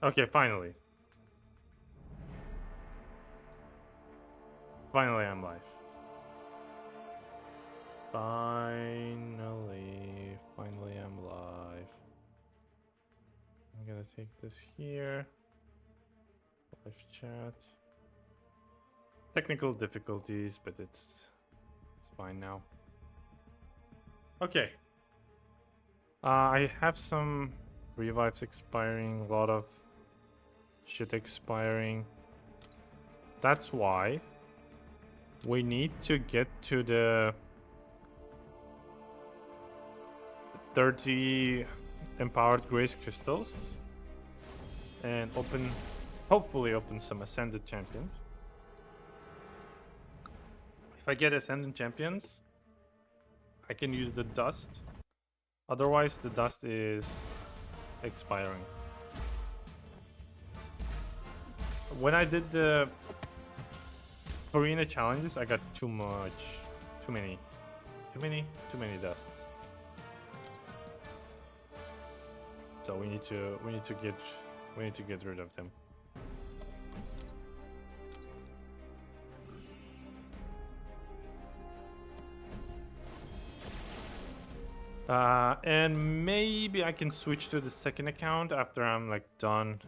Okay, finally. Finally, I'm live. Finally, I'm live. I'm gonna take this here. Live chat. Technical difficulties, but it's fine now. Okay. I have some revives expiring, a lot of shit expiring. That's why we need to get to the 30 empowered grace crystals and hopefully open some ascended champions. If I get ascended champions, I can use the dust. Otherwise, the dust is expiring. When I did the arena challenges, I got too many dusts. So we need to get rid of them. And maybe I can switch to the second account after I'm like done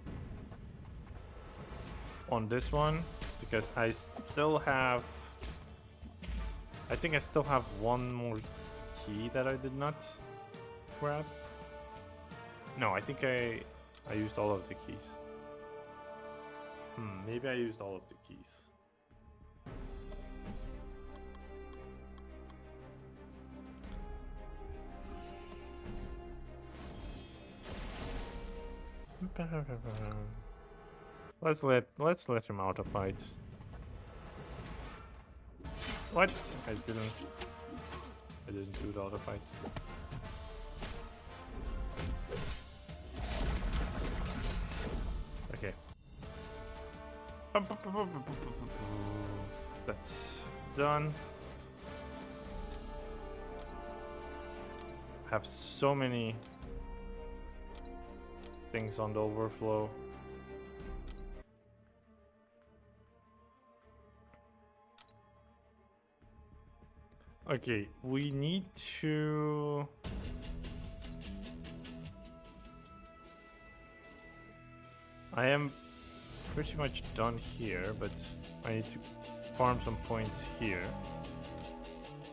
on this one, because I think I still have one more key that I did not grab. No, I think I used all of the keys. Maybe I used all of the keys. Let's let him out of fight. What? I didn't do the auto fight. Okay. That's done. Have so many things on the overflow. Okay, we need to... I am pretty much done here, but I need to farm some points here.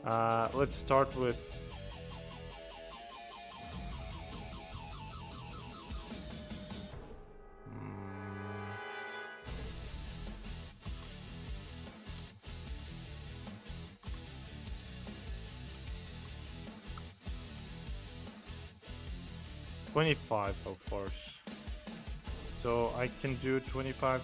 Let's start with... $25, of course. So I can do 25.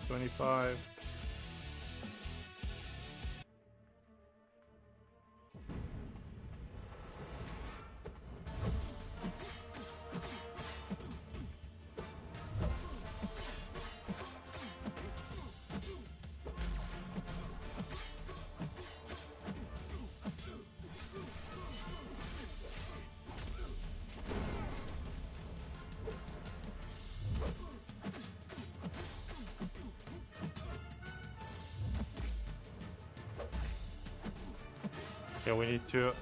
Okay, we need to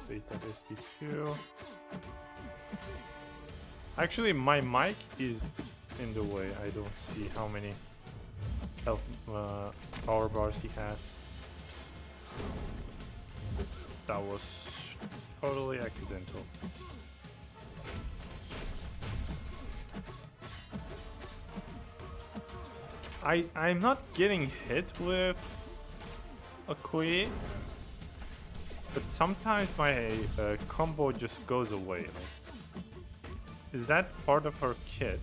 wait at SP2. Actually, my mic is in the way. I don't see how many health power bars he has. That was totally accidental. I'm not getting hit with a Kui, but sometimes my combo just goes away. Like, is that part of her kit?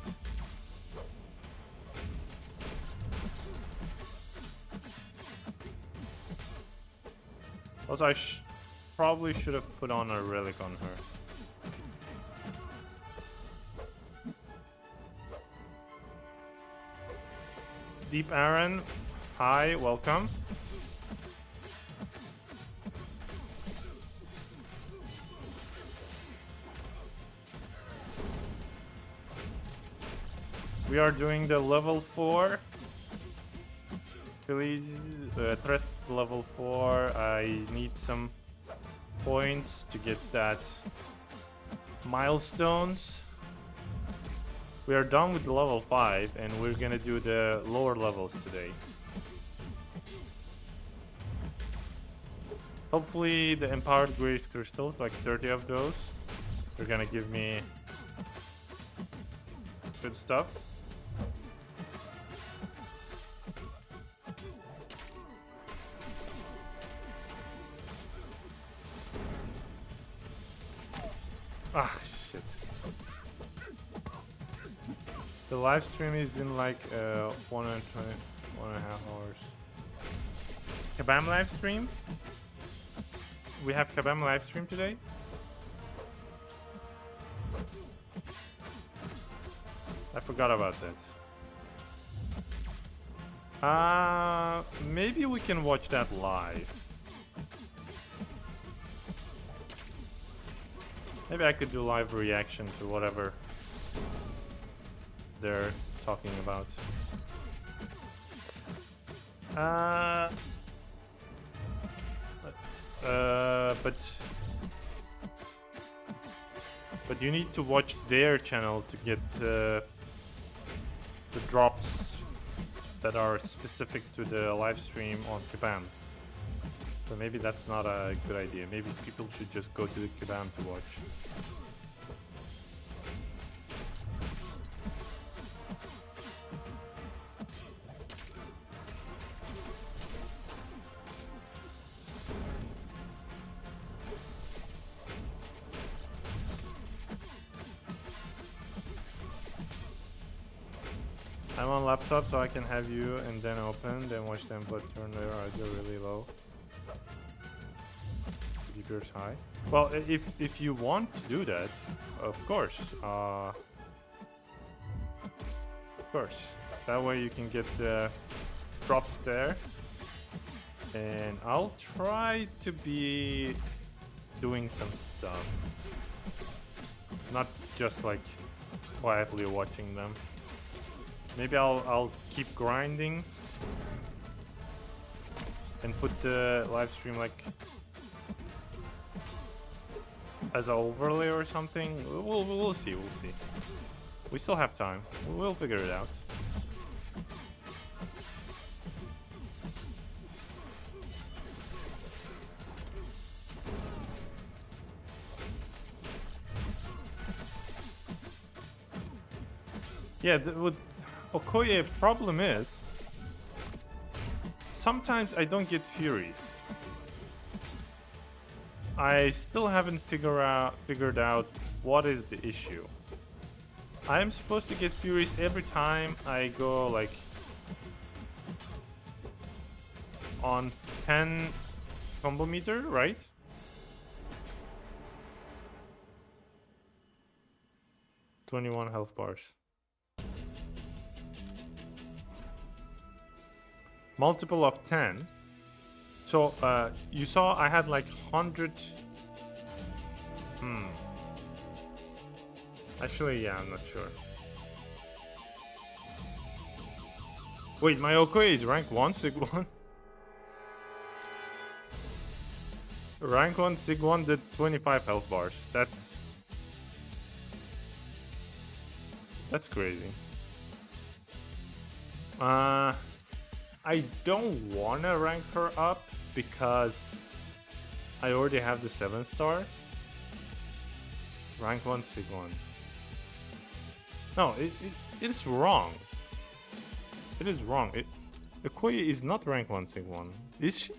Also, I probably should have put on a relic on her. Deep Aaron, hi, welcome. We are doing the level 4. Please, threat level 4. I need some points to get that milestones. We are done with the level 5 and we're gonna do the lower levels today. Hopefully the empowered grace crystals, like 30 of those, are gonna give me good stuff. Ah, shit. The live stream is in like 1.5 hours. Kabam live stream? We have Kabam live stream today? I forgot about that. Maybe we can watch that live. Maybe I could do live reaction to whatever they're talking about. But you need to watch their channel to get the drops that are specific to the live stream on Kabam. So maybe that's not a good idea. Maybe people should just go to the Kabam to watch. I'm on laptop so I can have you and then open, then watch them but turn their audio really low. Keep yours high. Well, if you want to do that, of course. Of course. That way you can get the drops there. And I'll try to be doing some stuff. Not just like quietly watching them. Maybe I'll keep grinding and put the live stream like as an overlay or something. We'll see. We'll see. We still have time. We'll figure it out. Yeah, with Okoye, problem is sometimes I don't get Furies. I still haven't figured out what is the issue. I'm supposed to get Furies every time I go like on 10 combo meter, right? $21 health bars. Multiple of 10. So you saw I had like 100. Actually, yeah, I'm not sure. Wait, my Okoye is rank 1 Sig 1? Rank 1 Sig 1 did 25 health bars. That's crazy. I don't wanna rank her up because I already have the 7-star. Rank 1 Sig 1. No, it is wrong. It is wrong. Okoye is not rank 1 Sig 1. Is she?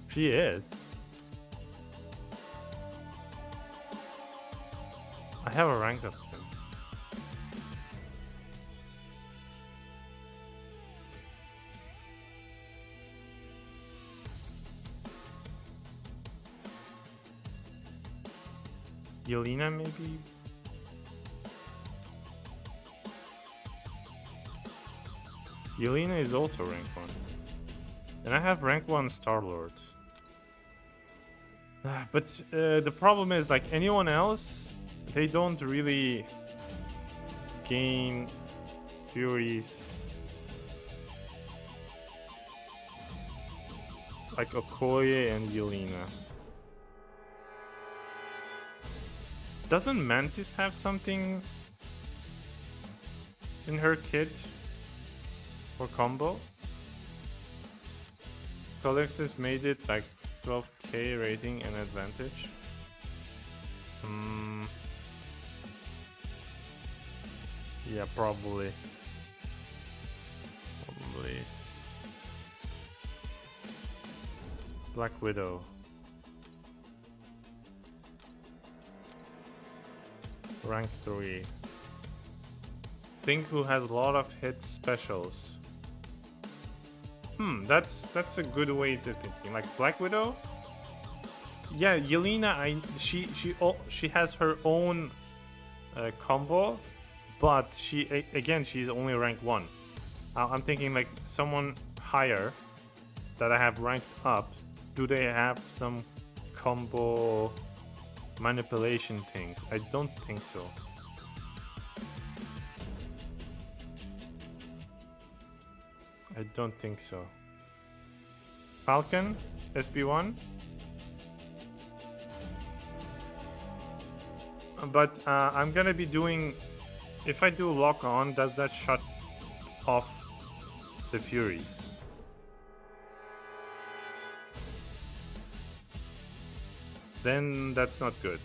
She is. I have a rank of him. Yelena, maybe? Yelena is also rank 1. And I have rank 1 Star-Lord. But the problem is, like, anyone else, they don't really gain furies like Okoye and Yelena. Doesn't Mantis have something in her kit for combo? Collectives made it like 12k rating and advantage. Yeah, probably. Black Widow. Rank 3. Think who has a lot of hit specials. That's a good way to thinking. Like Black Widow. Yeah, Yelena. She has her own combo, but she's only rank 1. I'm thinking like someone higher that I have ranked up. Do they have some combo manipulation things? I don't think so. I don't think so. Falcon, SB1. But I'm gonna be doing... If I do lock on, does that shut off the Furies? Then that's not good.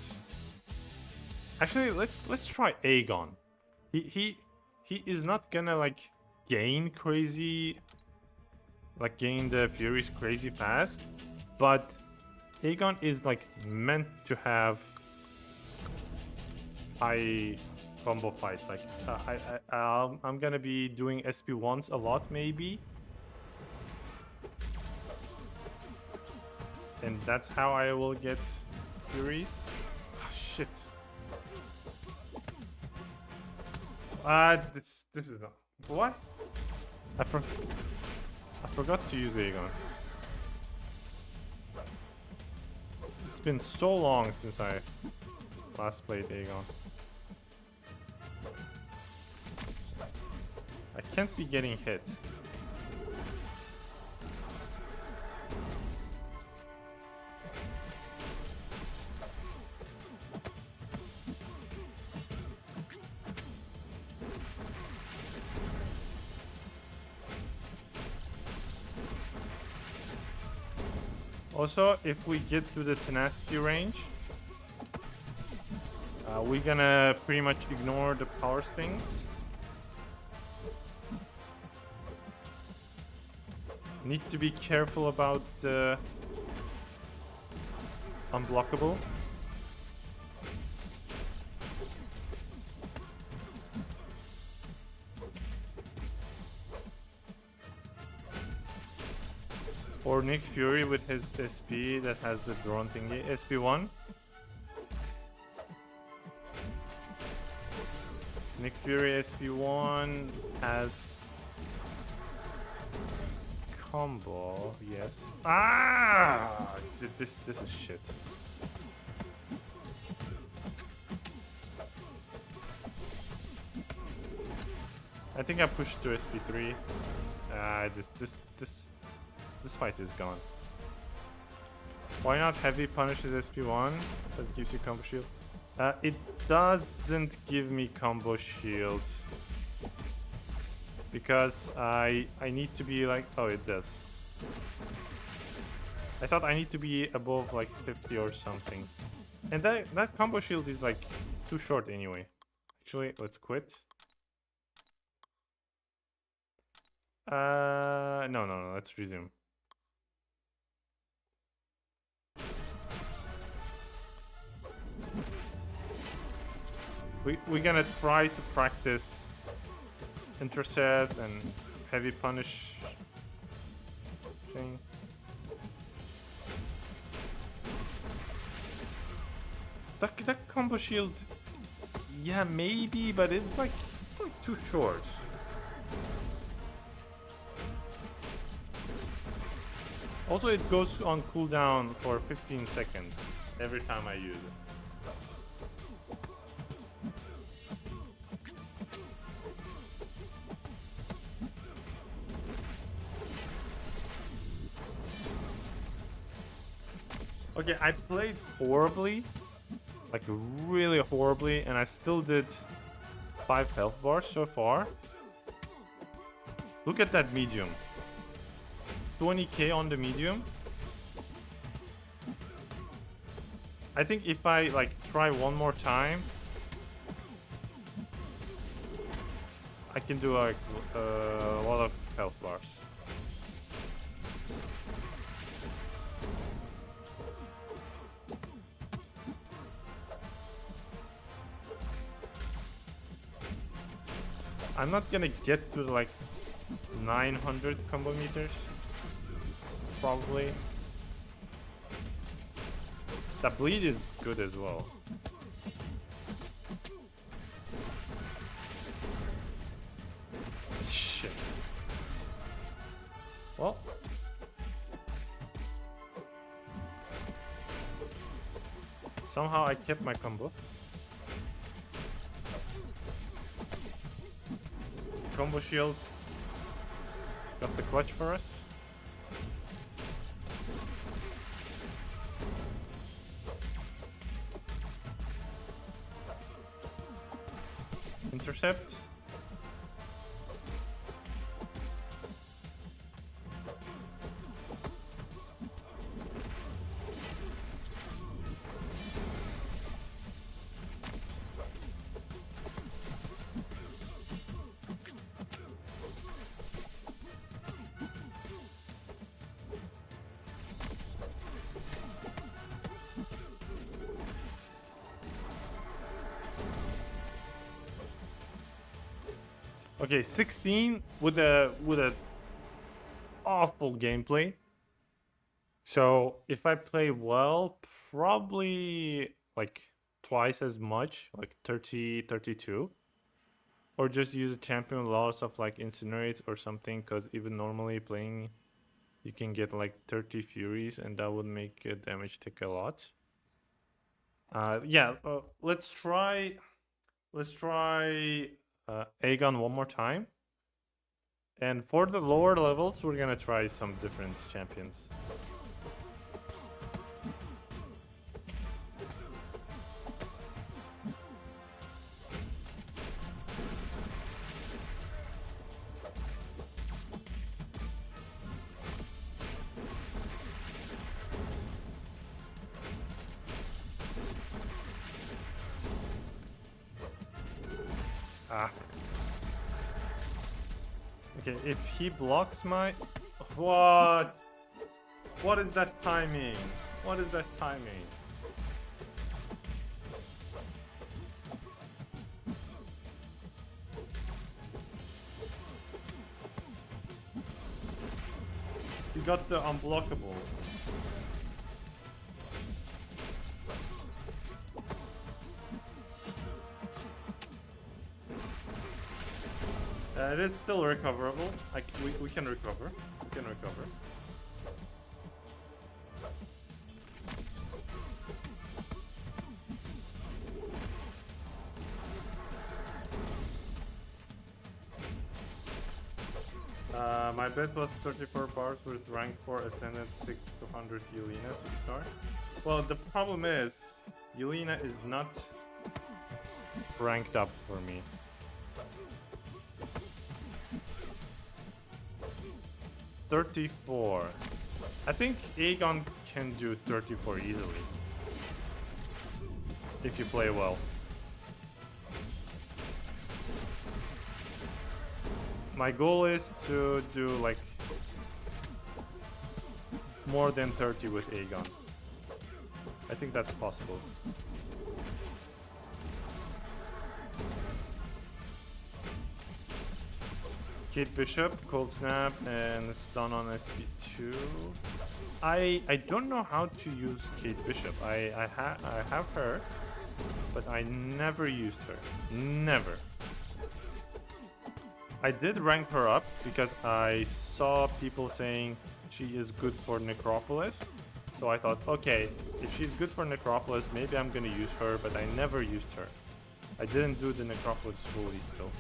Actually, let's try Aegon. He is not gonna like gain the Furies crazy fast, but Aegon is like meant to have high combo fight. Like I'm gonna be doing SP1s a lot maybe, and that's how I will get Furies. Oh, shit. This is not what? I forgot to use Aegon. It's been so long since I last played Aegon. I can't be getting hit. Also, if we get to the tenacity range, we're gonna pretty much ignore the power stings. Need to be careful about the unblockable. Or Nick Fury with his SP that has the drone thingy. SP1. Nick Fury SP1 has combo, yes. Ah! This is shit. I think I pushed to SP3. This fight is gone. Why not heavy punishes SP1? That gives you combo shield. It doesn't give me combo shield because I need to be like, oh, it does. I thought I need to be above like 50 or something, and that combo shield is like too short anyway. Actually, let's quit. No, let's resume. We're gonna try to practice intercept and heavy punish thing. That combo shield, yeah, maybe, but it's like too short. Also, it goes on cooldown for 15 seconds. every time I use it. Okay, I played horribly, like really horribly, and I still did 5 health bars so far. Look at that medium. 20k on the medium. I think if I like try one more time, I can do like a lot of health bars. I'm not gonna get to like 900 combo meters, probably. The bleed is good as well. Shit. Well. Somehow I kept my combo. Combo shield got the clutch for us. Intercept. Okay, 16 with a awful gameplay. So if I play well, probably like twice as much, like 30, 32. Or just use a champion loss of like incinerate or something, because even normally playing, you can get like 30 furies, and that would make damage take a lot. Yeah, let's try Aegon one more time. And for the lower levels, we're gonna try some different champions. Ah. Okay, if he blocks my... What? What is that timing? What is that timing? He got the unblockable. It is still recoverable. We can recover. We can recover. My bet was 34 bars with rank 4 Ascendant 600 Yelena 6-star. Well, the problem is, Yelena is not ranked up for me. $34. I think Aegon can do 34 easily if you play well. My goal is to do like more than 30 with Aegon. I think that's possible. Kate Bishop, Cold Snap, and Stun on SP2. I don't know how to use Kate Bishop. I have her, but I never used her. Never. I did rank her up because I saw people saying she is good for Necropolis. So I thought, okay, if she's good for Necropolis, maybe I'm gonna use her, but I never used her. I didn't do the Necropolis fully still.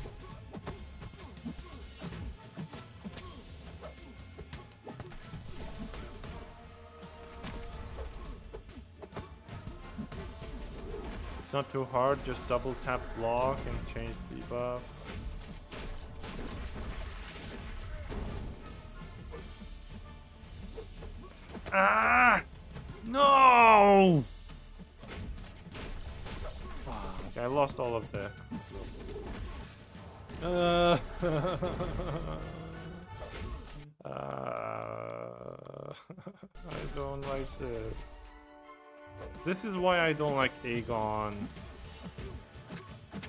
It's not too hard, just double tap block and change debuff. Ah! No! Fuck, I lost all of the... I don't like this. This is why I don't like Aegon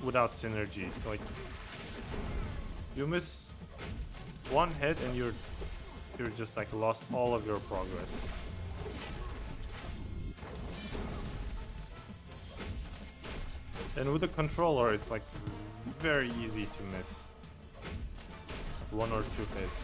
without synergies. Like, you miss one hit and you're just like lost all of your progress. And with the controller, it's like very easy to miss one or two hits.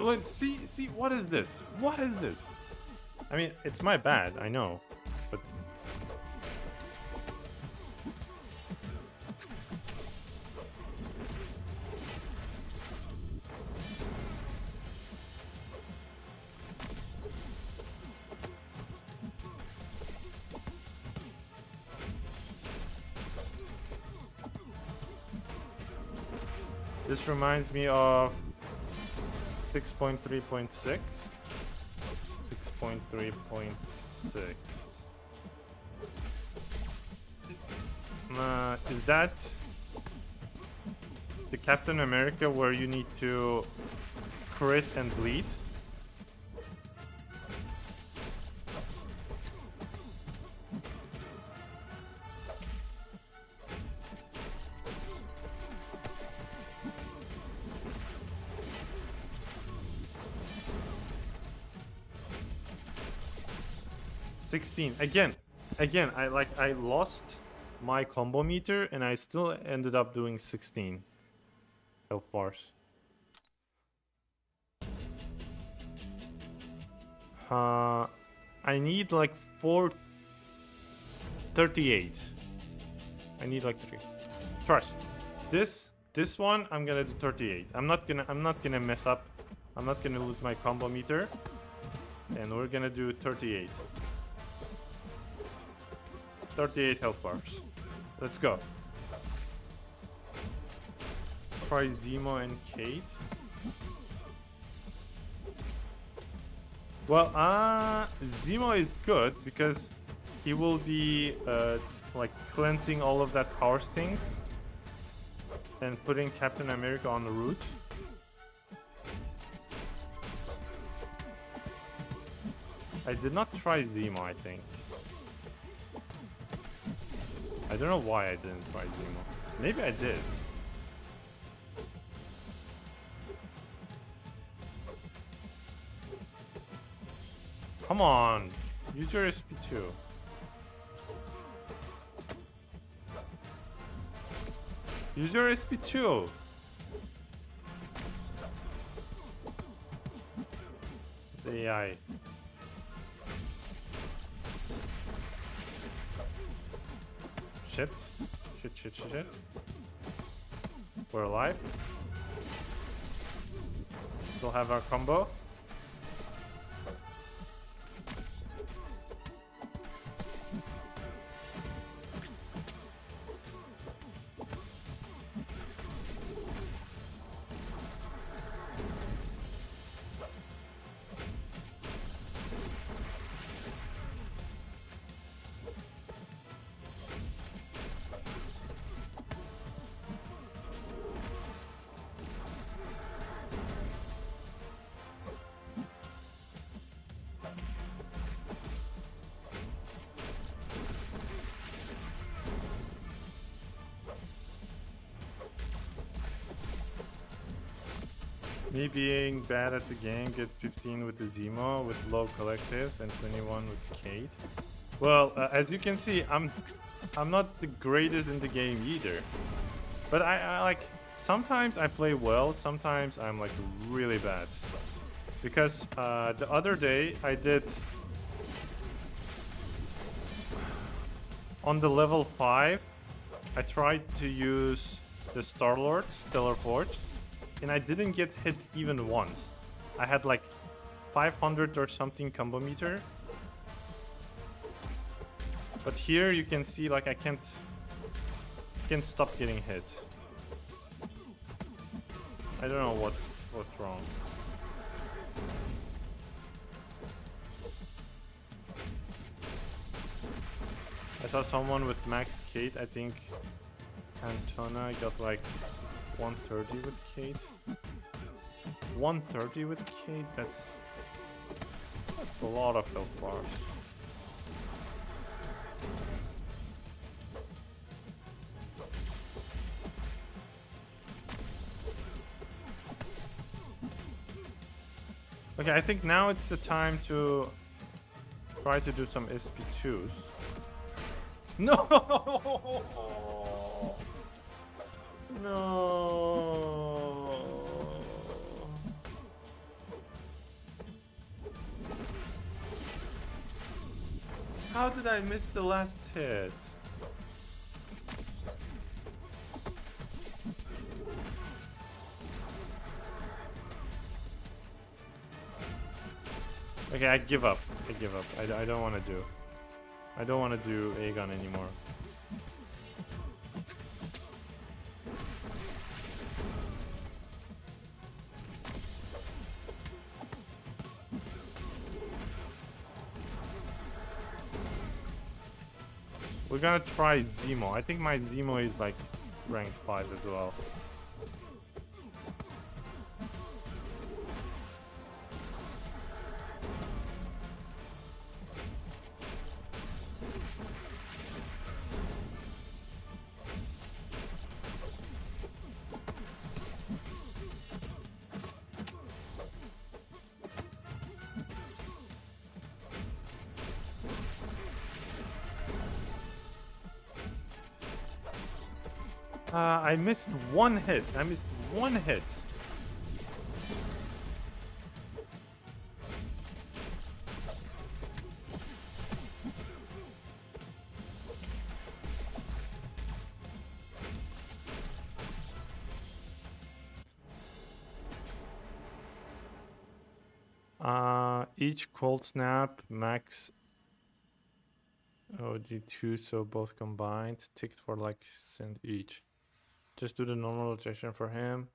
Let's see, what is this? What is this? I mean, it's my bad, I know, but... This reminds me of 6.3.6. 6.3.6. Is that the Captain America where you need to crit and bleed? Again, I lost my combo meter and I still ended up doing 16 health bars. I need like 438. I need like 3. Trust. This one I'm gonna do 38. I'm not gonna mess up. I'm not gonna lose my combo meter. And we're gonna do 38. 38 health bars. Let's go. Try Zemo and Kate. Well, Zemo is good because he will be like cleansing all of that power stings and putting Captain America on the route. I did not try Zemo, I think. I don't know why I didn't try Zemo. Maybe I did. Come on. Use your SP2. Use your SP2. The AI. Shit. Shit. We're alive. Still have our combo. Me being bad at the game, get 15 with the Zemo with low collectives and 21 with Kate. Well, as you can see, I'm not the greatest in the game either. But I like, sometimes I play well, sometimes I'm like really bad. Because the other day I did on the level 5, I tried to use the Star-Lord, Stellar Forge, and I didn't get hit even once. I had like 500 or something combo meter. But here you can see like I can't stop getting hit. I don't know what's wrong. I saw someone with max Kate, I think Antona got like 130 with Kate. 130 with Kate, that's a lot of health bars. Okay, I think now it's the time to try to do some SP2s. No! No! How did I miss the last hit? Okay, I give up. I don't want to do. I don't want to do Aegon anymore. We're gonna try Zemo. I think my Zemo is like rank 5 as well. I missed one hit. Each cold snap max OG2, so both combined ticked for like cent each. Just do the normal rotation for him.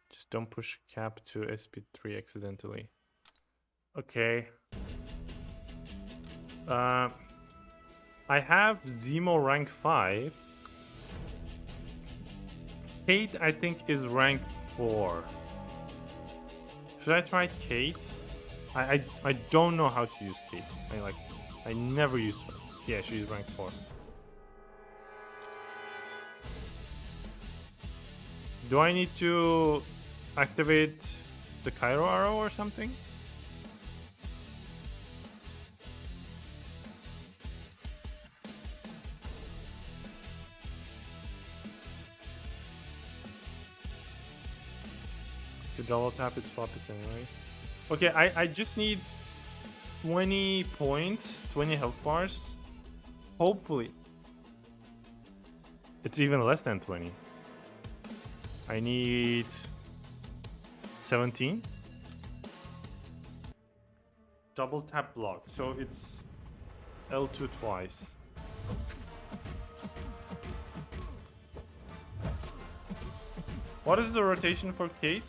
Just don't push cap to SP3 accidentally. Okay. I have Zemo rank 5. Kate, I think, is rank 4. Should I try Kate? I don't know how to use Kate. I never use her. Yeah, she's rank 4. Do I need to activate the Cairo arrow or something? To double tap it, swap it anyway. Okay, I just need 20 points, 20 health bars. Hopefully. It's even less than 20. I need 17. Double tap block. So it's L2 twice. What is the rotation for Kate?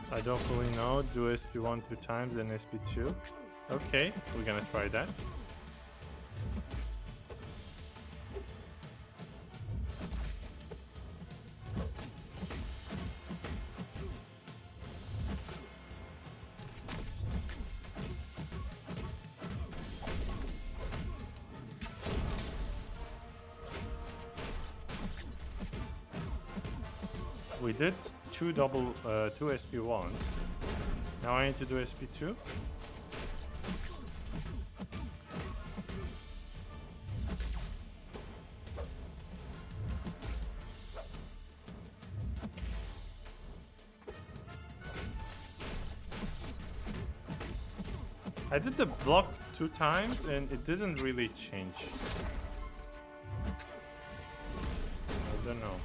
I don't fully know. Do SP1 2 times, then SP2. Okay, we're gonna try that. We did two SP1. Now I need to do SP2. I did the block 2 times and it didn't really change. I don't know.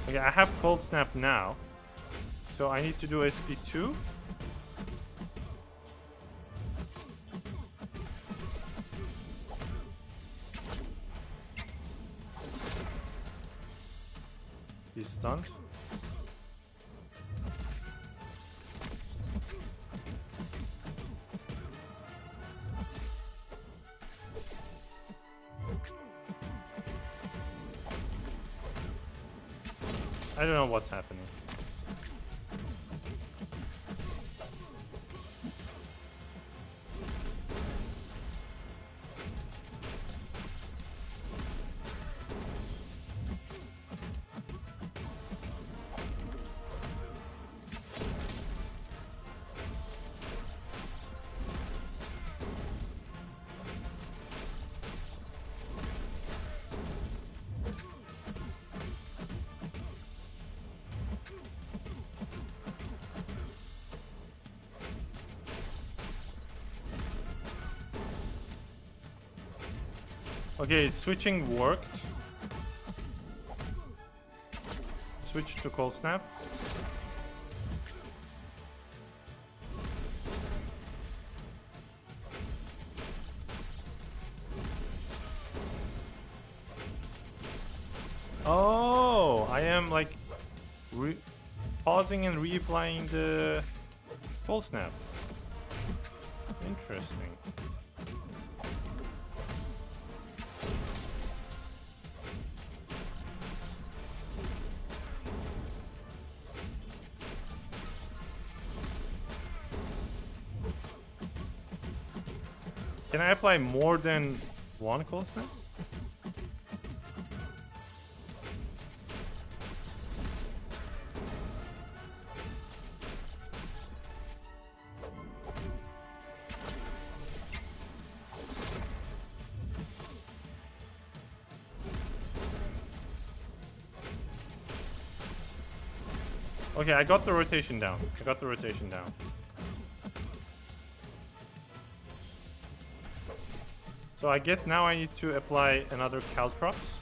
Okay, I have cold snap now. So I need to do SP2. He's stunned. I don't know what's happening. Okay, switching worked. Switch to cold snap. Oh, I am like pausing and reapplying the cold snap. Interesting. Can I apply more than one cold snap? Okay, I got the rotation down. So I guess now I need to apply another Caltrops.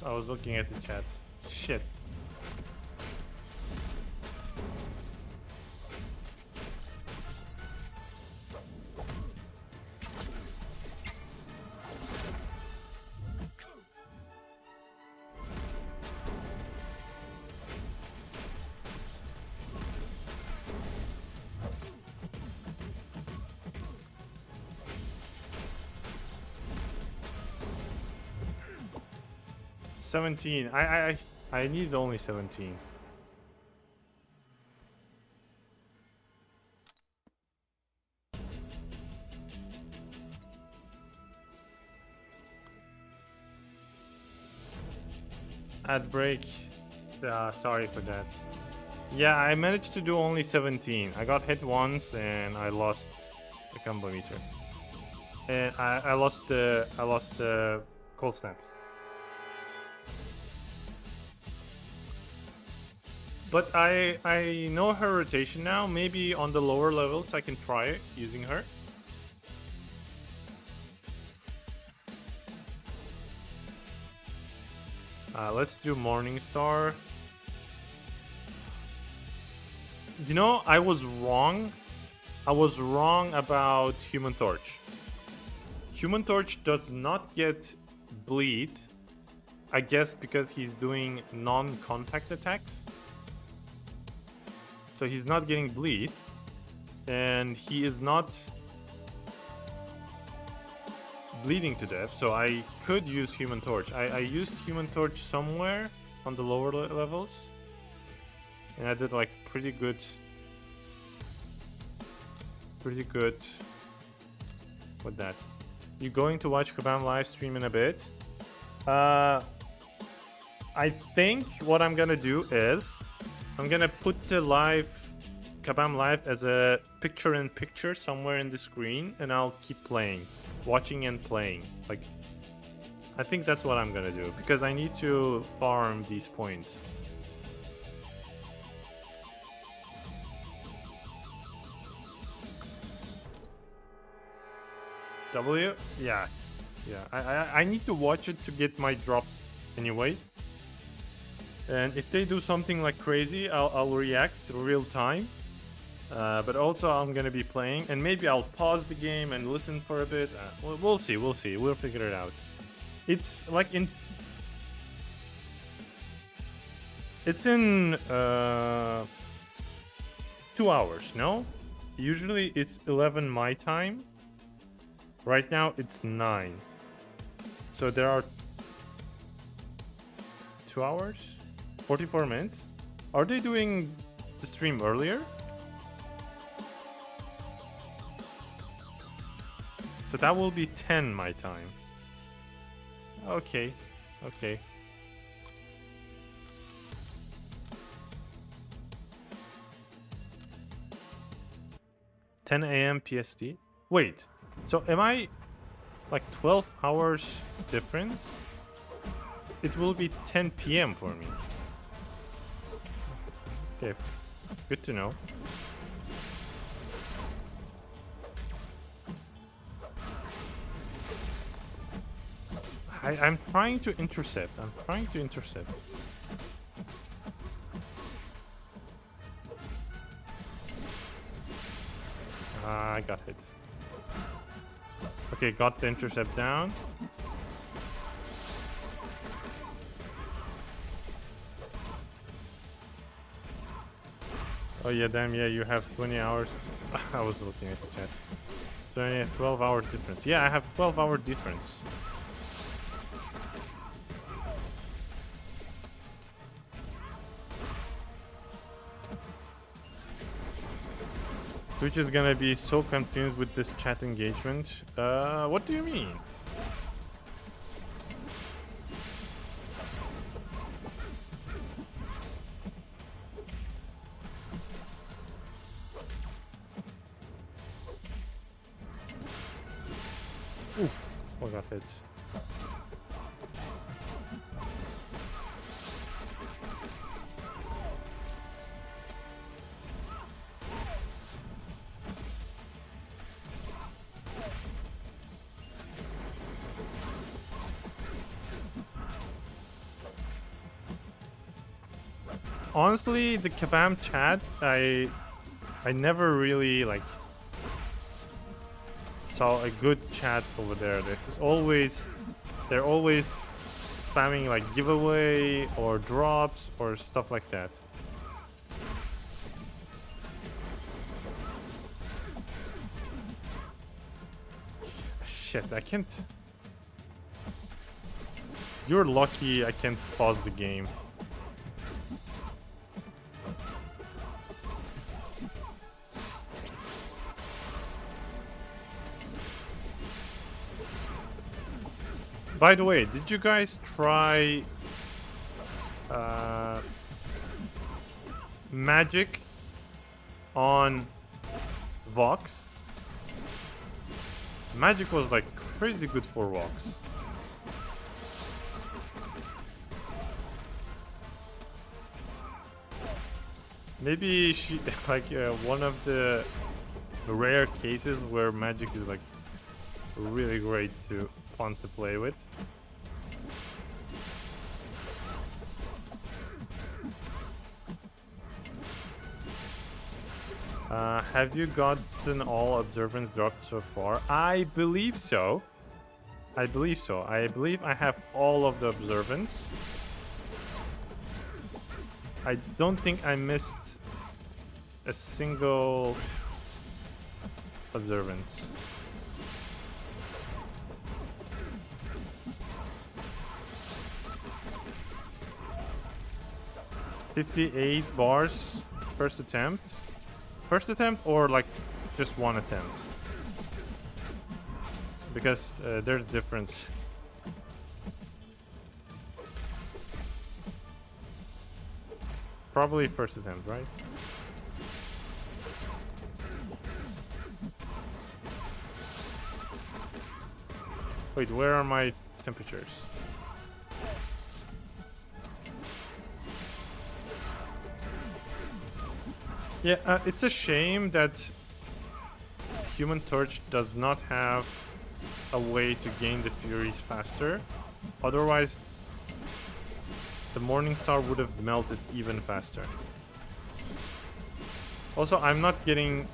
I was looking at the chat. Shit. $17. I need only 17. Ad break. Sorry for that. Yeah, I managed to do only 17. I got hit once and I lost the combo meter. And I lost the cold snap. But I know her rotation now. Maybe on the lower levels I can try it using her. Let's do Morningstar. You know, I was wrong. I was wrong about Human Torch. Human Torch does not get bleed I guess because he's doing non-contact attacks. So he's not getting bleed. And he is not bleeding to death. So I could use Human Torch. I used Human Torch somewhere on the lower levels. And I did like pretty good with that. You going to watch Kabam live stream in a bit? I think what I'm gonna do is I'm gonna put the Kabam live as a picture-in-picture somewhere in the screen, and I'll keep playing, watching and playing. Like, I think that's what I'm gonna do because I need to farm these points. W? Yeah. I need to watch it to get my drops anyway. And if they do something like crazy, I'll react real time. But also I'm gonna be playing, and maybe I'll pause the game and listen for a bit. We'll see. We'll figure it out. It's like It's in 2 hours. No, usually it's 11 my time. Right now it's 9. So there are 2 hours, 44 minutes. Are they doing the stream earlier? So that will be 10 my time. Okay. 10 a.m. PST. Wait. So am I like 12 hours difference? It will be 10 p.m. for me. Okay, good to know. I'm trying to intercept. I got hit. Okay, got the intercept down. Oh yeah, damn, yeah, you have 20 hours. I was looking at the chat. So yeah, 12 hours difference. Yeah, I have 12-hour difference. Twitch is gonna be so confused with this chat engagement. What do you mean? Oof, I got hit. Honestly, the Kabam chat, I never really like saw a good chat over there. They're always spamming like giveaway or drops or stuff like that. Shit, I can't. You're lucky I can't pause the game. By the way, did you guys try Magic on Vox? Magic was like crazy good for Vox. Maybe she like one of the rare cases where Magic is like really great to fun to play with. Have you gotten all observance dropped so far? I believe so. I believe so. I believe I have all of the observance. I don't think I missed a single observance. $58 bars first attempt. First attempt or like just one attempt? Because there's a difference. Probably first attempt, right? Wait, where are my temperatures? Yeah, it's a shame that Human Torch does not have a way to gain the Furies faster. Otherwise, the Morning Star would have melted even faster. Also, I'm not getting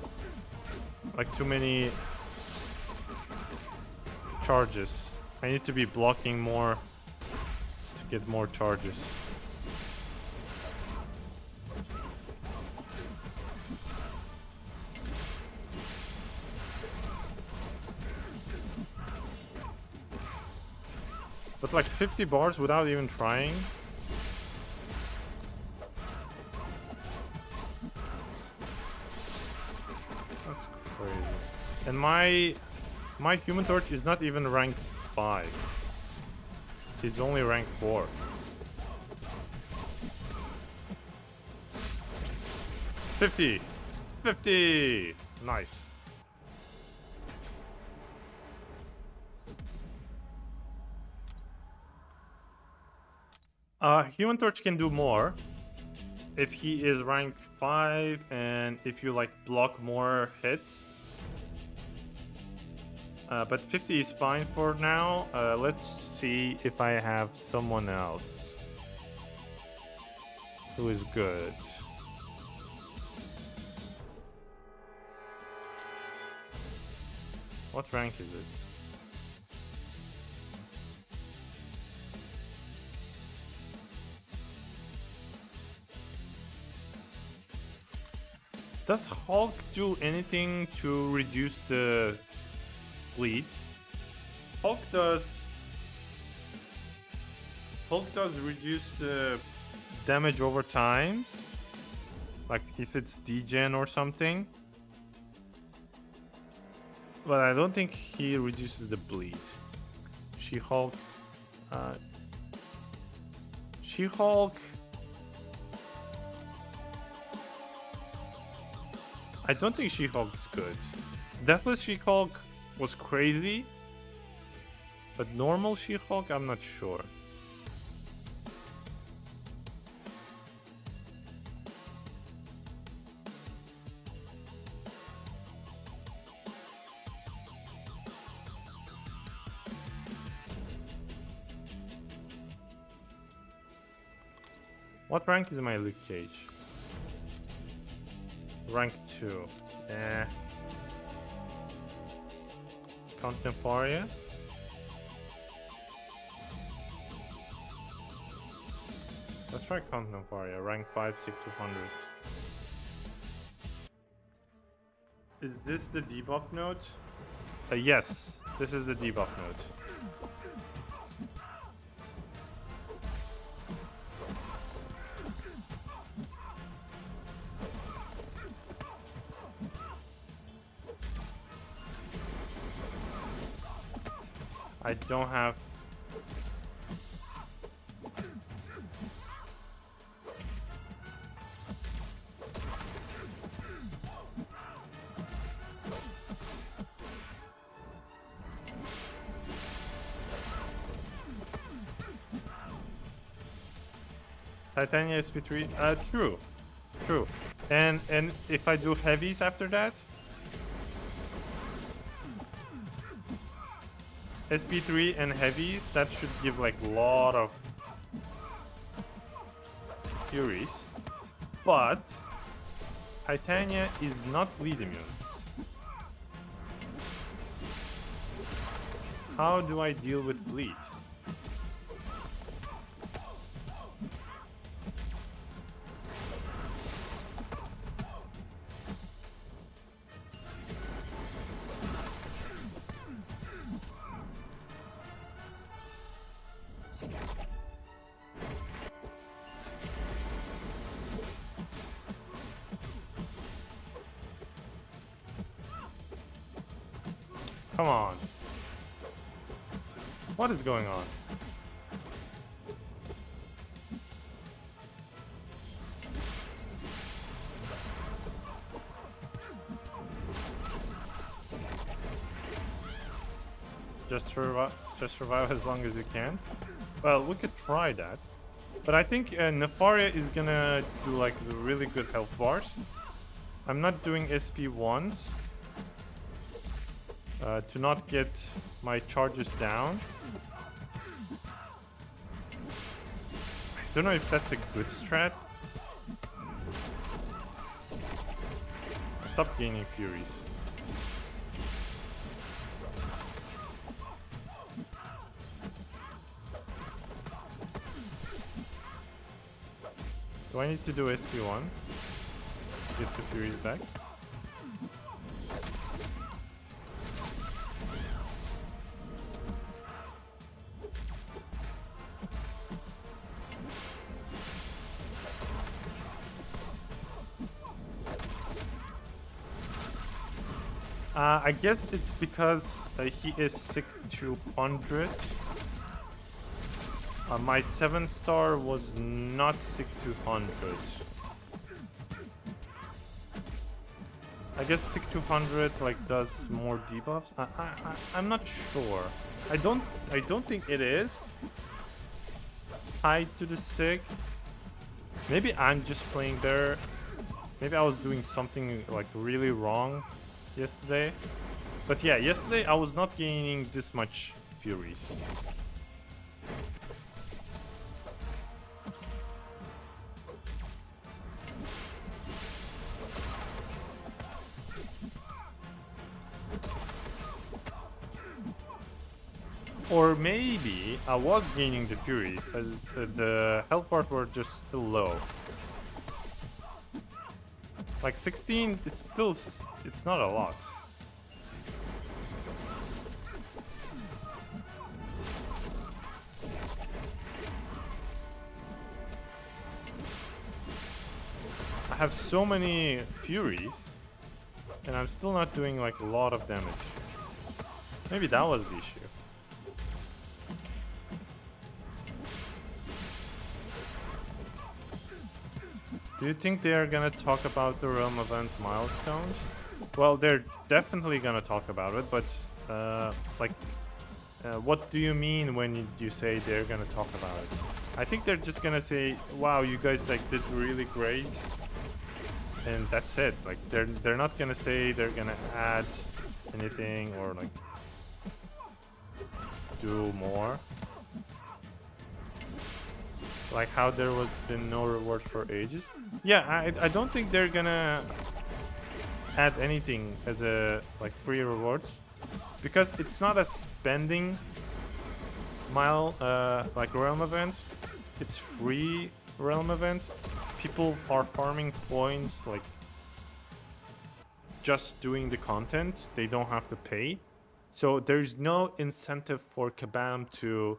like too many charges. I need to be blocking more to get more charges. But like 50 bars without even trying. That's crazy. And my Human Torch is not even rank 5. He's only rank 4. $50. Nice. Human Torch can do more if he is rank 5 and if you like block more hits. But 50 is fine for now. Let's see if I have someone else who is good. What rank is it? Does Hulk do anything to reduce the bleed? Hulk does reduce the damage over times, like if it's degen or something. But I don't think he reduces the bleed. She-Hulk. She-Hulk. I don't think She-Hulk is good. Deathless She-Hulk was crazy, but normal She-Hulk, I'm not sure. What rank is my Luke Cage? Rank 2. Contemporia. Let's try Contemporia. Rank 5, 6200. Is this the debuff note? Yes, this is the debuff note. I don't have... Titania SP3? True. True. And if I do heavies after that? SP3 and heavies, that should give like a lot of Furies. But Titania is not bleed immune. how do I deal with bleed? Come on. What is going on? Just survive as long as you can. Well, we could try that. But I think Nefaria is gonna do like really good health bars. I'm not doing SP1s. To not get my charges down. I don't know if that's a good strat. Stop gaining furies. Do I need to do SP1? Get the furies back? I guess it's because he is sick to 100. My 7-star was not sick to 100. I guess sick to 100 like does more debuffs. I'm not sure. I don't think it is tied to the sick. Maybe I'm just playing there. Maybe I was doing something like really wrong yesterday. But yeah, yesterday I was not gaining this much furies. Or maybe I was gaining the furies, the health bars were just still low. Like 16, it's not a lot. I have so many furies, and I'm still not doing like a lot of damage. Maybe that was the issue. Do you think they're gonna talk about the Realm event milestones? Well, they're definitely gonna talk about it, but what do you mean when you say they're gonna talk about it? I think they're just gonna say, "Wow, you guys like did really great," and that's it. Like they're not gonna say they're gonna add anything or like do more. Like how there was been no reward for ages. Yeah, I don't think they're gonna add anything as a like free rewards, because it's not a spending like realm event. It's free realm event. People are farming points like just doing the content. They don't have to pay, so there's no incentive for Kabam to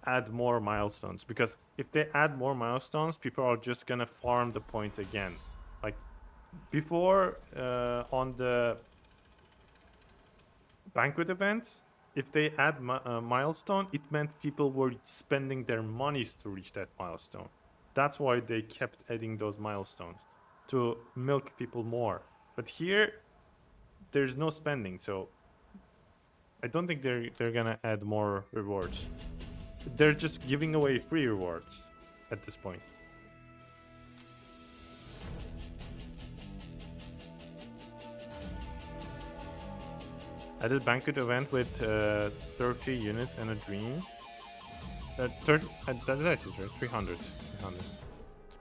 add more milestones, because if they add more milestones, people are just gonna farm the point again. Like before on the banquet events, if they add milestone, it meant people were spending their monies to reach that milestone. That's why they kept adding those milestones, to milk people more. But here there's no spending, so I don't think they're gonna add more rewards. They're just giving away free rewards at this point. I did banquet event with 30 units and a dream. 30, did I say 300? 300.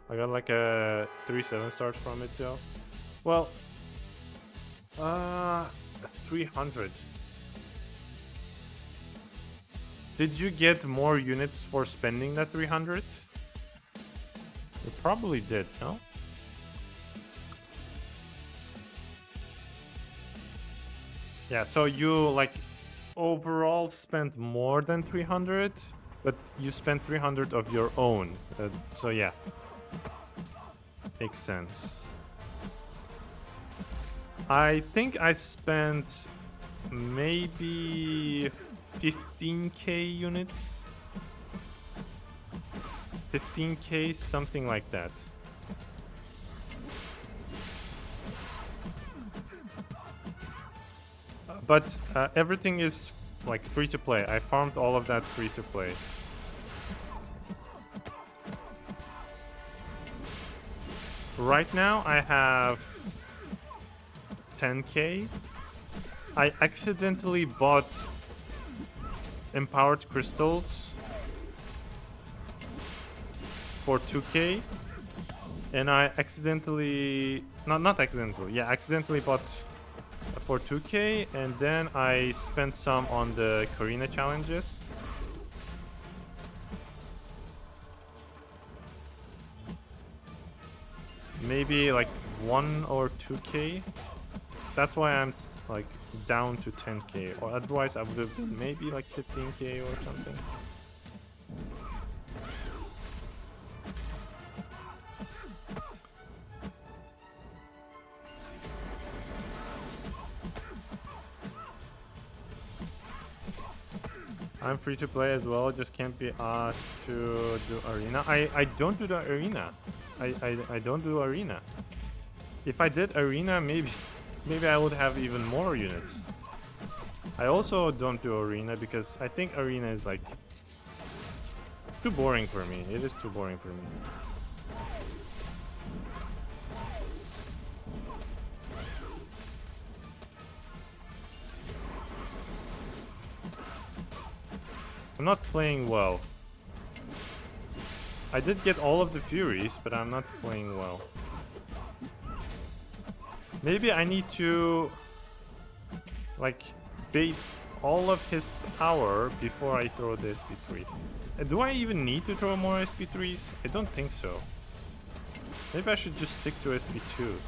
I got like a 3 7-stars from it though. Well, 300. Did you get more units for spending that 300? You probably did, no? Yeah, so you like overall spent more than 300, but you spent 300 of your own. So yeah, makes sense. I think I spent maybe 15k units. 15k, something like that. But everything is like free to play. I farmed all of that free to play. Right now I have 10k. I accidentally bought empowered crystals for 2k, and I accidentally accidentally bought for 2k, and then I spent some on the Karina challenges. Maybe like 1 or 2k. That's why I'm like down to 10k, or otherwise I would have been maybe like 15k or something. I'm free to play as well, just can't be asked to do arena. I don't do the arena. I don't do arena. If I did arena, maybe I would have even more units. I also don't do arena because I think arena is like too boring for me. It is too boring for me. I'm not playing well. I did get all of the Furies, but I'm not playing well. Maybe I need to like bait all of his power before I throw the SP3. Do I even need to throw more SP3s? I don't think so. Maybe I should just stick to SP2s.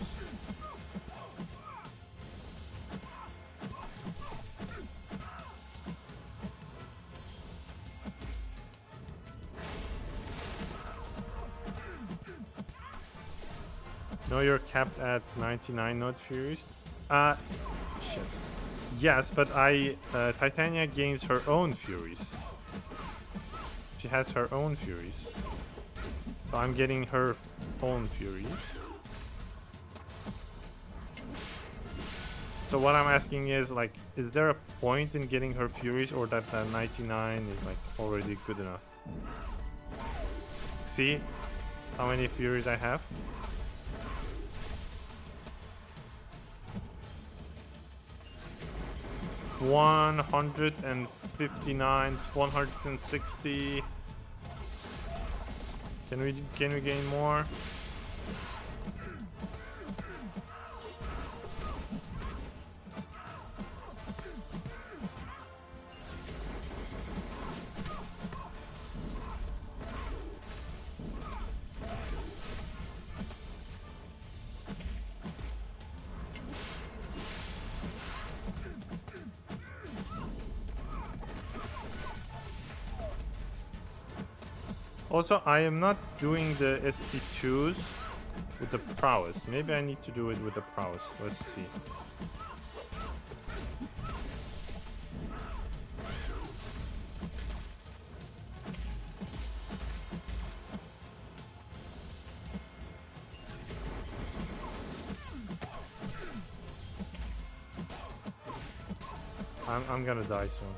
No, you're capped at 99 node Furies. Shit. Yes, but Titania gains her own Furies. She has her own Furies. So I'm getting her own Furies. So what I'm asking is, like, is there a point in getting her Furies, or that 99 is like already good enough? See how many Furies I have? $159, 160. Can we gain more? Also, I am not doing the SP2s with the prowess. Maybe I need to do it with the prowess. Let's see. I'm gonna die soon.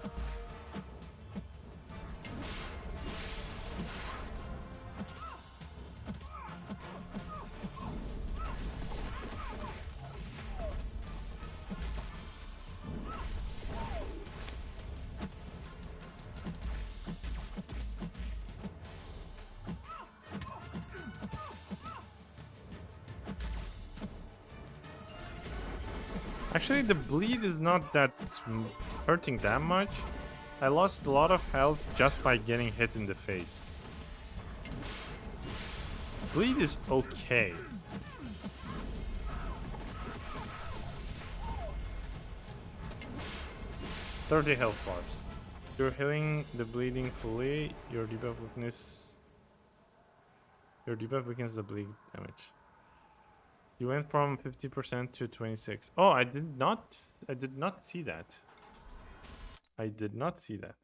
Actually, the bleed is not that hurting that much. I lost a lot of health just by getting hit in the face. Bleed is okay. "30 health bars. You're healing the bleeding fully. Your debuff weakness. Your debuff weakens the bleed damage. You went from 50% to 26. Oh, I did not see that. I did not see that.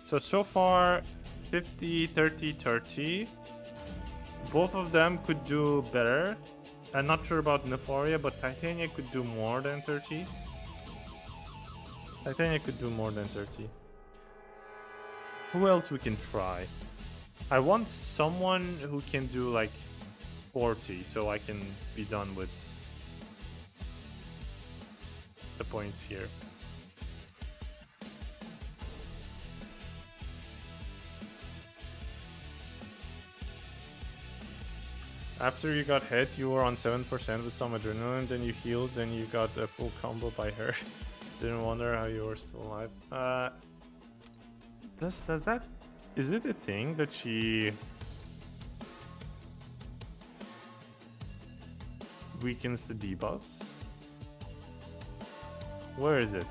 So far 50, 30, 30. Both of them could do better. I'm not sure about Nefaria, but Titania could do more than 30. Titania could do more than 30. Who else we can try? I want someone who can do like 40, so I can be done with the points here. After you got hit, you were on 7% with some adrenaline, then you healed, then you got a full combo by her. Didn't wonder how you were still alive. Does that... Is it a thing that she... weakens the debuffs? Where is it?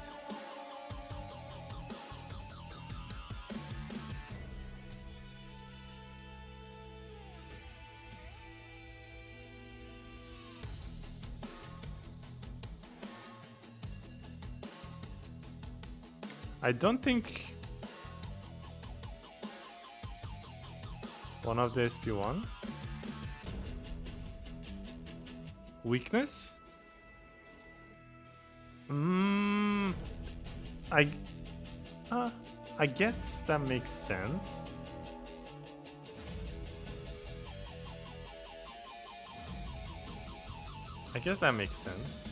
I don't think one of the SP1 weakness. I guess that makes sense. I guess that makes sense.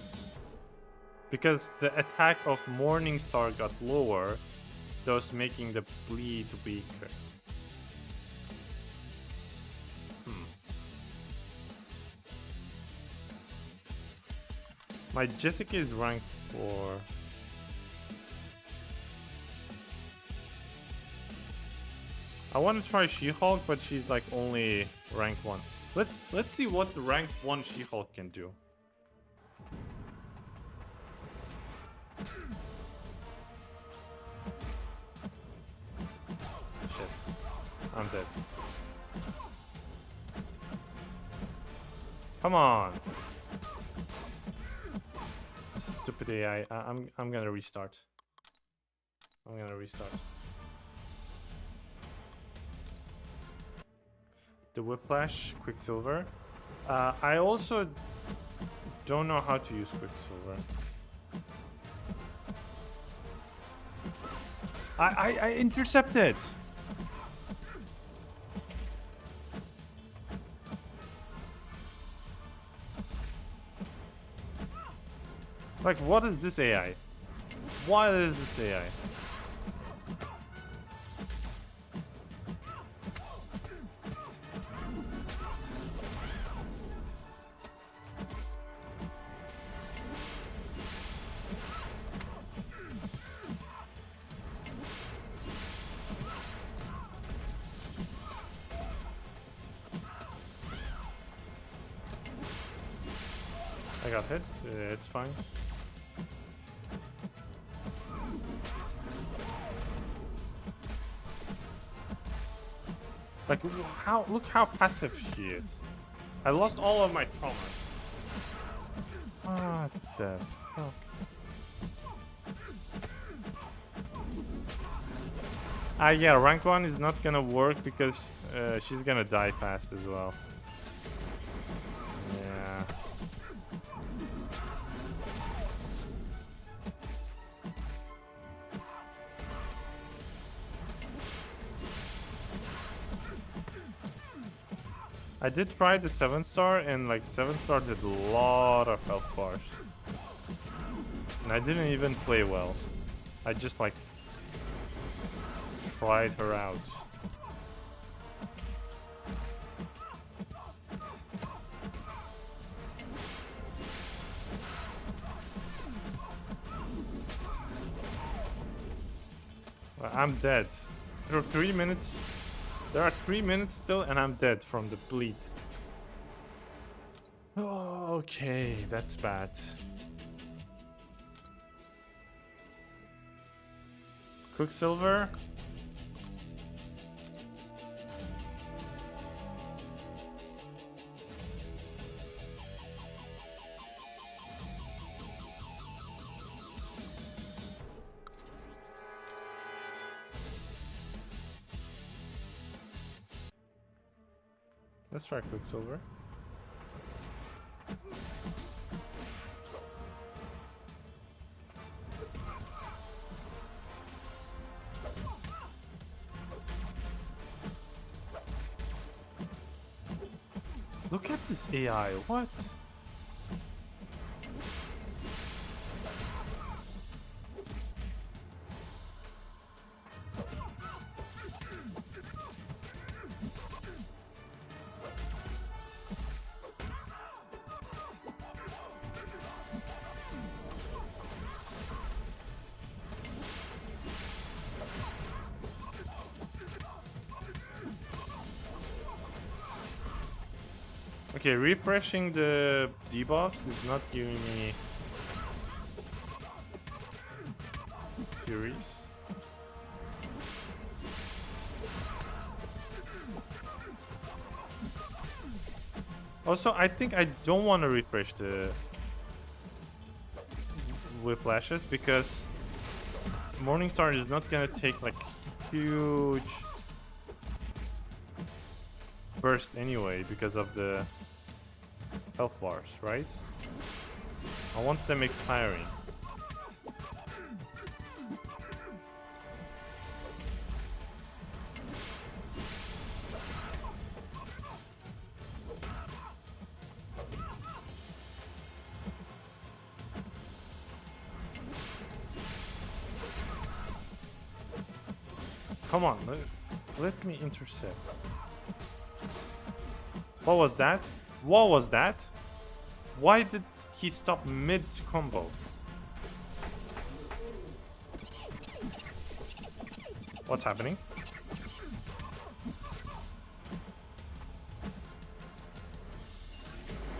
Because the attack of Morningstar got lower, thus making the bleed weaker. My Jessica is ranked 4. I want to try She-Hulk, but she's like only rank 1. Let's see what the rank 1 She-Hulk can do. Shit. I'm dead. Come on. Stupid AI. I'm gonna restart. The Whiplash, Quicksilver. I also don't know how to use Quicksilver. I intercepted. Like, what is this AI? What is this AI? I got hit. It's fine. Like, look how passive she is. I lost all of my trauma. What the fuck? Yeah, rank 1 is not gonna work because she's gonna die fast as well. Yeah. I did try the 7-star and like 7-star did a lot of health bars. And I didn't even play well. I just like tried her out. I'm dead. There are 3 minutes. There are 3 minutes still, and I'm dead from the bleed. Oh, okay, that's bad. Quicksilver. Let's try Quicksilver. Look at this AI, what? Okay, refreshing the debuffs is not giving me Furies. Also, I think I don't want to refresh the Whiplashes because Morningstar is not gonna take like huge burst anyway because of the health bars, right? I want them expiring. Come on, let me intercept. What was that? What was that? Why did he stop mid-combo? What's happening?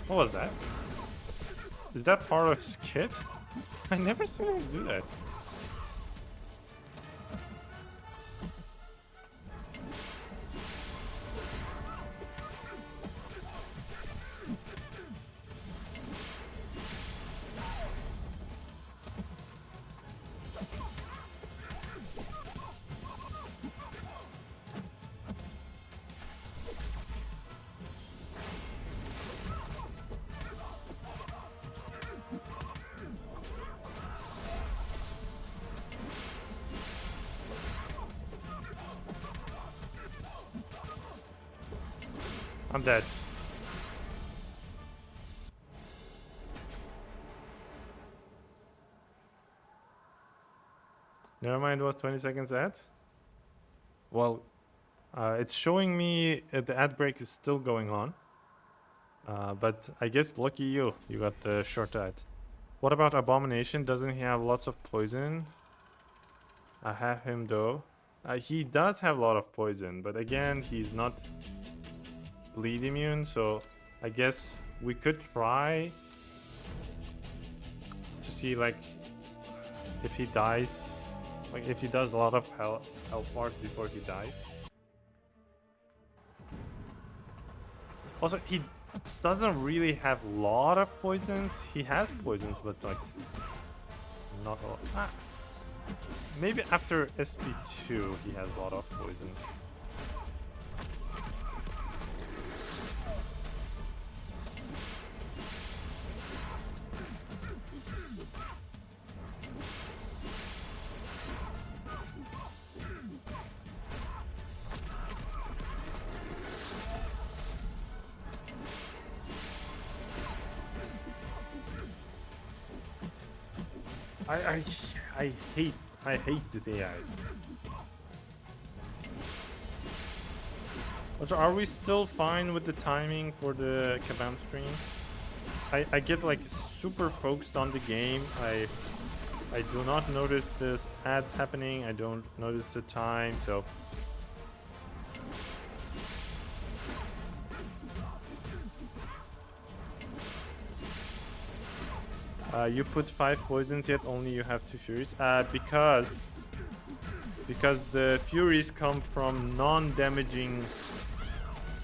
What was that? Is that part of his kit? I never seen him do that. I'm dead. Never mind what 20 seconds at. Well, it's showing me the ad break is still going on. But I guess lucky you got the short ad. What about Abomination? Doesn't he have lots of poison? I have him though. He does have a lot of poison, but again, he's not bleed immune, so I guess we could try to see like if he dies, like if he does a lot of health bars before he dies. Also, he doesn't really have a lot of poisons. He has poisons, but like not a lot. Maybe after SP2 he has a lot of poison. I hate this AI. Also, are we still fine with the timing for the Kabam stream? I get like super focused on the game. I do not notice this ads happening. I don't notice the time, so you put 5 poisons, yet only you have 2 furies. Because the furies come from non-damaging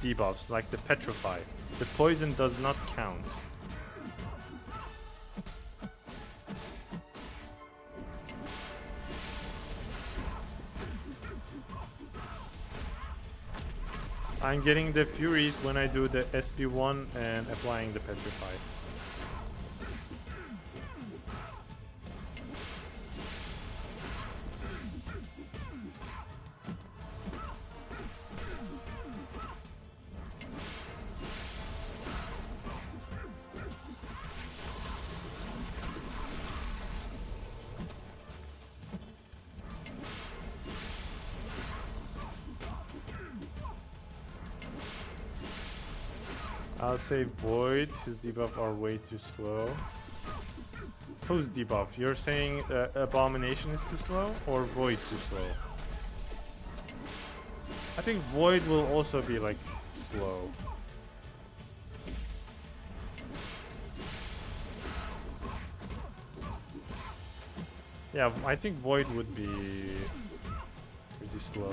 debuffs, like the petrify. The poison does not count. I'm getting the furies when I do the SP1 and applying the petrify. I'll say Void. His debuff are way too slow. Who's debuff? You're saying Abomination is too slow or Void too slow? I think Void will also be like slow. Yeah, I think Void would be pretty slow.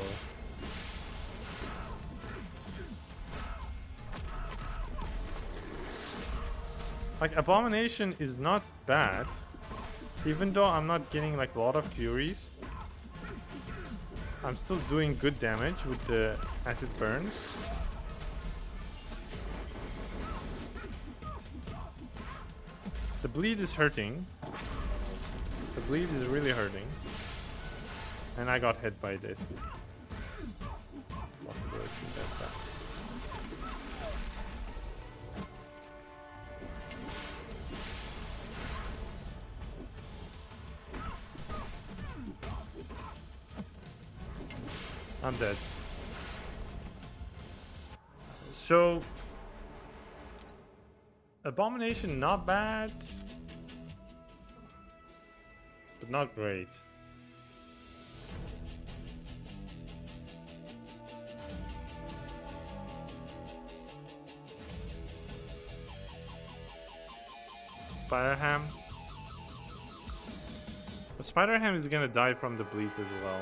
Like, Abomination is not bad, even though I'm not getting like a lot of furies. I'm still doing good damage with the acid burns. The bleed is hurting. The bleed is really hurting. And I got hit by this. I'm dead. So, Abomination not bad, but not great. Spider-Ham. But Spider-Ham is gonna die from the bleeds as well.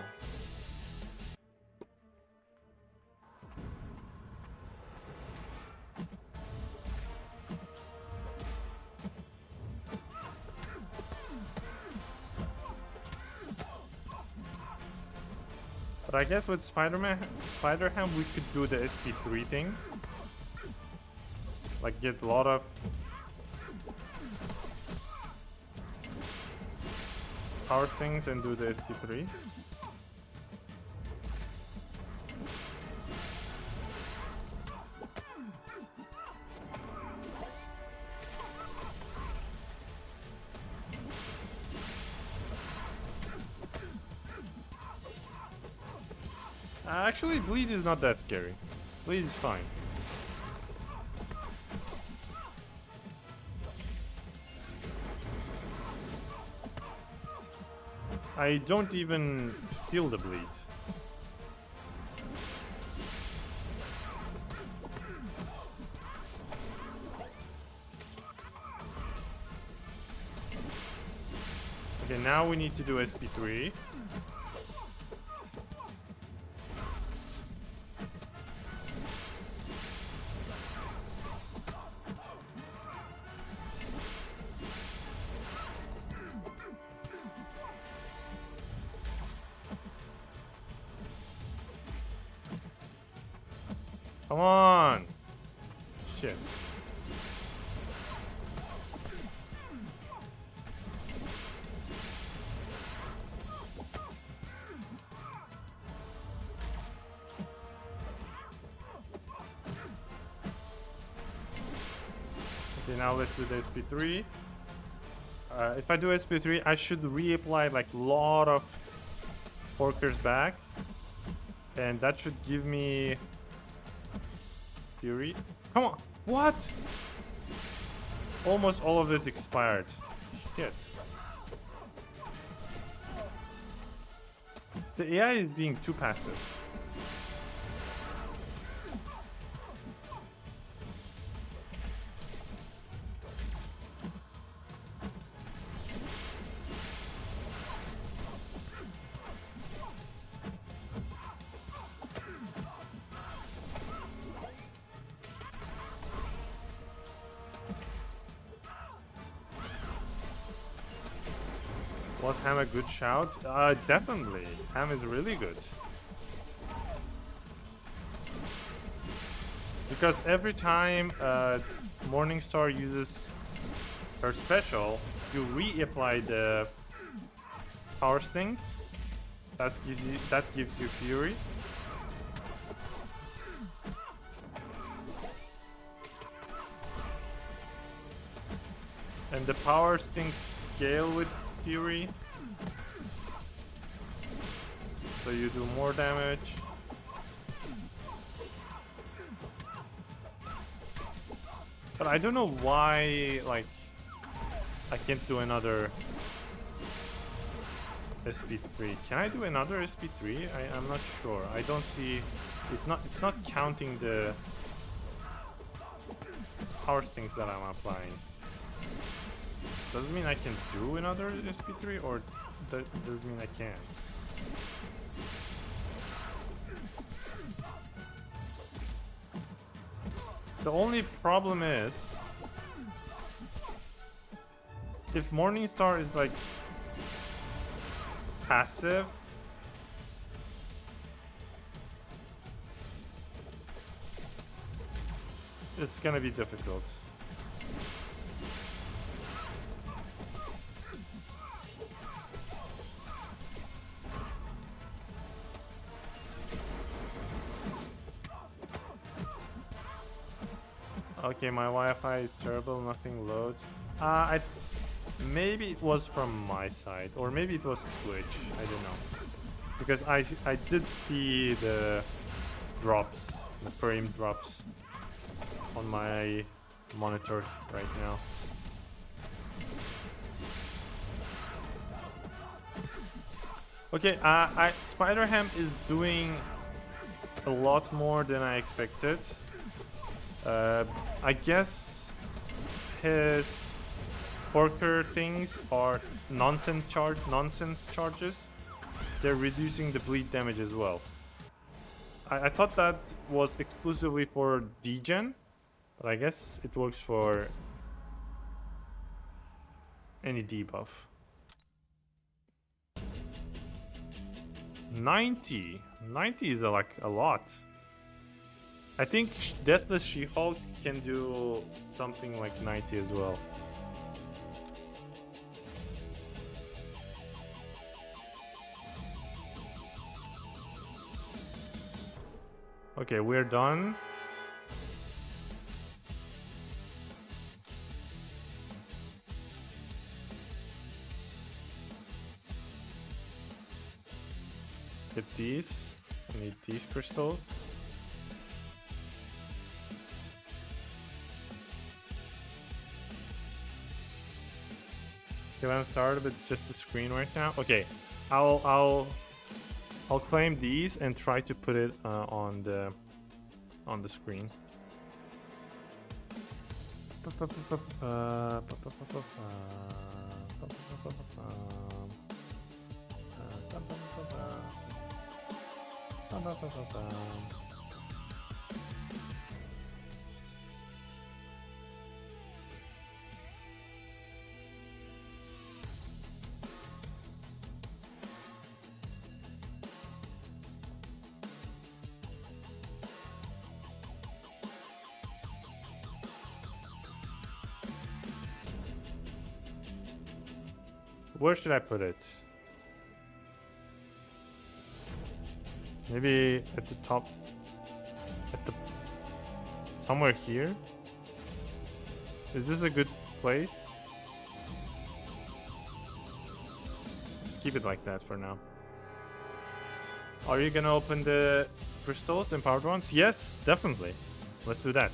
But I guess with Spider-Ham, we could do the SP3 thing. Like, get a lot of power things and do the SP3. Actually, bleed is not that scary. Bleed is fine. I don't even feel the bleed. Okay, now we need to do SP3. Come on! Shit. Okay, now let's do the SP3. If I do SP3, I should reapply like a lot of Porkers back. And that should give me Fury. Come on! What? Almost all of it expired. Shit. The AI is being too passive. Was Ham a good shout? Definitely. Ham is really good. Because every time Morningstar uses her special, you reapply the power stings. That gives you fury. And the power stings scale with fury, so you do more damage. But I don't know why, like, I can't do another SP3. Can I do another SP3? I'm not sure. I don't see. It's not counting the power stings that I'm applying. Does it mean I can do another SP3, or does it mean I can? The only problem is, if Morningstar is like passive, it's gonna be difficult. Okay, my Wi-Fi is terrible, nothing loads. Maybe it was from my side, or maybe it was Twitch, I don't know. Because I did see the drops, the frame drops on my monitor right now. Okay, Spider-Ham is doing a lot more than I expected. I guess his Porker things are nonsense charges. They're reducing the bleed damage as well. I thought that was exclusively for degen, but I guess it works for any debuff. 90 is like a lot. I think Deathless She-Hulk can do something like 90 as well. Okay, we're done. Get these. I need these crystals. Okay, I'm started, but it's just the screen right now. Okay, I'll claim these and try to put it on the screen. Where should I put it? Maybe at the top, somewhere here? Is this a good place? Let's keep it like that for now. Are you gonna open the crystals, empowered ones? Yes, definitely. Let's do that.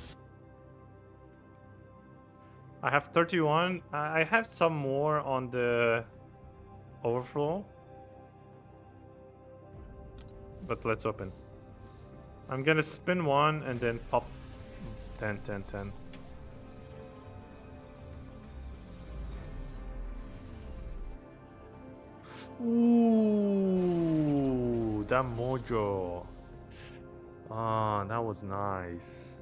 I have 31. I have some more on the overflow. but let's open. I'm gonna spin one and then pop 10, 10, 10. Ooh, that mojo. Ah, that was nice.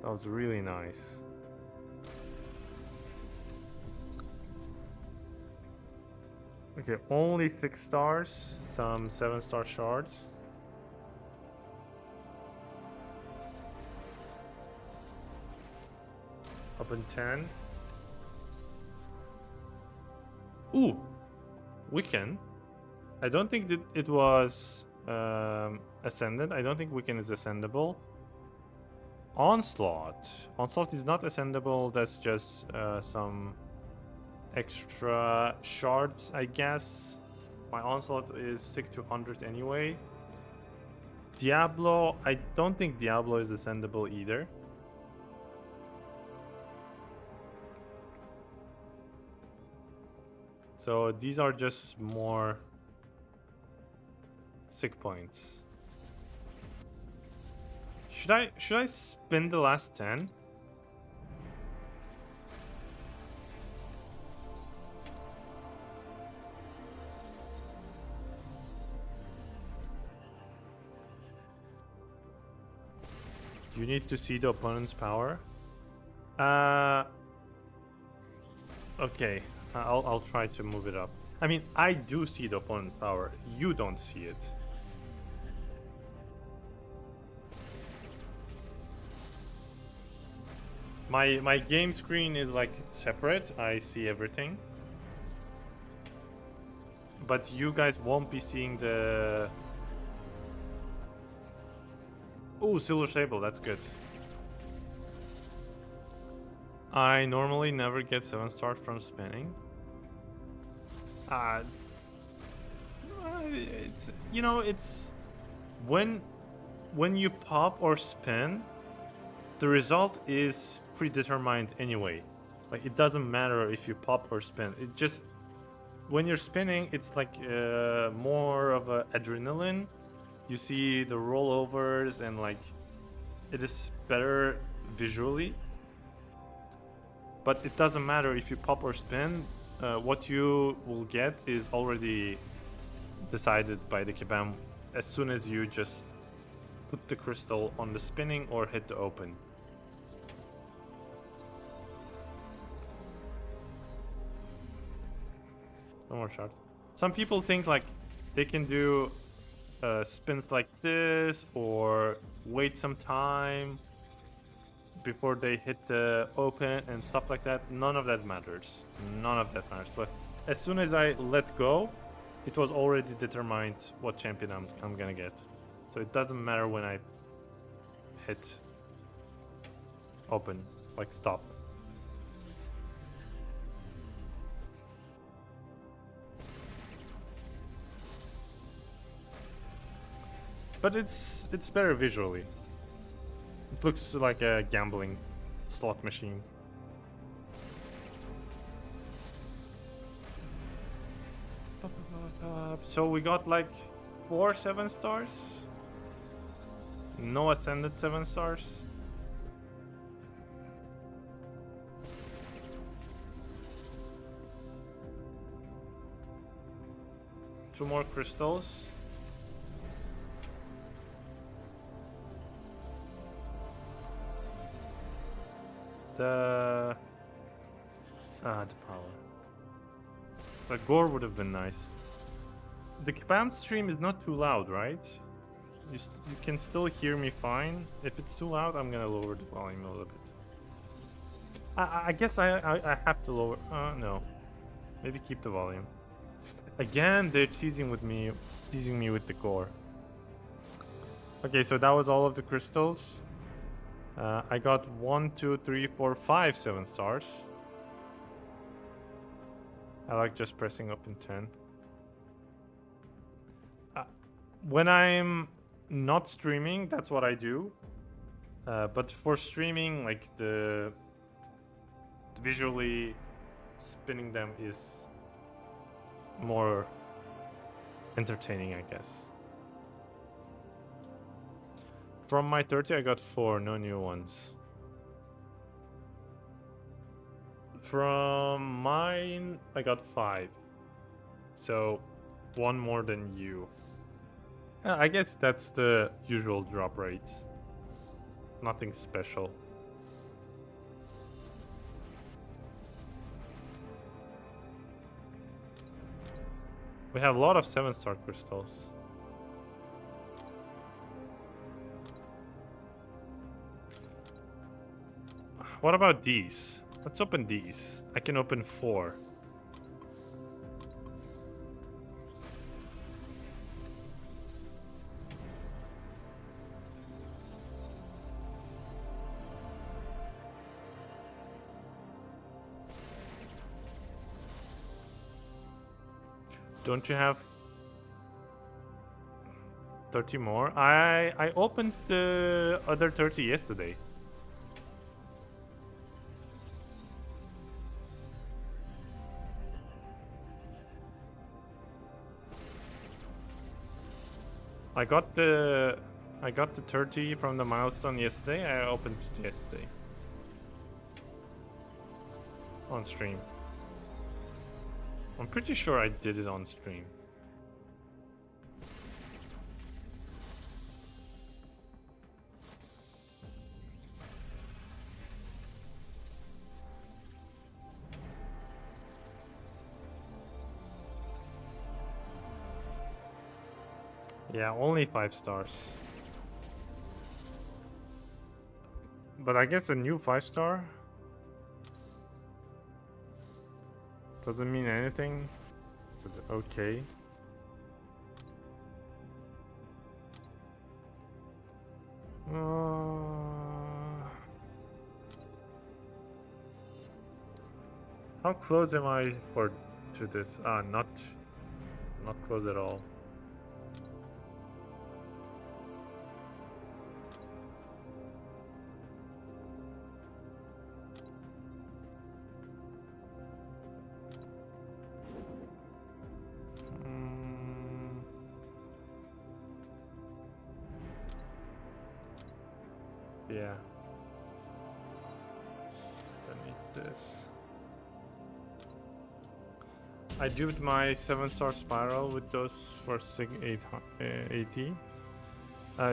That was really nice. Okay, only 6 stars, some 7-star shards. Open 10. Ooh, Wiccan. I don't think that it was ascended. I don't think Wiccan is ascendable. Onslaught. Onslaught is not ascendable. That's just some extra shards, I guess. My Onslaught is 6 to 100 anyway. Diablo. I don't think Diablo is ascendable either. So these are just more sick points. Should I spin the last 10? You need to see the opponent's power. Okay, I'll try to move it up. I mean, I do see the opponent's power. You don't see it. My game screen is like separate. I see everything. But you guys won't be seeing the... Ooh, Silver Sable, that's good. I normally never get 7-star from spinning. It's, you know, it's when you pop or spin, the result is predetermined anyway. Like, it doesn't matter if you pop or spin. It just, when you're spinning, it's like more of a adrenaline. You see the rollovers and like it is better visually. But it doesn't matter if you pop or spin. What you will get is already decided by the kebab as soon as you just put the crystal on the spinning or hit the open. No more shards. Some people think like they can do spins like this or wait some time before they hit the open and stuff like that. None of that matters. None of that matters. But as soon as I let go, it was already determined what champion I'm gonna get. So it doesn't matter when I hit open, like stop. But it's better visually. It looks like a gambling slot machine. So we got like 4 7-stars. No ascended 7-stars. Two more crystals. The power. The gore would have been nice. The Kabam stream is not too loud, right? You can still hear me fine. If it's too loud, I'm gonna lower the volume a little bit. I guess I have to lower. No, maybe keep the volume. Again, they're teasing me with the gore. Okay, so that was all of the crystals. I got 1, 2, 3, 4, 5 7-stars. I like just pressing up in 10. When I'm not streaming, that's what I do. But for streaming, like the visually spinning them is more entertaining, I guess. From my 30, I got 4, no new ones. From mine, I got 5. So, 1 more than you. I guess that's the usual drop rates. Nothing special. We have a lot of 7-star crystals. What about these? Let's open these. I can open 4. Don't you have 30 more? I opened the other 30 yesterday. I got the 30 from the milestone yesterday. I opened it yesterday on stream. I'm pretty sure I did it on stream. Yeah, only 5 stars. But I guess a new 5-star doesn't mean anything. But okay. How close am I to this? Not close at all. Yeah. Don't need this. I duped my 7-star spiral with those for 80.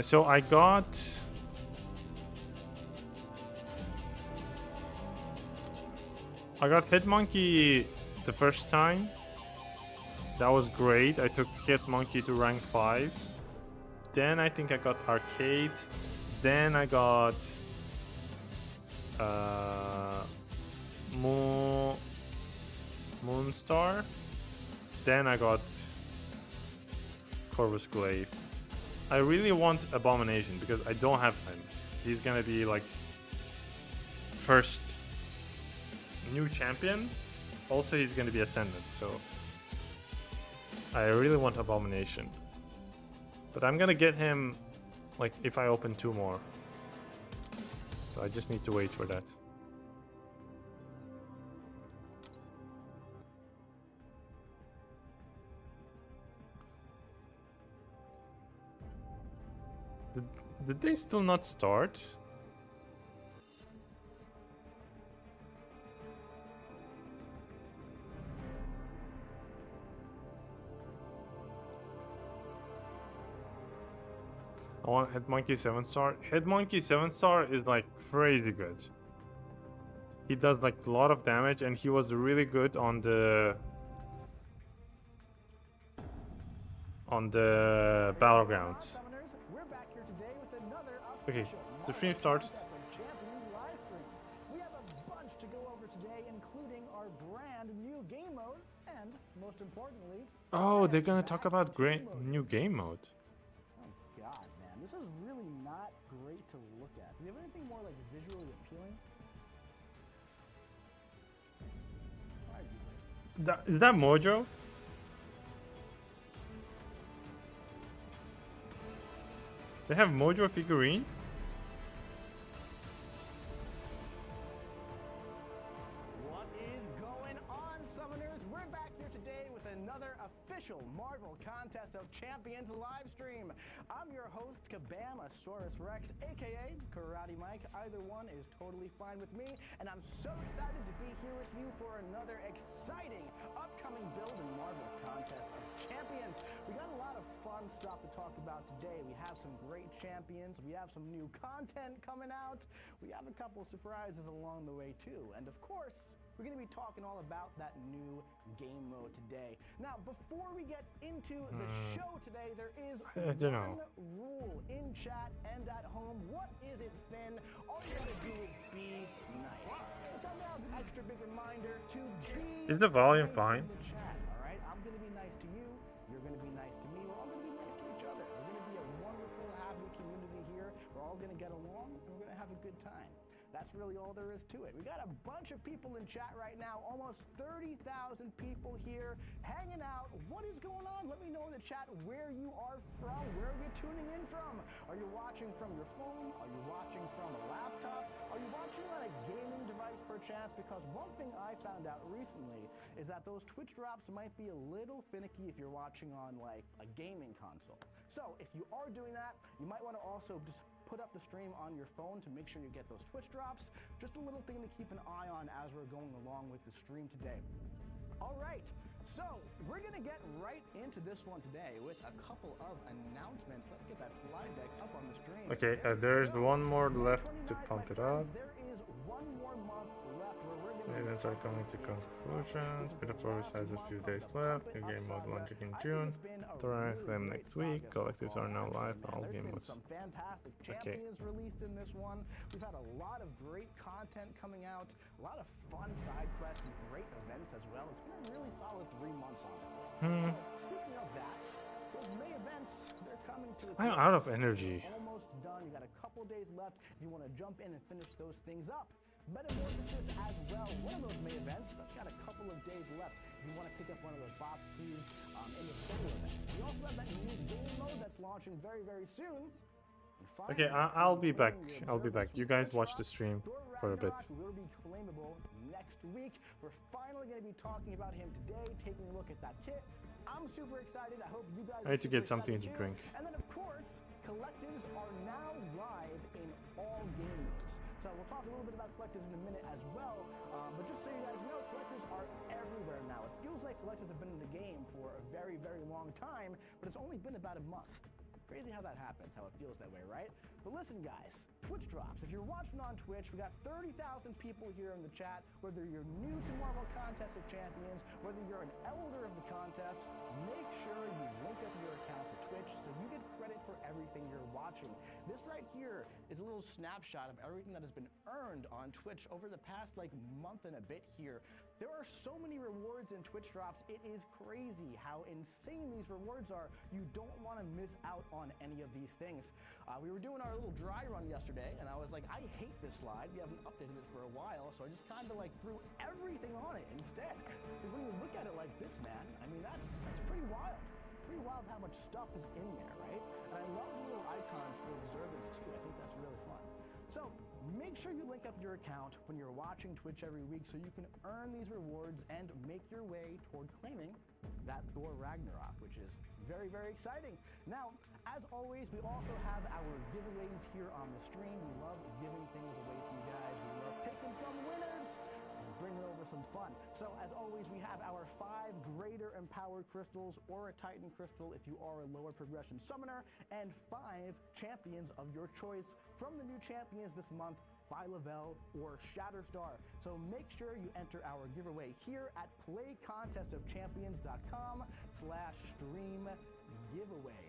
So I got Hit Monkey the first time. That was great. I took Hit Monkey to rank 5. Then I think I got Arcade. Then I got Moonstar. Then I got Corvus Glaive. I really want Abomination because I don't have him. He's gonna be like first new champion. Also, he's gonna be Ascendant, so I really want Abomination. But I'm gonna get him like if I open 2 more. So I just need to wait for that. Did they still not start? I want Hit Monkey 7-star. Hit Monkey 7-star is like crazy good. He does like a lot of damage and he was really good on the battlegrounds. Okay, the stream starts. We have a bunch to go over today, including our brand new game mode, and most importantly, oh, they're gonna talk about new game mode. Oh God, man, this is really not great to look at. Do you have anything more like visually appealing? Is that Mojo? They have Mojo figurine? What is going on, summoners? We're back here today with another official Marvel Contest of Champions live stream. I'm your host, Kabamasaurus Rex, aka Karate Mike. Either one is totally fine with me, and I'm so excited to be here with you for another exciting upcoming build in Marvel Contest of Champions. We got a lot of fun stuff to talk about today. We have some great champions, we have some new content coming out, we have a couple surprises along the way too, and of course, we're going to be talking all about that new game mode today. Now, before we get into the show today, there is one rule in chat and at home. What is it, Finn? All you got to do is be nice. Send out an extra big reminder to be Is the volume nice fine? in the chat, all right? I'm going to be nice to you. You're going to be nice to me. We're all going to be nice to each other. We're going to be a wonderful, happy community here. We're all going to get along, and we're going to have a good time. That's really all there is to it. We got a bunch of people in chat right now, almost 30,000 people here hanging out. What is going on? Let me know in the chat where you are from. Where are you tuning in from? Are you watching from your phone? Are you watching from a laptop? Are you watching on a gaming device perchance? Because one thing I found out recently is that those Twitch drops might be a little finicky if you're watching on like a gaming console. So if you are doing that, you might want to also just put up the stream on your phone to make sure you get those Twitch drops. Just a little thing to keep an eye on as we're going along with the stream today. All right, so we're gonna get right into this one today with a couple of announcements. Let's get that slide deck up on the screen. Okay, there's one more left to pump it up. There is one more month left where we're gonna Events are coming to conclusions. Beta Force has a few days left. New game mode launching in June. Torrent them next week. Collectives are now live on all game modes. Some fantastic champions released in this one. We've had a lot of great content coming out, a lot of fun side quests and great events as well. It's been a really solid 3 months, honestly. So speaking of that, those May events, they're coming to I'm out of energy. Almost done. You got a couple days left if you want to jump in and finish those things up. Metamorphosis as well, one of those May events, that's got a couple of days left if you want to pick up one of those box keys in the solo event. We also have that new game mode that's launching very, very soon. Okay, I'll be back. I'll be back. You guys watch the stream for a bit. Will be claimable next week. We're finally going to be talking about him today, taking a look at that kit. I'm super excited. I hope you guys I need to get something to drink. And then, of course, collectives are now live in all game modes. So we'll talk a little bit about collectives in a minute as well. But just so you guys know, collectives are everywhere now. It feels like collectives have been in the game for a very, very long time, but it's only been about a month. Crazy how that happens, how it feels that way, right? But listen, guys, Twitch drops. If you're watching on Twitch, we got 30,000 people here in the chat. Whether you're new to Marvel Contest of Champions, whether you're an elder of the contest, make sure you link up your account to Twitch so you get credit for everything you're watching. This right here is a little snapshot of everything that has been earned on Twitch over the past month and a bit here. There are so many rewards in Twitch drops. It is crazy how insane these rewards are. You don't want to miss out on any of these things. We were doing our little dry run yesterday, and I was like, I hate this slide. We haven't updated it for a while, so I just kind of threw everything on it instead. Because when you look at it like this, man, I mean, that's pretty wild. It's pretty wild how much stuff is in there, right? And I love the little icon for observance too. I think that's really fun. So make sure you link up your account when you're watching Twitch every week so you can earn these rewards and make your way toward claiming that Thor Ragnarok, which is very, very exciting. Now, as always, we also have our giveaways here on the stream. We love giving things away to you guys. We love picking some winners and bringing over some fun. So as always, we have our 5 greater empowered crystals or a Titan crystal if you are a lower progression summoner, and 5 champions of your choice from the new champions this month, Phylavel or Shatterstar. So make sure you enter our giveaway here at playcontestofchampions.com/stream giveaway.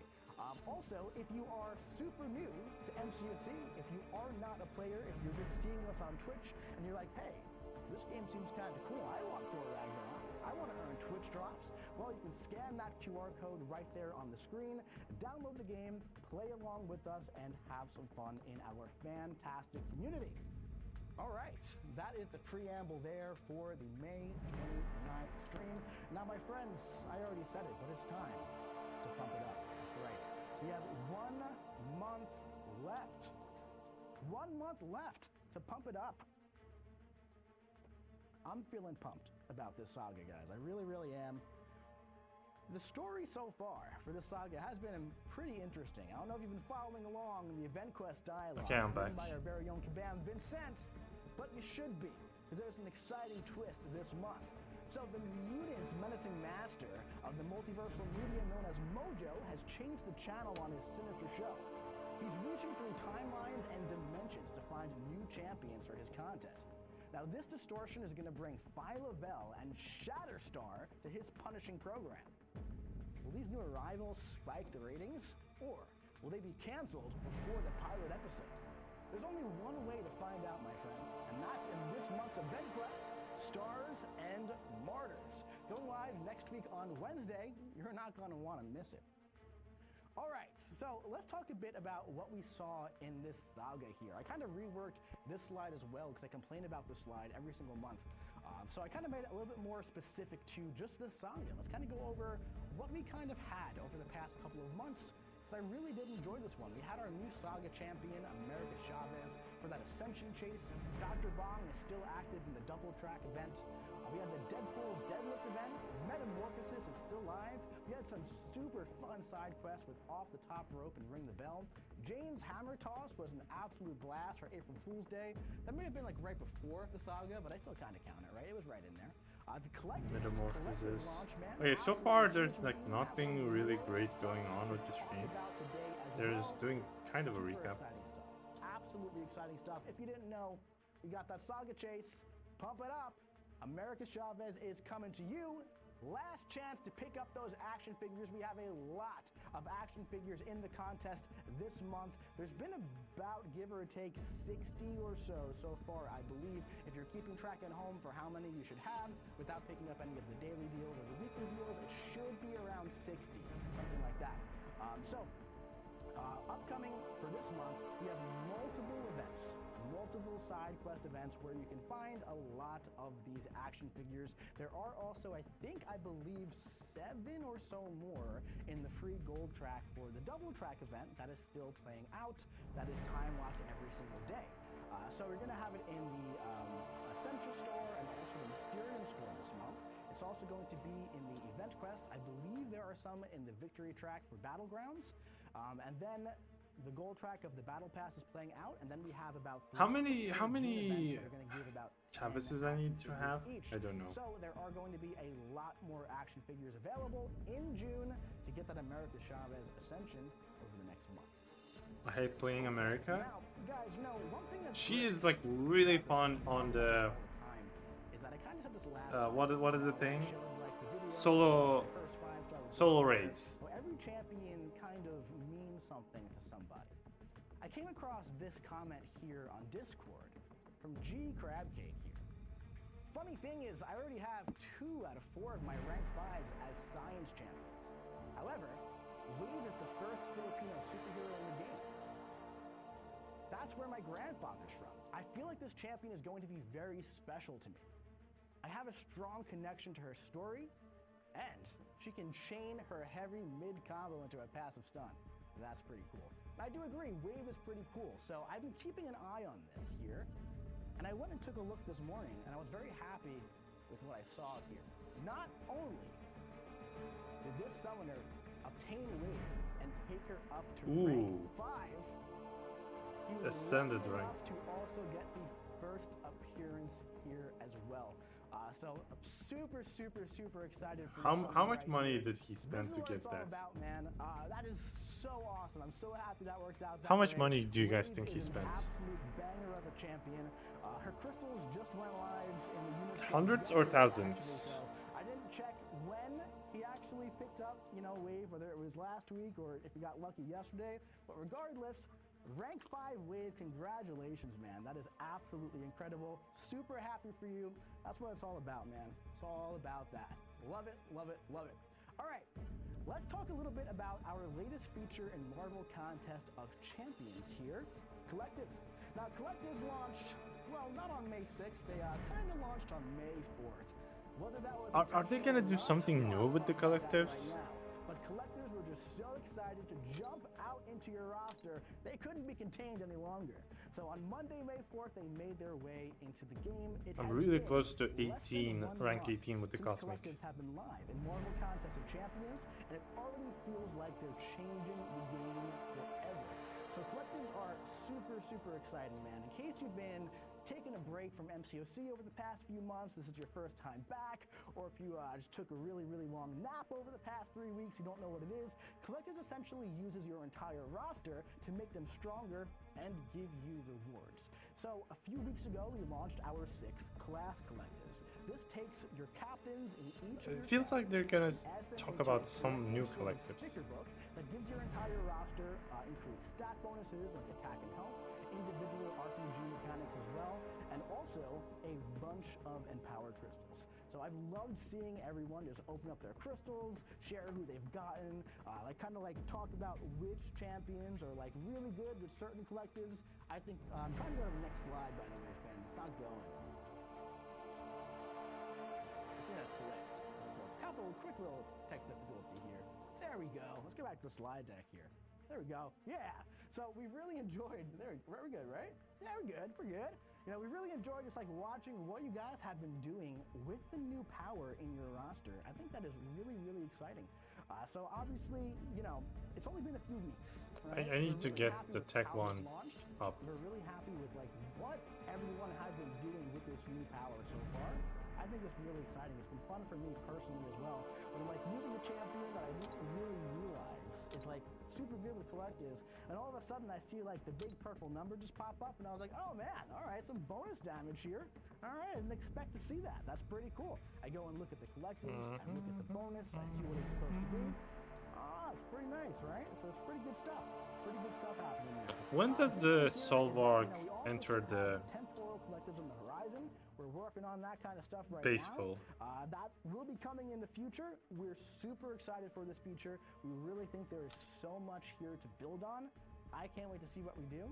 Also, if you are super new to MCFC, if you are not a player, if you're just seeing us on Twitch and you're like, hey, this game seems kind of cool, I want Thor Ragnarok, I want to earn Twitch drops, well, you can scan that QR code right there on the screen, download the game, play along with us, and have some fun in our fantastic community. All right, that is the preamble there for the May 29th stream. Now, my friends, I already said it, but it's time to pump it up. That's right. We have 1 month left. 1 month left to pump it up. I'm feeling pumped about this saga, guys. I really, really am. The story so far for this saga has been pretty interesting. I don't know if you've been following along in the event quest dialogue Okay, I'm back. by our very own Kabam Vincent, but you should be, because there's an exciting twist this month. So the mutant's menacing master of the multiversal media known as Mojo has changed the channel on his sinister show. He's reaching through timelines and dimensions to find new champions for his content. Now this distortion is going to bring Phyla-Vell and Shatterstar to his punishing program. Will these new arrivals spike the ratings, or will they be canceled before the pilot episode? There's only one way to find out, my friends, and that's in this month's event quest, Stars and Martyrs. Going live next week on Wednesday. You're not going to want to miss it. All right, so let's talk a bit about what we saw in this saga here. I kind of reworked this slide as well because I complain about this slide every single month. So I kind of made it a little bit more specific to just this saga. Let's kind of go over what we kind of had over the past couple of months, because I really did enjoy this one. We had our new saga champion, America Chavez, for that Ascension chase. Dr. Bong is still active in the double track event. We had the Deadpool's Deadlift event. Metamorphosis is still live. We had some super fun side quests with Off the Top Rope and Ring the Bell. Jane's Hammer Toss was an absolute blast for April Fool's Day. That may have been like right before the saga, but I still kind of count it, right? It was right in there. The Collective launch, man. Okay, so far there's like nothing really great going on with the stream. They're just doing kind of a recap. Absolutely exciting stuff. If you didn't know, we got that saga chase. Pump it up. America Chavez is coming to you. Last chance to pick up those action figures. We have a lot of action figures in the contest this month. There's been about, give or take, 60 or so far, I believe. If you're keeping track at home for how many you should have without picking up any of the daily deals or the weekly deals, it should be around 60, something like that. Upcoming for this month, we have multiple events, multiple side quest events where you can find a lot of these action figures. There are also, I believe, 7 or so more in the free gold track for the double track event that is still playing out. That is time locked every single day. So we're going to have it in the Essential Store and also the Mysterium Store this month. It's also going to be in the event quest. I believe there are some in the victory track for Battlegrounds. And then the gold track of the battle pass is playing out, and then we have about how many Chavez's I need to have? I don't know. So there are going to be a lot more action figures available in June to get that America Chavez Ascension over the next month. I hate playing America. Now, guys, you know, one thing that's she is like really fun on the what is the thing? Solo raids. Every champion kind of means something to somebody. I came across this comment here on Discord from G Crabcake here. Funny thing is, I already have 2 out of 4 of my rank 5s as science champions. However, Wave is the first Filipino superhero in the game. That's where my grandfather's from. I feel like this champion is going to be very special to me. I have a strong connection to her story, and she can chain her heavy mid-combo into a passive stun. That's pretty cool. I do agree, Wave is pretty cool, so I've been keeping an eye on this here, and I went and took a look this morning, and I was very happy with what I saw here. Not only did this summoner obtain Wave and take her up to rank 5, he was ascended lucky rank enough to also get the first appearance here as well. So I'm super excited for how much money did he spend to get that? About, man. That is so awesome. I'm so happy that worked out. How much money do you guys think he spent? Absolute banger of a champion. Her crystals just went live in the Universe. Hundreds or thousands? So I didn't check when he actually picked up, Wave, whether it was last week or if he got lucky yesterday. But regardless, rank 5 Wave, congratulations, man. That is absolutely incredible. Super happy for you. That's what it's all about, man. It's all about that. Love it. All right, let's talk a little bit about our latest feature in Marvel Contest of Champions here, Collectives. Now, Collectives launched, well, not on May 6th. They kind of launched on May 4th. Whether that was Are they gonna do something new with the Collectives? But Collectors were just so excited to jump out into your roster, they couldn't be contained any longer. So on Monday, May 4th, they made their way into the game. I'm really close to 18, rank 18 with the Cosmic. Collectives have been live in Marvel Contest of Champions, and it already feels like they're changing the game forever. So collectives are super, super exciting, man. In case you've been taking a break from MCOC over the past few months, this is your first time back, or if you just took a really, really long nap over the past 3 weeks, you don't know what it is, Collectives essentially uses your entire roster to make them stronger and give you rewards. So a few weeks ago, we launched our 6 class collectives. This takes your captains in each of your It feels like they're gonna as their talk about agents, some new also a collectives. sticker book that gives your entire roster increased stat bonuses like attack and health, individual RPG mechanics as well, and also a bunch of empowered crystals. So I've loved seeing everyone just open up their crystals, share who they've gotten, like talk about which champions are like really good with certain collectives. I think I'm trying to go to the next slide, by the way, Finn. It's not going. It's gonna click. Quick little tech difficulty here. There we go. Let's go back to the slide deck here. There we go. Yeah. So we've really enjoyed. We're good, right? Yeah, we're good. We're good. You know, we really enjoyed just like watching what you guys have been doing with the new power in your roster. I think that is really, really exciting. So obviously, you know, it's only been a few weeks. Right? I need to get the tech one up. We're really happy with like what everyone has been doing with this new power so far. I think it's really exciting. It's been fun for me personally as well. But I'm like using the champion that I didn't really realize is like super good with collectives. And all of a sudden I see like the big purple number just pop up and I was like, oh man, all right, some bonus damage here. All right, I didn't expect to see that. That's pretty cool. I go and look at the collectives, I look at the bonus, I see what it's supposed to be. Ah, it's pretty nice, right? So it's pretty good stuff. Pretty good stuff happening there. When does the Solvarg enter the temporal collectives on the horizon? We're working on that kind of stuff right baseball? now. That will be coming in the future. We're super excited for this feature. We really think there is so much here to build on. I can't wait to see what we do.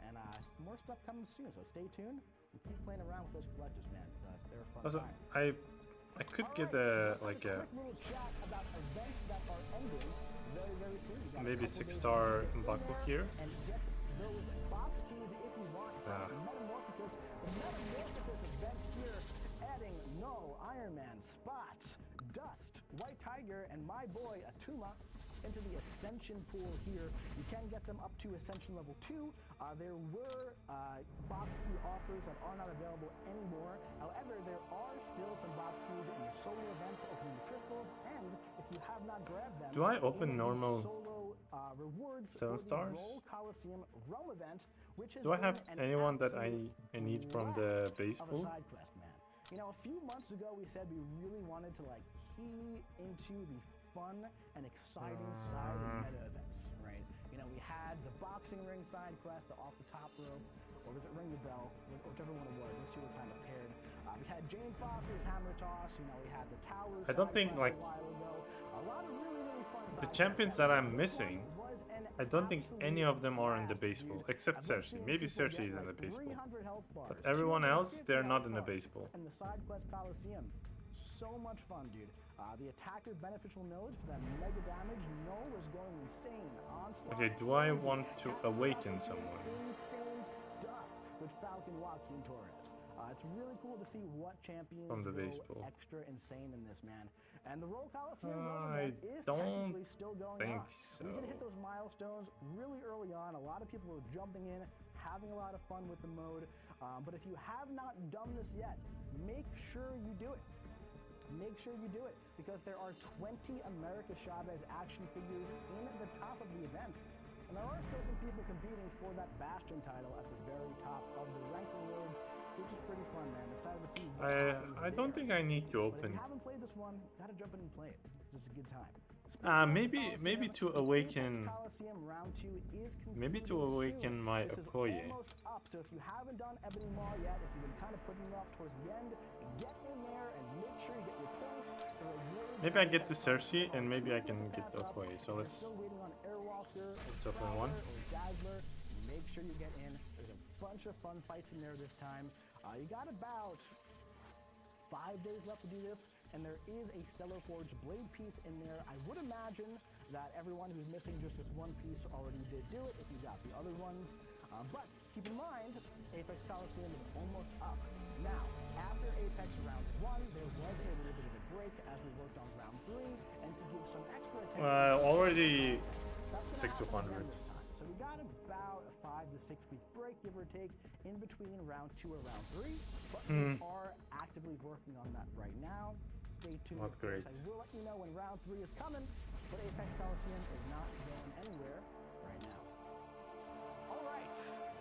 And more stuff coming soon, so stay tuned and keep playing around with those collectives, man, because they're a fun Also, time. I could get a quick little chat about events that are ending very, very soon. You got maybe a couple 6-star days to get Mbaku in here. and get those box keys if you want for Metamorphosis. The Metamorphosis event here, adding No, Iron Man, Spot, Dust, White Tiger, and my boy Atuma into the Ascension pool here. You can get them up to Ascension level 2. There were box key offers that are not available anymore. However, there are still some box keys in the solo event for opening the crystals, and if you have not grabbed them, do I open normal solo rewards 7 stars? Roll Collesium Realm event, which is Do I have anyone that I need from the base pool? Side quest, man. You know, a few months ago we said we really wanted to like key into the fun and exciting side of meta events, right? You know, we had the boxing ring side quest, the off the top rope, or was it ring the bell, whichever one it was. Those two were kind of paired. We had Jane Foster's hammer toss. You know, we had the towers. I don't think like a while ago. A lot of really, really fun the side champions quests. that I'm missing. Was an I don't think any of them are in the absolute base pool, blast, except dude. I've Cersei. seen Maybe people Cersei get, is in the like, base pool. 300 health bars, But everyone else, 250 they're not health in the bars. base pool. And the side quest Collesium. So much fun, dude. The attacker beneficial nodes for that mega damage. Null was going insane. Onslaught. Okay, do I crazy. want to awaken someone? Insane stuff with Falcon Joaquin Torres. It's really cool to see what champions From the go base pool. extra insane in this, man. And the Roll Collisium I is don't technically still going think on. We did so. hit those milestones really early on. A lot of people were jumping in, having a lot of fun with the mode. But if you have not done this yet, make sure you do it. Make sure you do it, because there are 20 America Chavez action figures in the top of the events. And there are still some people competing for that Bastion title at the very top of the rank awards, which is pretty fun, man. Excited to see what happens I don't there. think I need to But if open. you haven't played this one, gotta jump in and play it. It's just a good time. Maybe to awaken. Maybe to awaken my Okoye. Up, so if you haven't done Ebony Maw yet, if you've been kind of putting it off towards the end, get in there and make sure you get your points. Maybe I get the Cersei and maybe I can get the Okoye. So let's Still waiting on Airwalker, let's open one. or Dazzler. Make sure you get in. There's a bunch of fun fights in there this time. You got about 5 days left to do this, and there is a Stellar Forge blade piece in there. I would imagine that everyone who's missing just this one piece already did do it if you got the other ones. But keep in mind, Apex Collesium is almost up. Now, after Apex round 1, there was a little bit of a break as we worked on round 3, and to give some extra attention. Already That's 6 to 100. this time. So we got about a 5 to 6 week break, give or take, in between round 2 or round 3. But we are actively working on that right now. Stay tuned. Not great. I will let you know when round 3 is coming, but Apex Collesium is not going anywhere right now. All right.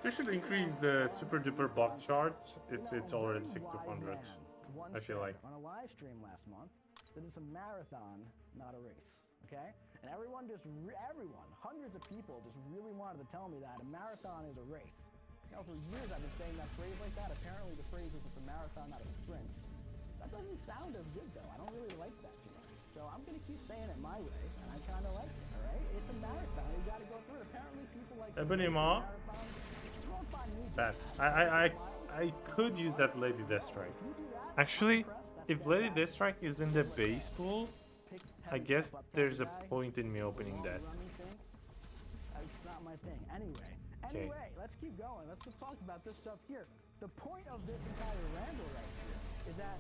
They should increase the super duper box charts. It's already 6 to 100. I feel like. On a live stream last month, that it's a marathon, not a race. Okay? And everyone, hundreds of people just really wanted to tell me that a marathon is a race. You know, for years I've been saying that phrase like that. Apparently the phrase is it's a marathon, not a sprint. That doesn't sound as good though. I don't really like that too much. So I'm gonna keep saying it my way, and I kinda like it, alright? It's a marathon, you gotta go through it. Apparently people like Ebony Ma. Bad. I could use that Lady Deathstrike. Actually, if Lady Deathstrike is in the base pool, I guess there's a point in me opening that. It's not my thing. Anyway, let's keep going. Let's talk about this stuff here. The point of this entire ramble right here is that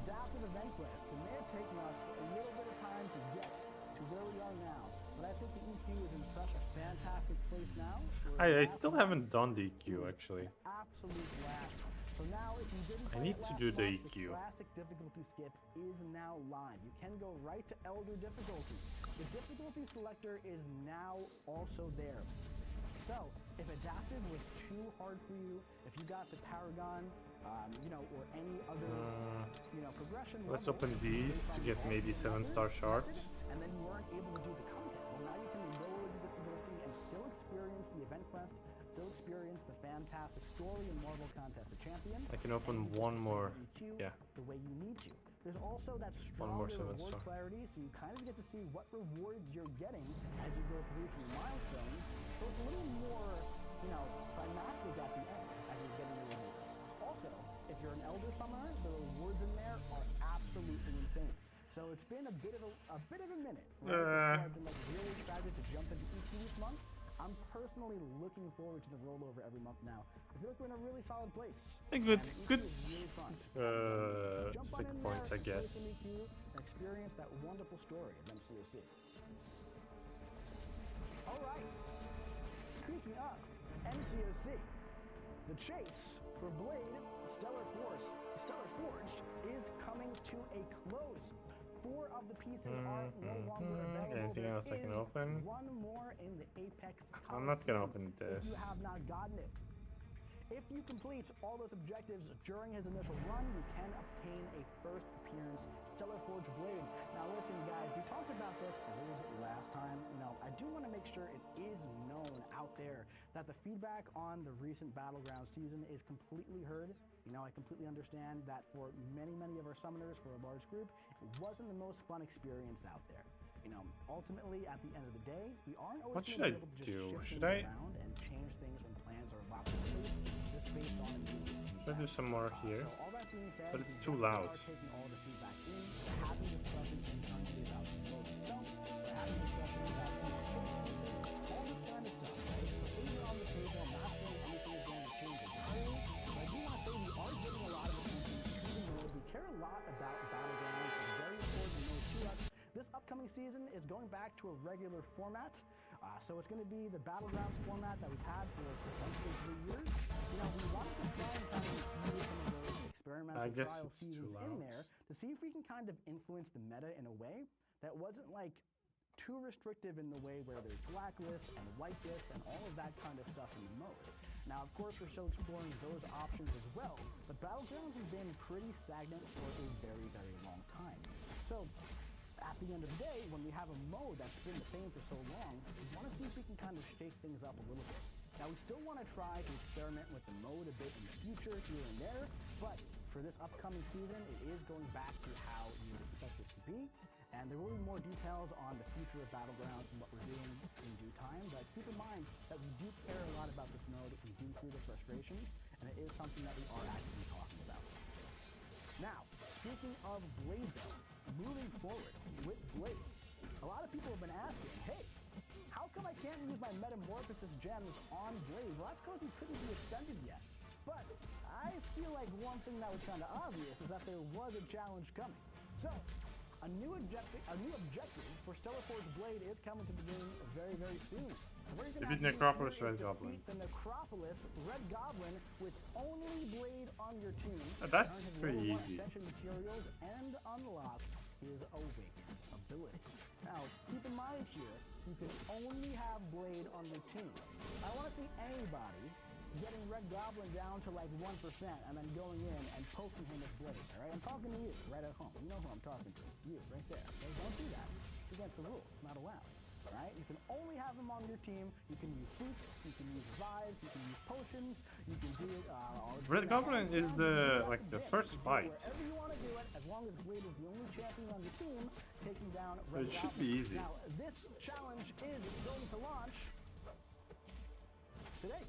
adaptive event quest may have taken us a little bit of time to get to where we are now, but I think the EQ is in such a fantastic place now. I still haven't done the EQ actually. Absolute blast. So now, if you didn't I need to do the EQ. classic difficulty skip is now live. You can go right to Elder difficulty. The difficulty selector is now also there. So, if adaptive was too hard for you, if you got the Paragon, or any other, progression. Let's level, open these to get maybe 7-star shards. And then you weren't able to do the content. Well, now you can lower the difficulty and still experience the event quest, still experience the fantastic story and Marvel Contest of Champions. I can open one more. Yeah. The way you need to. There's also that One more stronger 7-star. reward clarity, so you kind of get to see what rewards you're getting as you go through some milestones. So it's a little more, climactic at the end as you're getting the rewards. Also, if you're an Elder Summoner, the rewards in there are absolutely insane. So it's been a bit of a minute. Right? I've been really excited to jump into EQ this month. I'm personally looking forward to the rollover every month now. I feel like we're in a really solid place. A good, Really fun. Jump on 6 in points, I there, guess. play some EQ, and experience that wonderful story of MCOC. All right. Speaking of MCOC, the chase for Blade Stellar Forged is coming to a close. 4 of the pieces are no longer available. Anything There else I can is open? one more in the Apex I'm not gonna Coliseum open this. if you have not gotten it. If you complete all those objectives during his initial run, you can obtain a first appearance Stellar Forge Blade. Now listen guys, we talked about this a little bit last time. I do want to make sure it is known out there that the feedback on the recent Battleground season is completely heard. I completely understand that for many of our summoners, for a large group, it wasn't the most fun experience out there. Ultimately, at the end of the day, we aren't always What should I able to just do? shift Should things I- around and change things when plans are locked in place, just based on immediate Should I do some more here? So all that being said, But it's we too definitely loud. are taking all the feedback in, we're having discussions internally about the role itself, we're having discussions about all this kind of stuff, right? So things are on the table. I'm not saying anything is going to change entirely, but I do want to say we are giving a lot of attention to the mode. We care a lot about Battlegrounds. It's very important mode to us. This upcoming season is going back to a regular format. So it's going to be the Battlegrounds format that we've had for essentially 3 years. We wanted to try and kind of infuse some of those experimental I guess trial it's too seasons in loud. there to see if we can kind of influence the meta in a way that wasn't too restrictive in the way where there's blacklist and whitelist and all of that kind of stuff in the mode. Now, of course, we're still exploring those options as well, but Battlegrounds has been pretty stagnant for a very, very long time. So, at the end of the day, when we have a mode that's been the same for so long, we want to see if we can kind of shake things up a little bit. Now, we still want to try to experiment with the mode a bit in the future, here and there, but for this upcoming season, it is going back to how you would expect it to be, and there will be more details on the future of Battlegrounds and what we're doing in due time, but keep in mind that we do care a lot about this mode, we do see the frustrations, and it is something that we are actively talking about. Now, speaking of Blade though, moving forward with Blade, a lot of people have been asking, hey, How come I can't use my Metamorphosis gems on Blade? Well, that's because he couldn't be extended yet. But I feel like one thing that was kind of obvious is that there was a challenge coming. So, a new objective for Stellar Forge Blade is coming to the game very, very soon. Defeat Necropolis Red Goblin. The Necropolis Red Goblin with only Blade on your team. That's pretty easy. Ascension materials and unlock his Awake ability. Now, keep in mind here, you can only have Blade on your team. I want to see anybody getting Red Goblin down to like 1% and then going in and poking him with Blade, alright? I'm talking to you right at home. You know who I'm talking to. You, right there. Okay? Don't do that. It's against the rules. It's not allowed. Alright? You can only have them on your team. You can use boosts, you can use revives, you can use potions, you can do it Red Goblin is the first fight. Wherever you want to do it, as long as Blade is the only champion on your team, taking down It Red Goblin. should be easy. Now, this challenge is going to launch today.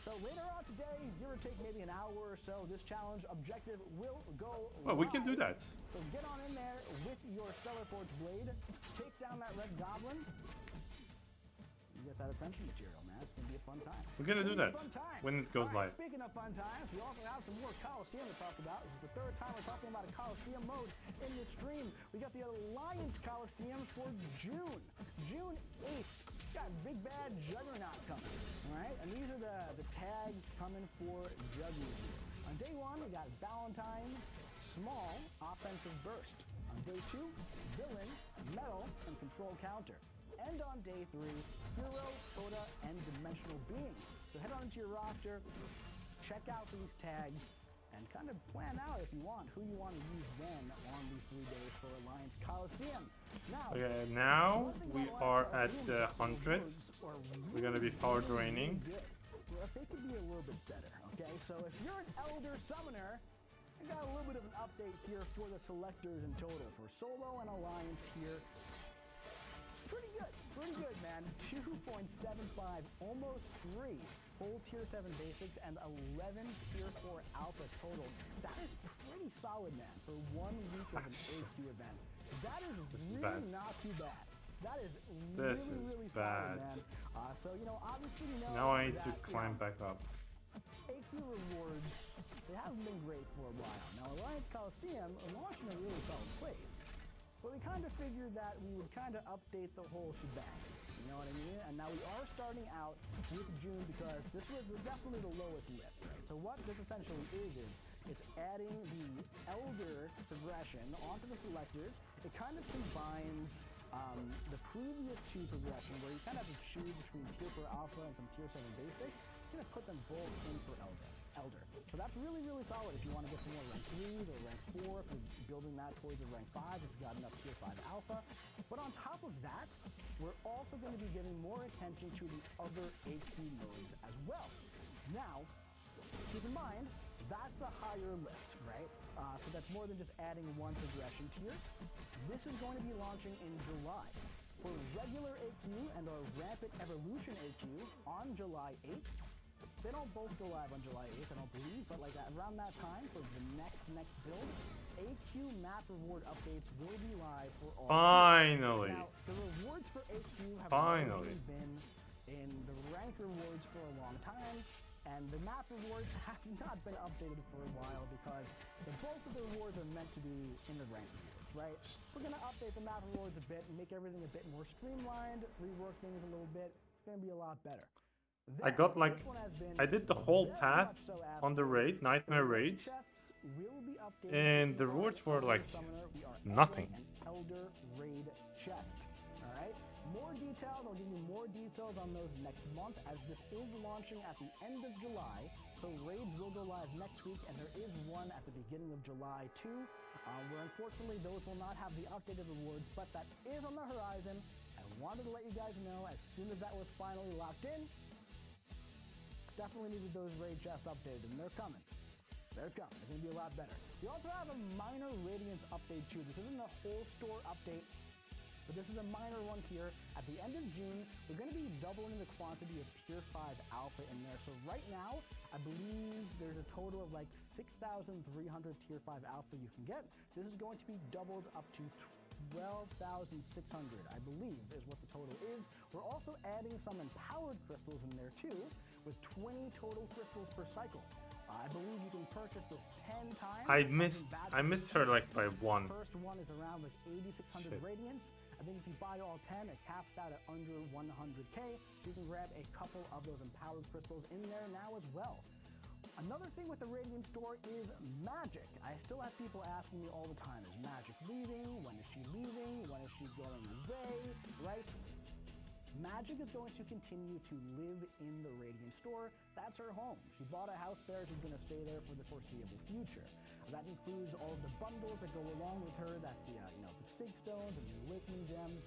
So later on today, give or take maybe an hour or so, this challenge objective will go Well, we can do that. So get on in there with your Stellar Forge Blade, take down that Red Goblin, you get that Ascension material, man. It's going to be a fun time. We're gonna do that when it goes live. Speaking of fun times, we also have some more Collesium to talk about. This is the third time we're talking about a Collesium mode in this stream. We got the Alliance Collesium for June 8th. Got Big Bad Juggernaut coming, alright? And these are the tags coming for Juggies here. On day 1, we got Valentine's, Small, Offensive Burst. On day 2, Villain, Metal, and Control Counter. And on day 3, Hero, Coda, and Dimensional Being. So head on into your roster, check out these tags, and kind of plan out if you want who you want to use when on these 3 days for Alliance Collesium. Now, Okay, now we are at 100. We're gonna be power draining. Well, they could be a little bit better, okay? So if you're an Elder Summoner, I got a little bit of an update here for the selectors in total. For Solo and Alliance here, pretty good, man. 2.75, almost 3 full tier 7 basics and 11 tier 4 alpha total. That is pretty solid, man, for 1 week of an AQ event. That is really not too bad. That is really bad. solid, man. So, you know, obviously, you know, Now I need to that, climb back up. AQ rewards, they haven't been great for a while. Now, Alliance Collesium launched in a really solid place. But we kind of figured that we would kind of update the whole shebang. You know what I mean? And now we are starting out with June because this was definitely the lowest lift, right? So what this essentially is it's adding the Elder progression onto the selectors. It kind of combines the previous 2 progression where you kind of have to choose between tier 4 alpha and some tier 7 basic. It's going to put them both in for Elder. So that's really solid if you want to get some more rank 3s or rank 4, if you're building that towards a rank 5, if you've got enough tier 5 alpha. But on top of that, we're also going to be giving more attention to the other AQ modes as well. Now, keep in mind, that's a higher lift, right? So that's more than just adding 1 progression tier. This is going to be launching in July. For regular AQ and our Rampant Evolution AQ on July 8th, they don't both go live on July 8th, I don't believe, but like around that time for the next build, AQ map reward updates will be live for all. Finally! Now, the rewards for AQ have Finally been in the rank rewards for a long time, and the map rewards have not been updated for a while because the bulk of the rewards are meant to be in the rank rewards, right? We're going to update the map rewards a bit and make everything a bit more streamlined, rework things a little bit. It's going to be a lot better. I got like, I did the whole path on the raid, Nightmare raids, and the rewards were like nothing. Elder raid chest. All right. More details. I'll give you more details on those next month as this is launching at the end of July. So raids will go live next week, and there is one at the beginning of July too, where unfortunately those will not have the updated rewards, but that is on the horizon. I wanted to let you guys know as soon as that was finally locked in. Definitely needed those raid chests updated, and they're coming. They're coming. They're going to be a lot better. We also have a minor Radiance update too. This isn't a whole store update, but this is a minor one here. At the end of June, we're going to be doubling the quantity of tier 5 alpha in there. So right now, I believe there's a total of like 6,300 tier 5 alpha you can get. This is going to be doubled up to 12,600, I believe, is what the total is. We're also adding some empowered crystals in there too, with 20 total crystals per cycle. I believe you can purchase this 10 times. I missed her like by one. The first one is around like 8,600 radiance. I think if you buy all 10, it caps out at under 100k. So you can grab a couple of those empowered crystals in there now as well. Another thing with the Radiant store is magic. I still have people asking me all the time, is magic leaving? When is she leaving? When is she going away? Right? Magic is going to continue to live in the Radiant store. That's her home. She bought a house there. She's going to stay there for the foreseeable future. That includes all of the bundles that go along with her. That's the, the Sig Stones and the Awakening Gems.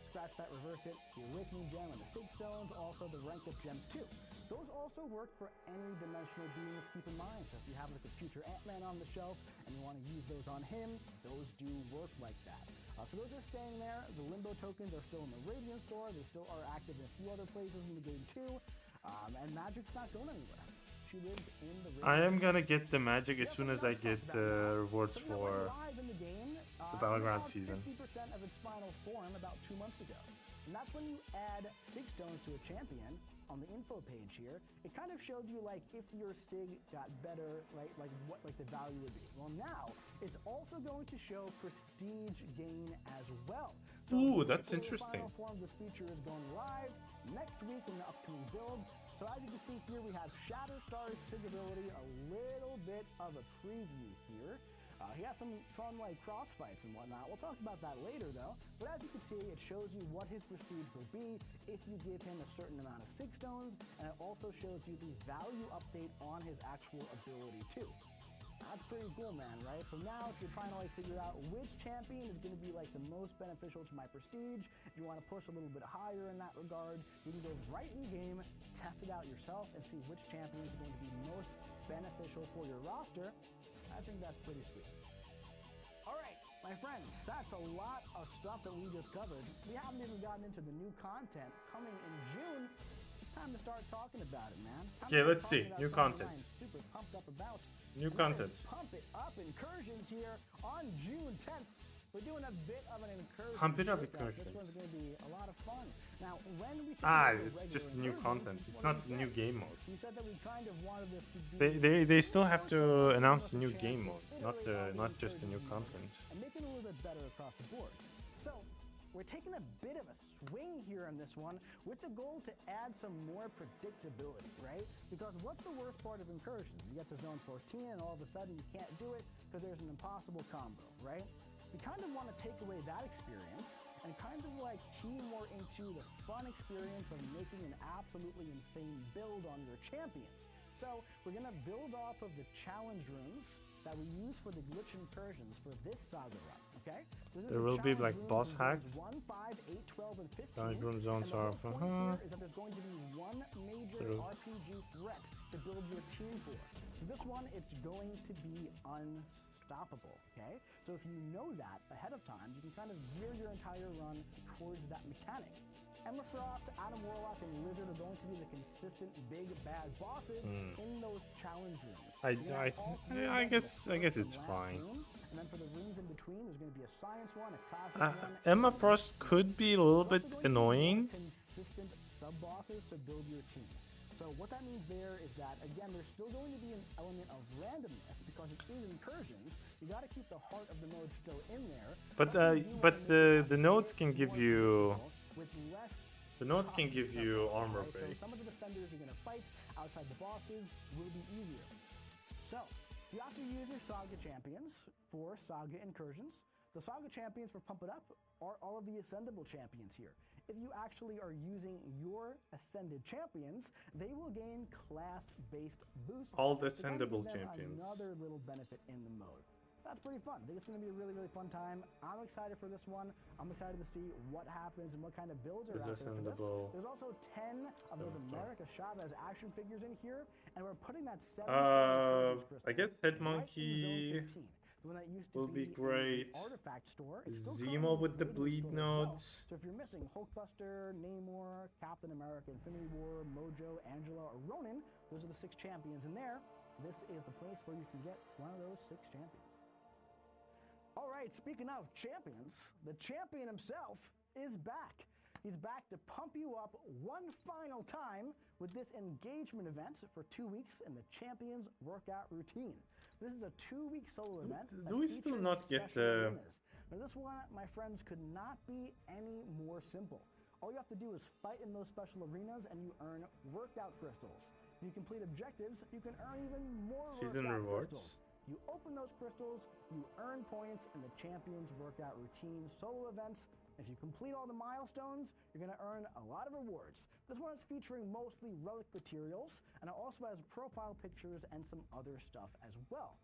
Scratch that, reverse it. The Awakening Gem and the Sig Stones, also the Rank Up Gems too. Those also work for any dimensional beings, keep in mind. So if you have like a future Ant-Man on the shelf and you want to use those on him, those do work like that. So those are staying there. The Limbo tokens are still in the Radiant store. They still are active in a few other places in the game too. And Magic's not going anywhere. She lives in the Radiant. I am gonna get the magic as soon as I get the rewards for the Battleground season. 50% of its final form about 2 months ago. And that's when you add Sig Stones to a champion on the info page here. It kind of showed you like if your Sig got better, right? Like what the value would be. Well, now it's also going to show prestige gain as well. So ooh, that's interesting. The final form of this feature is going live next week in the upcoming build. So as you can see here, we have Shatterstar's Sig ability, a little bit of a preview here. He has some fun like cross fights and whatnot. We'll talk about that later though. But as you can see, it shows you what his prestige will be if you give him a certain amount of Sig Stones, and it also shows you the value update on his actual ability too. That's pretty cool, man, right? So now if you're trying to like figure out which champion is going to be like the most beneficial to my prestige, if you want to push a little bit higher in that regard, you can go right in game, test it out yourself, and see which champion is going to be most beneficial for your roster. I think that's pretty sweet. All right, my friends, that's a lot of stuff that we just covered. We haven't even gotten into the new content coming in June. It's time to start talking about it, man. Okay, let's see. New content. I'm super pumped up about. New content. Pump it up incursions here on June 10th. We're doing a bit of an incursion. Pump it up shootout. incursions. This one's going to be a lot of fun. Now, when we it's just new content. It's not the new game mode. You said that we kind of wanted this to be They still have to announce the new game mode, not just the new content. And make it a little bit better across the board. So, we're taking a bit of a swing here on this one with the goal to add some more predictability, right? Because what's the worst part of incursions? You get to zone 14 and all of a sudden you can't do it because there's an impossible combo, right? We kind of want to take away that experience and kind of like key more into the fun experience of making an absolutely insane build on your champions. So we're going to build off of the challenge rooms that we use for the glitch incursions for this saga run, okay? There will be like boss hacks. 1, 5, 8, 12, and 15. Challenge room zones are the whole point here is that there's going to be one major RPG threat to build your team for. So this one, it's going to be unstoppable, okay? So if you know that ahead of time, you can kind of gear your entire run towards that mechanic. Emma Frost, Adam Warlock, and Lizard are going to be the consistent big bad bosses in those challenge rooms. I guess it's fine. And then for the rooms in between, there's going to be a science one, a cosmic one. Emma Frost could be a little bit annoying. Consistent sub-bosses to build your team. So what that means there is that, again, there's still going to be an element of randomness because it is incursions. You got to keep the heart of the mode still in there. But the nodes can give you armor so break. some of the defenders you're going to fight outside the bosses will be easier. So you have to use your Saga champions for Saga incursions. The Saga champions for Pump It Up are all of the Ascendable champions here. If you actually are using your Ascended champions, they will gain class-based boosts. All the So that gives Ascendable them champions. Another little benefit in the mode. That's pretty fun. I think it's going to be a really, really fun time. I'm excited for this one. I'm excited to see what happens and what kind of builds are out there for this. There's also 10 of those America Chavez action figures in here, and we're putting that 7-star I guess Head Monkey right in zone 15. The one that used to will be in the great. Artifact store. It's still Zemo currently with the in bleed store as well. notes. So if you're missing Hulkbuster, Namor, Captain America, Infinity War, Mojo, Angela, or Ronin, those are the 6 champions in there. This is the place where you can get one of those 6 champions. All right, speaking of champions, the champion himself is back. He's back to pump you up one final time with this engagement event for 2 weeks in the Champions Workout Routine. This is a 2-week solo event. Do we still not get the... Now this one, my friends, could not be any more simple. All you have to do is fight in those special arenas and you earn workout crystals. If you complete objectives, you can earn even more season workout rewards. Crystals. You open those crystals, you earn points in the Champions Workout Routine solo events. If you complete all the milestones, you're going to earn a lot of rewards. This one is featuring mostly relic materials, and it also has profile pictures and some other stuff as well.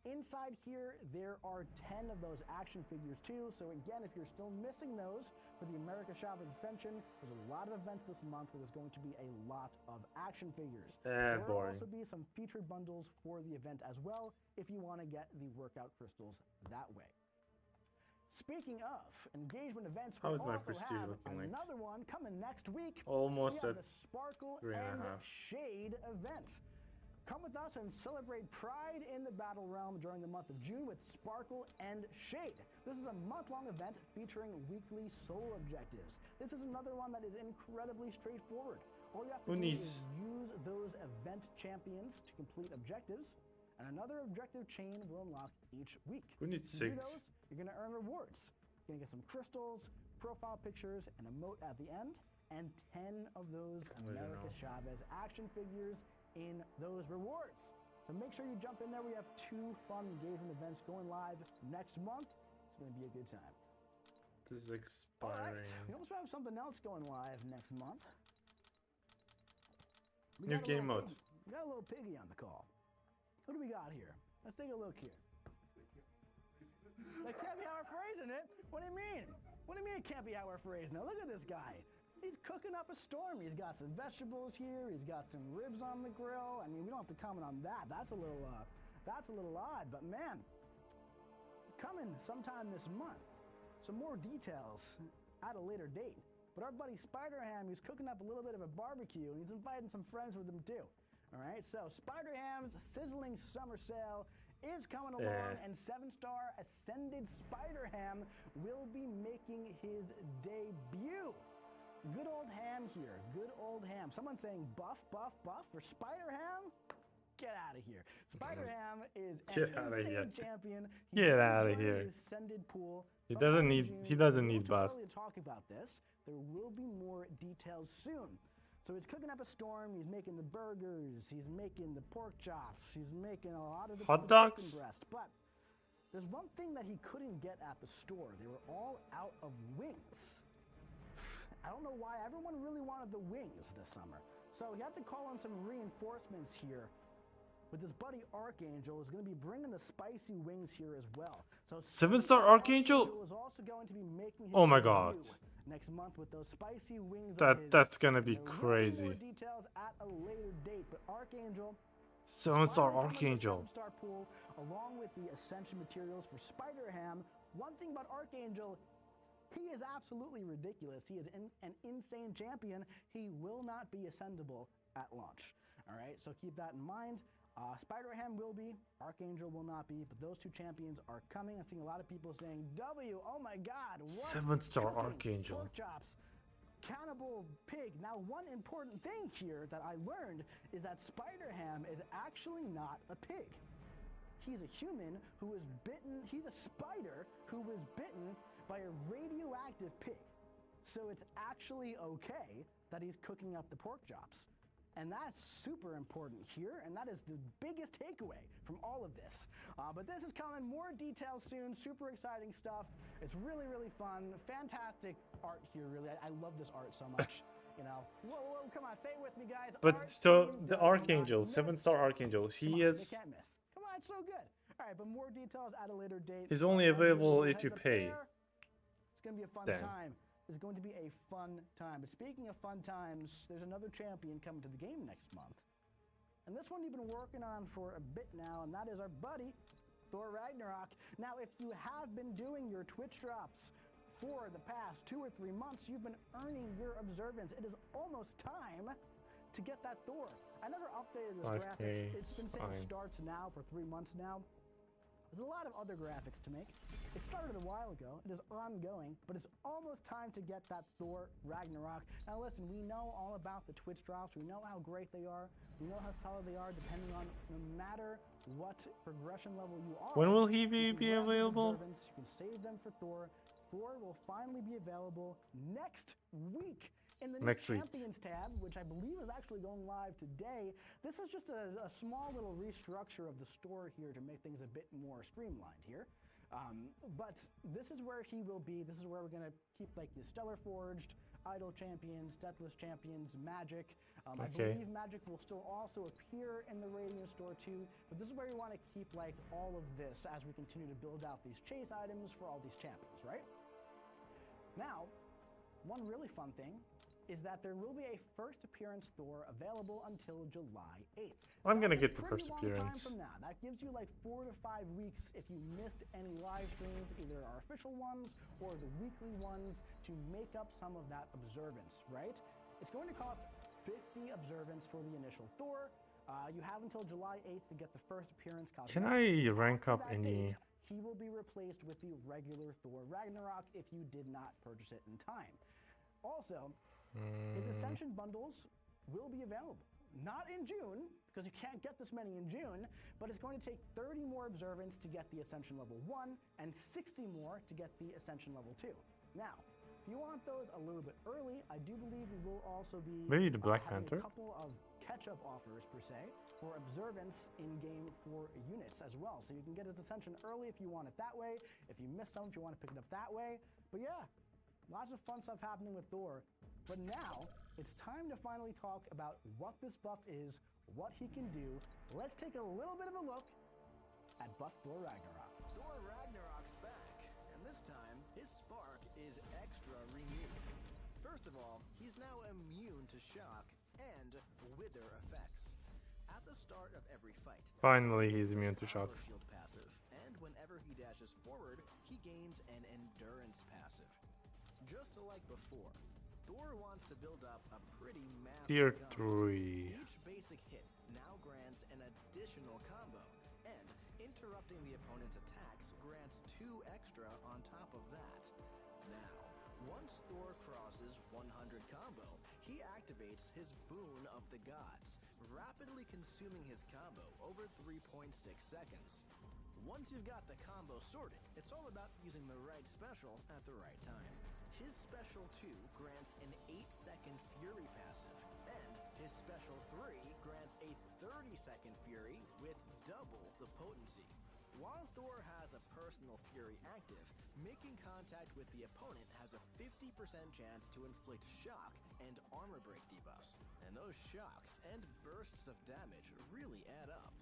Inside here, there are 10 of those action figures too. So again, if you're still missing those for the America Chavez Ascension, there's a lot of events this month where there's going to be a lot of action figures. There will also be some featured bundles for the event as well if you want to get the workout crystals that way. Speaking of engagement events, we also have another one coming next week. Almost at the Sparkle and Shade event. Come with us and celebrate Pride in the Battle Realm during the month of June with Sparkle and Shade. This is a month-long event featuring weekly solo objectives. This is another one that is incredibly straightforward. All you have to do is use those event champions to complete objectives, and another objective chain will unlock each week. Who needs to do those, you're going to earn rewards. You're going to get some crystals, profile pictures, an emote at the end, and 10 of those America Chavez action figures in those rewards. So make sure you jump in there. We have 2 fun engagement events going live next month. It's going to be a good time. This is expiring. Right. We also have something else going live next month. New game mode. We got a little piggy on the call. What do we got here? Let's take a look here. That can't be how we're phrasing it. What do you mean? What do you mean it can't be how we're phrasing it? Look at this guy. He's cooking up a storm. He's got some vegetables here. He's got some ribs on the grill. I mean, we don't have to comment on that. That's a little odd. But man, coming sometime this month. Some more details at a later date. But our buddy Spider-Ham, he's cooking up a little bit of a barbecue, and he's inviting some friends with him too. All right, so Spider-Ham's Sizzling Summer Sale is coming along, and 7-star Ascended Spider-Ham will be making his debut. Good old Ham here, good old Ham. Someone's saying buff for Spider-Ham? Get out of here. Spider-Ham is an insane champion. Get out of here. Ascended pool. He doesn't need buff. To talk about this, there will be more details soon. So he's cooking up a storm. He's making the burgers. He's making the pork chops. He's making a lot of the hot dogs. Chicken breast. But there's one thing that he couldn't get at the store. They were all out of wings. I don't know why everyone really wanted the wings this summer. So he had to call in some reinforcements here. With his buddy Archangel is going to be bringing the spicy wings here as well. So 7-star Archangel is also going to be making his oh my god. Next month with those spicy wings. That's gonna be crazy. More details at a later date, but Archangel, 7-star Archangel, 7-star pool, along with the Ascension materials for Spider-Ham. One thing about Archangel, he is absolutely ridiculous. He is an insane champion. He will not be ascendable at launch. All right, so keep that in mind. Spider-Ham will be, Archangel will not be, but those 2 champions are coming. I'm seeing a lot of people saying, W, oh my god, what? 7-star Archangel. Pork chops, cannibal pig. Now, one important thing here that I learned is that Spider-Ham is actually not a pig. He's a human who was bitten, he's a spider who was bitten by a radioactive pig. So it's actually okay that he's cooking up the pork chops. And that's super important here, and that is the biggest takeaway from all of this. But this is coming, more details soon, super exciting stuff. It's really, really fun, fantastic art here, really. I love this art so much, you know. Whoa, come on, say it with me, guys. But so, the Archangel, 7-star Archangel, he is... They can't miss. Come on, it's so good. All right, but more details at a later date. He's only available if you pay. It's going to be a fun time. Is going to be a fun time. But speaking of fun times, there's another champion coming to the game next month. And this one you've been working on for a bit now, and that is our buddy, Thor Ragnarok. Now, if you have been doing your Twitch drops for the past 2 or 3 months, you've been earning your observance. It is almost time to get that Thor. I never updated this graphic. It's been saying starts now for 3 months now. There's a lot of other graphics to make. It started a while ago, it is ongoing, but it's almost time to get that Thor Ragnarok. Now listen, we know all about the Twitch drops, we know how great they are, we know how solid they are depending on no matter what progression level you are. When will he be You can grab these available? observants, you can save them for Thor. Thor will finally be available next week in the new Next week. Champions tab, which I believe is actually going live today. This is just a small little restructure of the store here to make things a bit more streamlined here. But this is where he will be. This is where we're going to keep like the Stellar Forged, Idol Champions, Deathless Champions, Magic. I Okay. believe Magic will still also appear in the Radiant store too, but this is where we want to keep like all of this as we continue to build out these chase items for all these champions, right? Now, one really fun thing is that there will be a first appearance Thor available until July 8th. I'm gonna That's a get the pretty first long appearance. Time from now. That gives you like 4 to 5 weeks if you missed any live streams, either our official ones or the weekly ones, to make up some of that observance, right? It's going to cost 50 observance for the initial Thor. You have until July 8th to get the first appearance cosmetic. Can I rank After up that any? date, he will be replaced with the regular Thor Ragnarok if you did not purchase it in time. Also, his Ascension bundles will be available. Not in June, because you can't get this many in June, but it's going to take 30 more observance to get the Ascension level 1 and 60 more to get the Ascension level 2. Now, if you want those a little bit early, I do believe we will also be Maybe the Black having Panther? a couple of catch-up offers per se for observance in-game for units as well. So you can get his Ascension early if you want it that way. If you miss some, if you want to pick it up that way. But yeah, lots of fun stuff happening with Thor. But now, it's time to finally talk about what this buff is, what he can do. Let's take a little bit of a look at Buff Thor Ragnarok. Thor Ragnarok's back, and this time, his spark is extra renewed. First of all, he's now immune to shock and wither effects. At the start of every fight, Finally, he's immune to shock. power shield passive, and whenever he dashes forward, he gains an endurance passive. Just like before, Thor wants to build up a pretty massive Tier combo. 3. Each basic hit now grants an additional combo, and interrupting the opponent's attacks grants 2 extra on top of that. Now, once Thor crosses 100 combo, he activates his Boon of the Gods, rapidly consuming his combo over 3.6 seconds. Once you've got the combo sorted, it's all about using the right special at the right time. His Special 2 grants an 8-second Fury passive, and his Special 3 grants a 30-second Fury with double the potency. While Thor has a personal Fury active, making contact with the opponent has a 50% chance to inflict shock and armor break debuffs. And those shocks and bursts of damage really add up.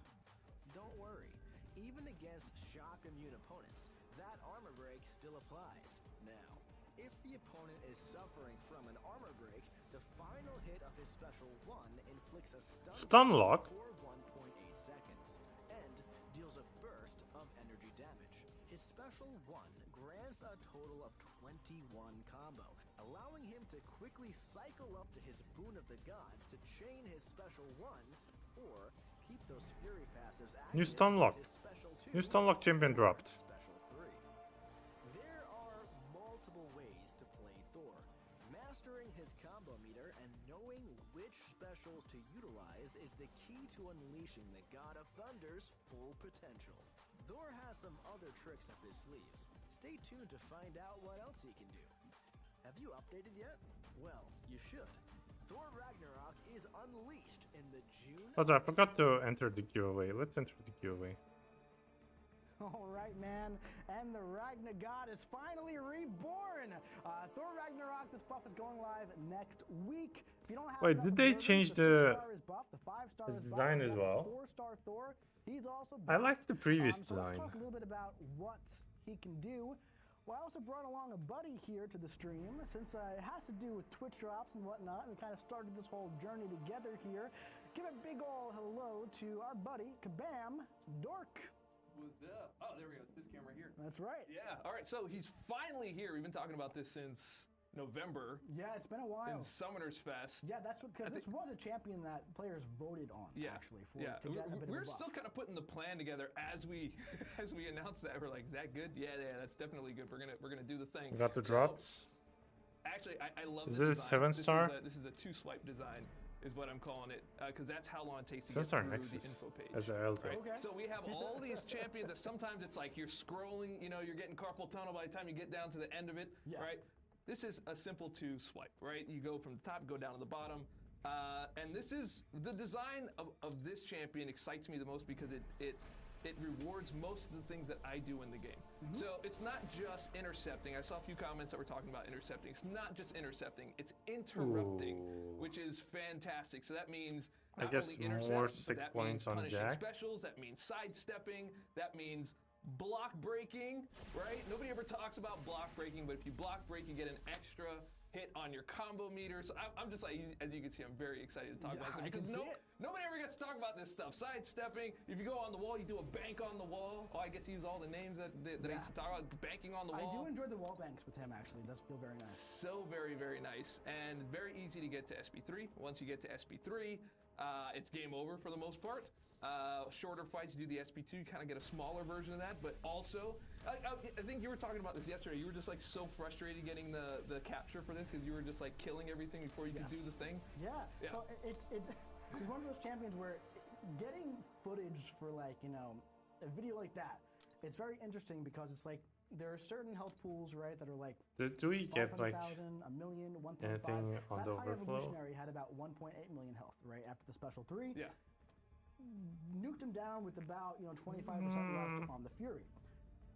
Don't worry, even against shock-immune opponents, that armor break still applies. Now, if the opponent is suffering from an armor break, the final hit of his Special 1 inflicts a Stun lock? for 1.8 seconds, and deals a burst of energy damage. His Special 1 grants a total of 21 combo, allowing him to quickly cycle up to his Boon of the Gods to chain his Special 1, or keep those Fury passives active New stun lock. with his Special 2 New stun lock champion dropped. Special 3. There are multiple ways to play Thor. Mastering his combo meter and knowing which specials to utilize is the key to unleashing the God of Thunder's full potential. Thor has some other tricks up his sleeves. Stay tuned to find out what else he can do. Have you updated yet? Well, you should. Thor Ragnarok is unleashed in the June... Also, I forgot to enter the giveaway. Let's enter the giveaway. All right, man, and the Ragnagod is finally reborn. Thor Ragnarok, this buff is going live next week. If you don't have Wait, enough did they observers, change the the- 6-star is buff, the 5-star his is design buff, as the well? 4-star Thor, he's also I buff. like the previous So let's design. talk a little bit about what he can do. Well, I also brought along a buddy here to the stream, since it has to do with Twitch drops and whatnot, and we kind of started this whole journey together here. Give a big ol' hello to our buddy, Kabam Dork. What's up? Oh, there we go. It's this camera here. That's right. Yeah. All right. So he's finally here. We've been talking about this since November Yeah, it's been a while. in Summoners Fest. Yeah, that's what, because this was a champion that players voted on, actually. For, Yeah, to get a bit of a we're buff. still kind of putting the plan together as we as we announced that. We're like, is that good? Yeah, that's definitely good. We're gonna do the thing. We got the So, drops. Actually, I love Is the this a design. 7-star? This is a 2-swipe design, is what I'm calling it, because that's how long it takes to Since get our through Nexus the info page. as a elder. Right? Okay. So we have all these champions that sometimes it's like you're scrolling, you're getting carpal tunnel by the time you get down to the end of it, right? This is a simple 2-swipe, right? You go from the top, go down to the bottom. And this is the design of this champion excites me the most because it rewards most of the things that I do in the game. So it's not just intercepting. I saw a few comments that were talking about intercepting. It's not just intercepting, it's interrupting, which is fantastic. So that means not guess only intercepts, more but 6 that points means on punishing Jack. specials, that means sidestepping, that means block breaking, right? Nobody ever talks about block breaking, but if you block break, you get an extra hit on your combo meter. So I'm just like, as you can see, I'm very excited to talk about this because nobody ever gets to talk about this stuff. Sidestepping, if you go on the wall, you do a bank on the wall. Oh, I get to use all the names that I used to talk about, banking on the wall. I do enjoy the wall banks with him, actually. It does feel very nice. So very, very nice and very easy to get to SP3. Once you get to SP3, it's game over for the most part. Shorter fights, do the SP2, you kind of get a smaller version of that, but also, I think you were talking about this yesterday, you were just like so frustrated getting the capture for this because you were just like killing everything before you could do the thing. Yeah. So it's one of those champions where getting footage for like, a video like that, it's very interesting because it's like, there are certain health pools, right, that are like Do we get like 500,000, a million, 1.5. anything on That the high overflow? evolutionary had about 1.8 million health, right, after the special 3. Yeah. Nuked him down with about 25% left on the Fury.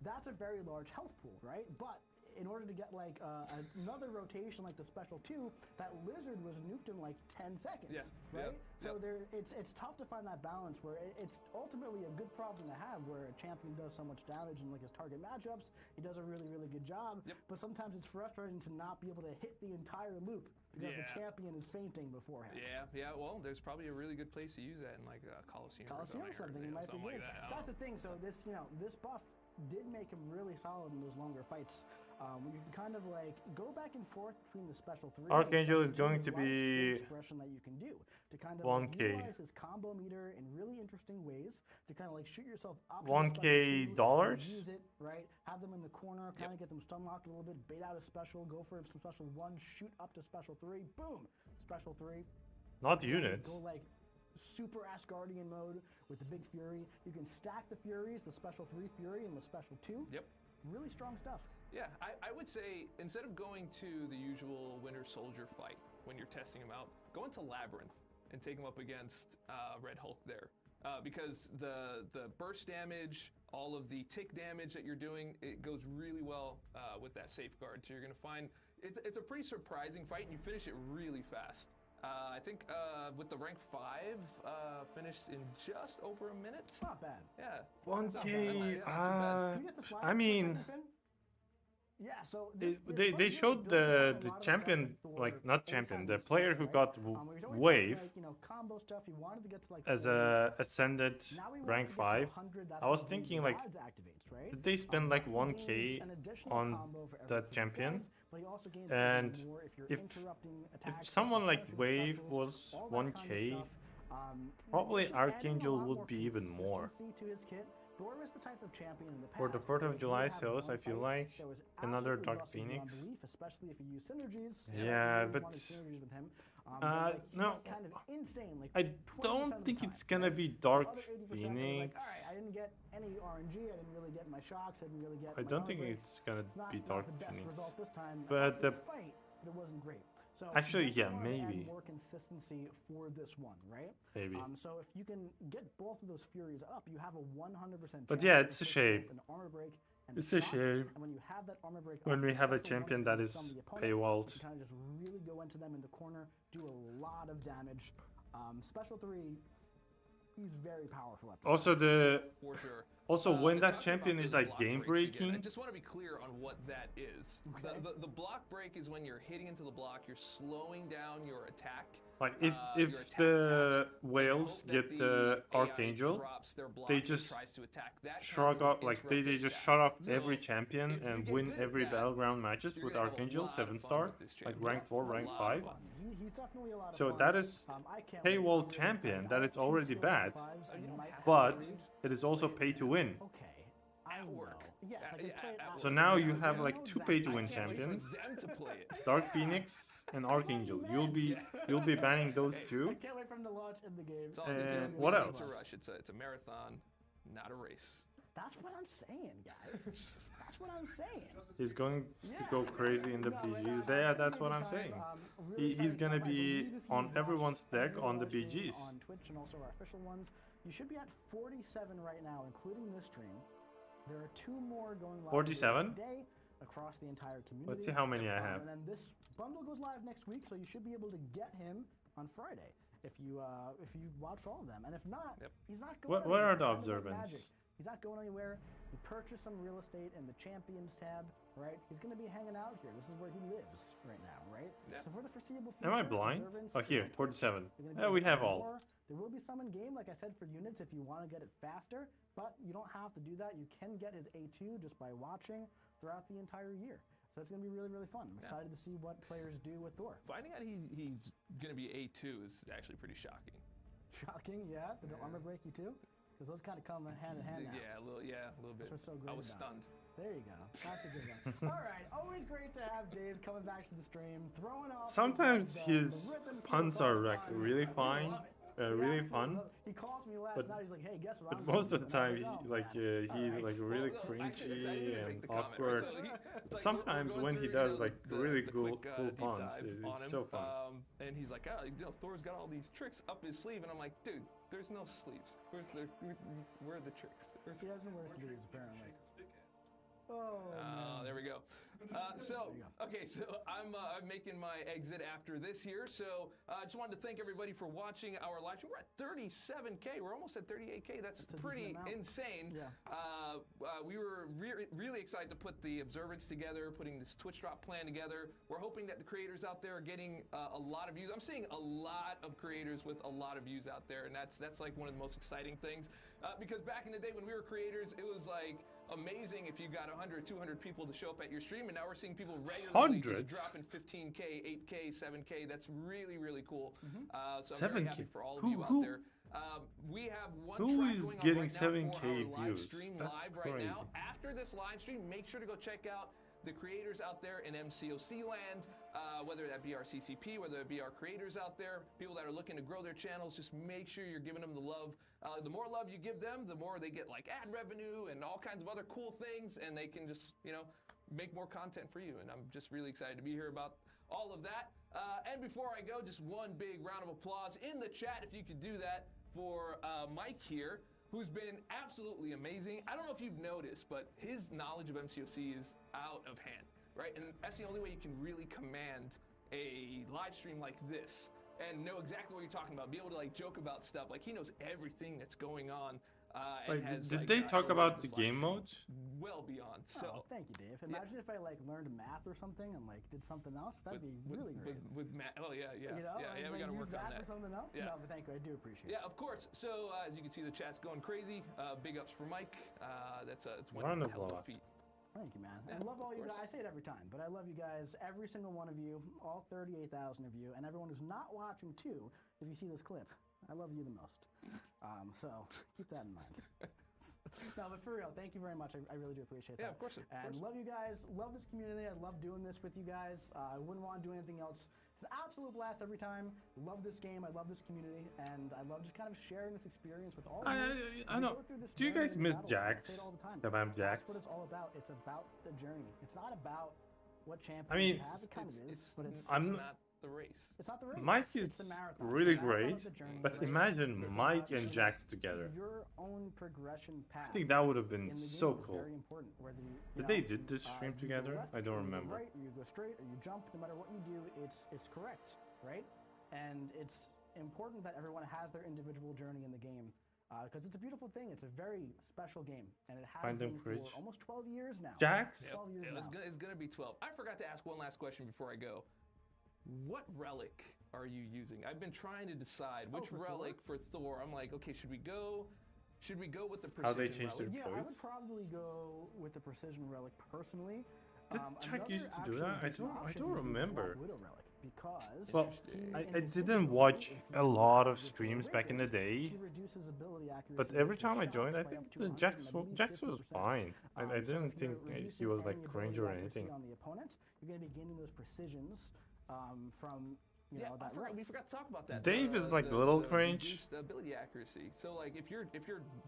That's a very large health pool, right? But in order to get like another rotation like the special 2, that lizard was nuked in like 10 seconds, right? So it's tough to find that balance where it's ultimately a good problem to have where a champion does so much damage in like his target matchups. He does a really, really good job, but sometimes it's frustrating to not be able to hit the entire loop because the champion is fainting beforehand. Yeah. Well, there's probably a really good place to use that in like Collesium or something. It might be something good. like that. That's the thing. So this, this buff did make him really solid in those longer fights. You can kind of like go back and forth between the special 3. Archangel is There's going a to lot of skill be expression that you can do to kind of 1K. utilize his combo meter in really interesting ways to kind of like shoot yourself up. to the 1K special 2, dollars? Use it, right? Have them in the corner, kind of get them stun locked a little bit, bait out a special, go for some special 1, shoot up to special 3, boom, special 3. Not Then units. Go like super Asgardian mode with the big Fury. You can stack the Furies, the special 3 Fury and the special 2. Yep. Really strong stuff. Yeah, I would say instead of going to the usual Winter Soldier fight when you're testing him out, go into Labyrinth and take him up against Red Hulk there. Because the burst damage, all of the tick damage that you're doing, it goes really well with that safeguard. So you're going to find it's a pretty surprising fight and you finish it really fast. I think with the rank 5, finished in just over a minute. It's not bad. Yeah. 1K. Can you get the slide I mean, Finn? Yeah, so they showed the champion, like not champion, the player who got wave combo stuff. You wanted to get to like as a ascended rank 5. I was thinking like, did they spend like 1K on that champion? And if someone like wave was 1K, probably Archangel would be even more. Thor was the type of champion in the past. For the 4th of July sales, I feel like another absolutely Dark busting beyond Phoenix. belief, especially if you use synergies. Yeah, you but wanted synergies with him. no, kind of insane. Like I 20% don't of the think time, it's gonna right? be Dark Other 80% was like, Phoenix. all right, I didn't get any RNG. I didn't really get my shocks. I didn't really get. I my don't armor think breaks. it's gonna It's be not Dark the best Phoenix. result this time. But the fight, but it wasn't great. So actually, you yeah, wanna add maybe. more consistency for this one, right? Maybe. So if you can get both of those Furies up, you have a 100%. But chance yeah, of it's a taking shame. An armor break and It's a shock. shame. And when you have that armor break, When up, we the have a special one champion can that is stun the opponent. paywalled. You kind of just really go into them in the corner, do a lot of damage. Special 3, he's very powerful at this Also, the For sure. Also, when but that talking champion about is the like block game breaks again, I breaking, just want to be clear on what that is. The block break is when you're hitting into the block, you're slowing down your attack. like your if attack the taps, and you whales hope that get the AI Archangel, drops their block they and just tries to attack. That shrug tends to off, like they interrupt their just stack. shut off So every champion if you and get win good at every that, battleground matches you're with gonna have a Archangel lot of 7 fun star, with this like champion. rank 4, rank A lot 5. of fun. He's definitely a lot of So fun. that is I can't wait. paywall I'm really champion. excited. That I is have two already skills bad, and fives, and you might have but to read. it is also pay to win. Okay. I At know. work. Yes, I can Yeah, play it at at So work. now Yeah, you I have know like 2 exactly. pay to I win can't wait for champions, them to play it. Dark Phoenix and Archangel. You'll be banning those I two. can't wait for him to launch in the game. It's all And good. what It's else? a rush. It's a marathon, not a race. That's what I'm saying, guys. That's what I'm saying. He's going to Yeah. go crazy in the No, right now, BGs. I'm Yeah, having that's a what good I'm time. saying. Really He's excited gonna about it. I be believe if you on watch everyone's deck every on the live stream BGs. On Twitch and also our official ones, you should be at 47 right now, including this stream. There are 2 more going live 47? today across the entire community. Let's see how many I have. And then this bundle goes live next week, so you should be able to get him on Friday if you watched all of them. And if not, Yep. he's not going. What are anywhere. the Kind of like observants? Magic. He's not going anywhere. He purchased some real estate in the Champions tab, right? He's going to be hanging out here. This is where he lives right now, right? Yeah. So for the foreseeable future, Am I blind? observants, Oh, here, they're 47. gonna be Yeah, we able to have do all. more. There will be some in game, like I said, for units if you want to get it faster, but you don't have to do that. You can get his A2 just by watching throughout the entire year. So it's going to be really, really fun. I'm excited to see what players do with Thor. Finding out he's going to be A2 is actually pretty shocking. Shocking, yeah? Did the armor break you too? Because those kind of come hand in hand now. Yeah, a little bit. That's what's so great I was about stunned. There you go. That's a good one. All right, always great to have Dave coming back to the stream, throwing off. Sometimes the his ripping puns pull are off like puns. really We fine, love it. We really absolutely fun. love it. He calls me last but- night. He's like, "Hey, guess what?" But I'm most doing?" of the time, And I'm he, like, like "Oh, man." he's All like right. really Well, no, actually, I didn't cringy make and the comment, right? awkward. So it's like But we're sometimes going when he through, does you know, like the really quick, cool deep puns, dive on it's him. so fun. And he's like, oh, you know, Thor's got all these tricks up his sleeve, and I'm like, dude, there's no sleeves. Where are the tricks? He doesn't wear sleeves apparently. Oh, man. There we go. Okay, so I'm making my exit after this here. So I just wanted to thank everybody for watching our live stream. We're at 37K. We're almost at 38K. That's a pretty decent amount. insane. Yeah. We were really excited to put the observance together, putting this Twitch drop plan together. We're hoping that the creators out there are getting a lot of views. I'm seeing a lot of creators with a lot of views out there, and that's like one of the most exciting things. Because back in the day when we were creators, it was like amazing if you got 100, 200 people to show up at your stream, and now we're seeing people regularly just Hundreds? dropping 15K, 8K, 7K. That's really, really cool. So I'm 7K? very happy for all of Who- you who- out there. We have one who track is going on getting right now 7K for our live views? stream That's live right now. crazy. After this live stream, make sure to go check out the creators out there in MCOC land, whether that be our CCP, whether it be our creators out there, people that are looking to grow their channels. Just make sure you're giving them the love. The more love you give them, the more they get like ad revenue and all kinds of other cool things, and they can just, you know, make more content for you. And I'm just really excited to be here about all of that. And before I go, just one big round of applause in the chat, if you could do that, for Mike here, who's been absolutely amazing. I don't know if you've noticed, but his knowledge of MCOC is out of hand, right? And that's the only way you can really command a live stream like this and know exactly what you're talking about, be able to like joke about stuff. Like he knows everything that's going on. And Like, has, did they talk elevated about the this live game stream modes? well beyond. Oh, So thank you, Dave. Imagine if I like learned math or something and like did something else. That'd be really great. with Matt. Oh yeah, yeah, You know, yeah. We like, got to use work on that that. for something else. Yeah. No, but thank you. I do appreciate it. Yeah, of course. So as you can see, the chat's going crazy. Big ups for Mike. That's one Round of hell of a applause. feat. Thank you, man. Yeah, I love all of you guys. course. I say it every time, but I love you guys, every single one of you, all 38,000 of you, and everyone who's not watching too, if you see this clip. I love you the most. So keep that in mind. No, but for real, thank you very much. I really do appreciate that. Yeah, of course. And love you guys. Love this community. I love doing this with you guys. I wouldn't want to do anything else. It's an absolute blast every time. Love this game. I love this community, and I love just kind of sharing this experience with all of you. I We know. go through this Do you journey guys in miss Battle Royale. I say Jax? it all the time. The map That's Jax? what it's all about. It's about the journey. It's not about what champions I mean, you have. It kind of is, but it's I'm- not the race. it's not the race. Mike is it's the marathon. really It's the marathon great, of the journey, but right? imagine It's Mike about and taking Jax together. Your own progression path. I think that would have been in the so game is cool. very important. Whether you Did know, they did this stream you go together? left, I don't or you go remember. Right, or you go straight, or you jump. No matter what you do, it's correct, right? And it's important that everyone has their individual journey in the game, because it's a beautiful thing. It's a very special game, and it has Finding been Bridge. for almost 12 years now. Jax? 12 years now. It's gonna be 12. I forgot to ask one last question before I go. What relic are you using? I've been trying to decide which for Thor? relic for Thor. I'm like, okay, should we go with the precision How they changed relic? their Yeah, I choice? would probably go with the precision relic personally. Did Jack Another used to do actually that? I decent don't option would be remember. Black Widow relic, because Well, he, I in his didn't signature watch ability, if a you lot combine of with streams the back in the Rapier, day, she reduces ability accuracy but of every different time I shots joined, I by think up to the 100 Jax, and I believe Jax was 50%. fine. I So didn't if you're think he reducing was like any cringe ability or accuracy anything. on the opponent, you're going to be gaining those precisions from Yeah, that we relic. forgot to talk about that. Dave is like a little cringe. Reduced ability accuracy. So like if you're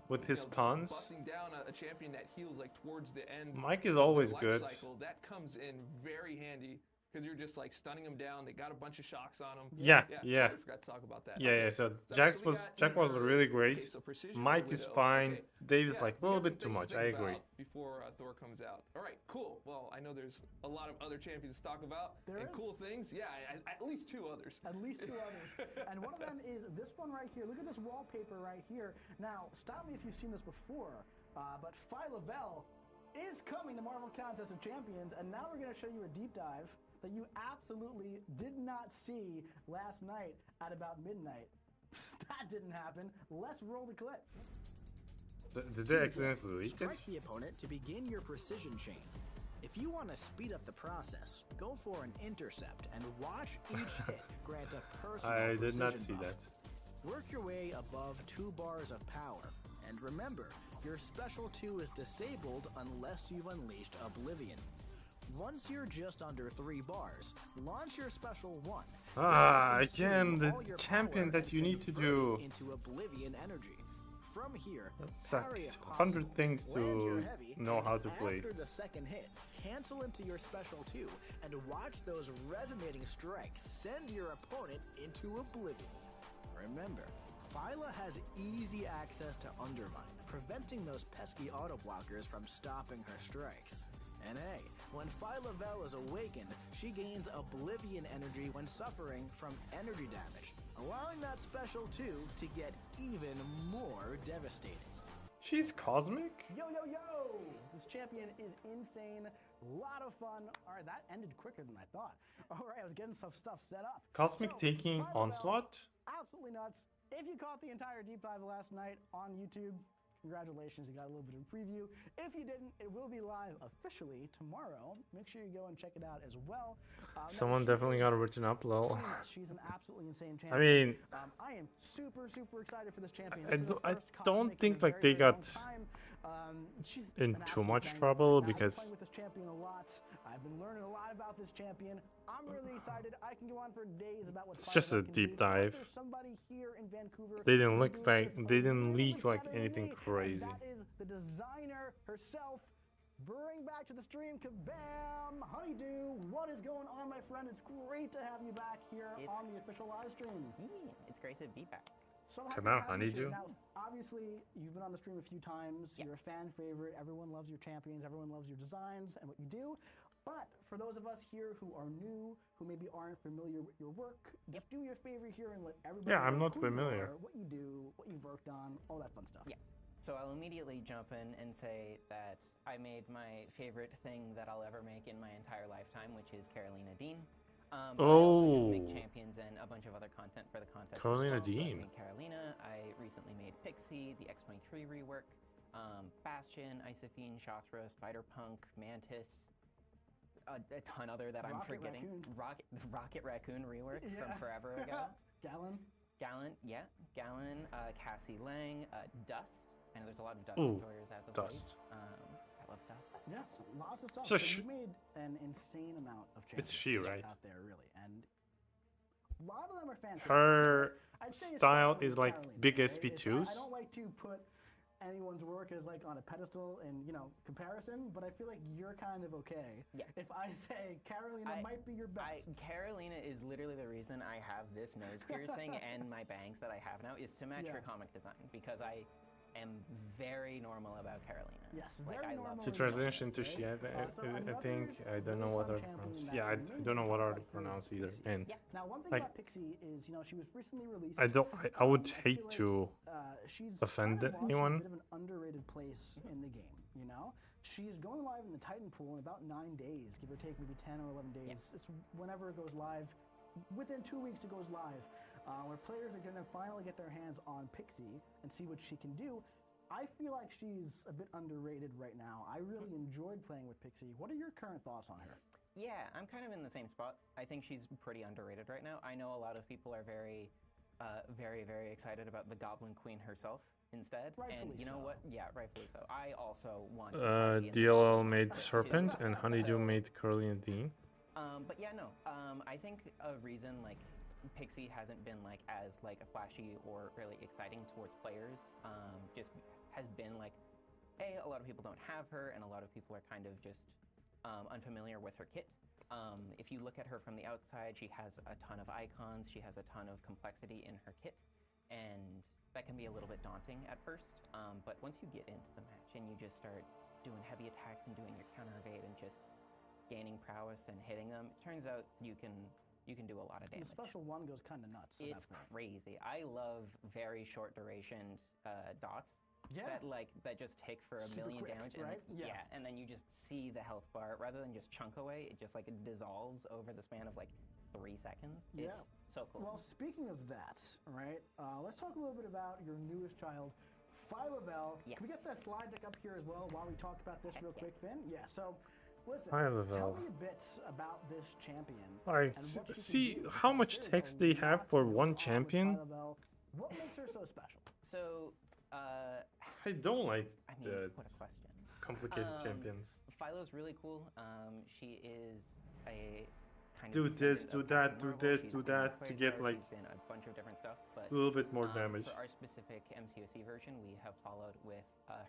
With his you know, puns. busting down a champion that heals like towards the end. Mike is of their always life good. Cycle, that comes in very handy because you're just like stunning them down. They got a bunch of shocks on them. Yeah. Totally forgot to talk about that. Yeah, Okay. so So Jax we was got Jack was either- really okay, great. so precision or Mike is Widow. fine. Okay. Dave is Yeah, like a we little got some bit too things much. to I think agree. about before Thor comes out. All right, cool. Well, I know there's a lot of other champions to talk about There and is. cool things. Yeah, at least two others. At least two others. And one of them is this one right here. Look at this wallpaper right here. Now, stop me if you've seen this before, but Phyla-Vell is coming to Marvel Contest of Champions, and now we're going to show you a deep dive that you absolutely did not see last night at about midnight. That didn't happen. Let's roll the clip. Did they accidentally leak it? Strike the opponent to begin your precision chain. If you want to speed up the process, go for an intercept and watch each hit grant a personal I did not precision see buff. that. Work your way above 2 bars of power. And remember, your special 2 is disabled unless you've unleashed Oblivion. Once you're just under 3 bars, launch your special 1. Ah, This will again, consume the all your champion power that you and need to convert do. it into Oblivion energy. From here, That parry sucks. if 100 possible. things Land your to heavy, know and how to play. After the second hit, cancel into your special 2 and watch those resonating strikes send your opponent into oblivion. Remember, Phyla has easy access to Undermine, preventing those pesky auto blockers from stopping her strikes. And hey, when Phyla-Vell is awakened, she gains Oblivion energy when suffering from energy damage, allowing that special 2 to get even more devastating. She's cosmic? Yo, yo, yo! This champion is insane. Lot of fun. All right, that ended quicker than I thought. All right, I was getting some stuff set up. Cosmic So, taking Phyla-Vell, Onslaught? Absolutely nuts. If you caught the entire deep dive last night on YouTube, congratulations, you got a little bit of a preview. If you didn't, it will be live officially tomorrow. Make sure you go and check it out as well. Now, Someone she definitely got is written up, lol. pretty nuts. She's an absolutely insane champion. I mean, I am super, super excited for this champion. I This is do- her I first don't cosmic in think, a like, very, they very got long time. She's in an too absolute much banger. trouble I've been because playing with this champion a lot. I've been learning a lot about this champion. I'm really excited. I can go on for days about what It's just Phyla-Vell a can deep do. dive. There's somebody here in Vancouver they didn't who's look doing like just they a didn't little leak bit like better than anything me, and crazy. that is the designer herself. Bring back to the stream, kabam! Honeydew, what is going on, my friend? It's great to have you back here on the official live stream. It's great to be back. So Come happy to out, have you here. Honeydew. Now, obviously, you've been on the stream a few times. Yeah. You're a fan favorite. Everyone loves your champions. Everyone loves your designs and what you do. But for those of us here who are new, who maybe aren't familiar with your work, just do your favor here and let everybody Yeah, I'm know not who you familiar. are, what you do, what you've worked on, all that fun stuff. Yeah. So I'll immediately jump in and say that I made my favorite thing that I'll ever make in my entire lifetime, which is Carolina Dean. But I also just make Oh. champions and a bunch of other content for the contest. as Carolina well. So I Dean. made Carolina. I recently made Pixie, the X-23 rework, Bastion, Isophene, Shothra, Spider-Punk, Mantis, a ton other that I'm Rocket forgetting. Raccoon. The Rocket Raccoon rework Yeah. from forever ago. Gallon. Gallon, Cassie Lang, Dust. I know there's a lot of Dust Ooh, enjoyers as of Dust. late. I love Dust. Yes, lots of stuff. So So sh- you made an insane amount of champions. It's she, right? Out there, really, and a lot of them are fan favorites. Her I'd say style especially is like Carolina, big right? SP2s. I don't like to put anyone's work as like on a pedestal in comparison, but I feel like you're kind of okay. Yeah. If I say Carolina might be your best. Carolina is literally the reason I have this nose piercing and my bangs that I have now is to match her Yeah. comic design, because I am very normal about Carolina. Yes, like very I love normal The is translation something, into she, right? So I think another I don't know what recon are the champion pronouns. that Yeah, we I maybe don't know can what talk are the about here is pronouns either. Pixie. And Yeah. Now, one thing like, about Pixie is, she was recently released. I don't. I would I hate feel like, to she's offend kind of lost anyone. a bit of an underrated place in the game. She's going live in the Titan pool in about 9 days, give or take maybe 10 or 11 days. It's whenever it goes live. Within 2 weeks, it goes live, where players are going to finally get their hands on Pixie and see what she can do. I feel like she's a bit underrated right now. I really enjoyed playing with Pixie. What are your current thoughts on her? Yeah, I'm kind of in the same spot. I think she's pretty underrated right now. I know a lot of people are very, very excited about the Goblin Queen herself instead. Rightfully and you know so. what? Yeah, rightfully so. I also want to have be in the DLL Goblin made Queen Serpent too. and Honeydew So, made Curly and Dean. But yeah, no. I think a reason like Pixie hasn't been like as like flashy or really exciting towards players, just has been like, a lot of people don't have her, and a lot of people are kind of just unfamiliar with her kit. If you look at her from the outside, she has a ton of icons, she has a ton of complexity in her kit, and that can be a little bit daunting at first. But once you get into the match and you just start doing heavy attacks and doing your counter evade and just gaining prowess and hitting them, it turns out you can do a lot of damage. The special one goes kind of nuts. at It's that point. crazy. I love very short duration dots. Yeah. That just tick for a Super million quick, damage, right? and Yeah. and then you just see the health bar rather than just chunk away. It just like it dissolves over the span of like 3 seconds. Yeah. It's so cool. Well, speaking of that, right? Let's talk a little bit about your newest child, Phylavel. Yes. Can we get that slide deck up here as well while we talk about this Heck real yeah. quick, Finn? Yeah. So, listen. Phylavel. Tell me a bit about this champion. Like, and what she can see do, how because much there's text a they have lot for going one on with champion. Phylavel. What makes her so special? So, I don't like I mean, the what a question. complicated champions. Philo's really cool. She is a kind Do of this, descendant do of that, Captain do Marvel. this, She's do been that to get, Quasar, like, she's been a bunch of different stuff, but A little bit more damage. For our specific MCOC version, we have followed with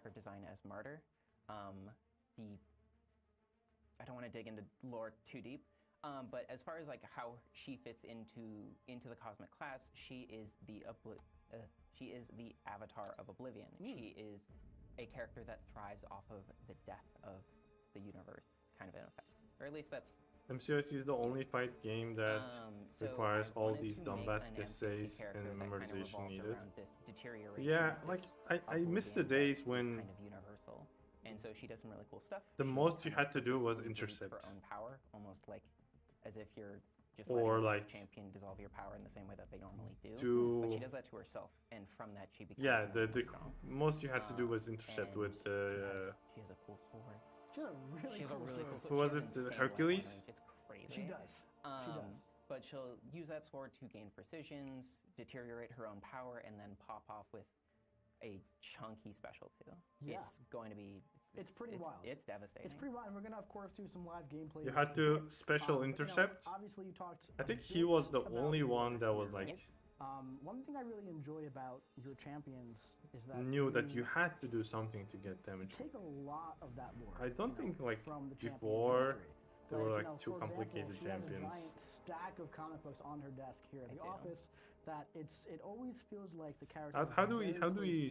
her design as Martyr. I don't want to dig into lore too deep, but as far as like how she fits into the cosmic class, she is the avatar of Oblivion. She is a character that thrives off of the death of the universe, kind of in effect, or at least that's. MCOC is the only fight game that So requires I all wanted these to dumbass make an MCOC essays character and that kind of memorization revolves needed. around this deterioration, Yeah, this like I miss the Oblivion days that is when kind of universal, and so she does some really cool stuff. the She most you kind of had to do was peacefully deletes intercept. her own power, almost like as if you're just Or letting like the champion dissolve your power in the same way that they normally do. to- But she does that to herself, and from that she becomes Yeah, more the strong. most you had to do was intercept And with she has a cool sword. She has a really She has cool a really story. cool sword. Who was She it, has the insane Hercules? weapon range. It's crazy. She does. She does. But she'll use that sword to gain precisions, deteriorate her own power, and then pop off with a chunky special too. Yeah. It's going to be. It's pretty wild. It's devastating. It's pretty wild, and we're gonna of course do some live gameplay. You with had it. to special But, intercept. obviously, you talked. I a think he bit was the about only your one that was champion. like One thing I really enjoy about your champions is that knew that you had to do something to get damage. take a lot of that lore. I don't think, like, from the champion's before history. there were, like, for two example, complicated she has champions. a giant stack of comic books on her desk here at I the do. office. That it always feels like the character. How do we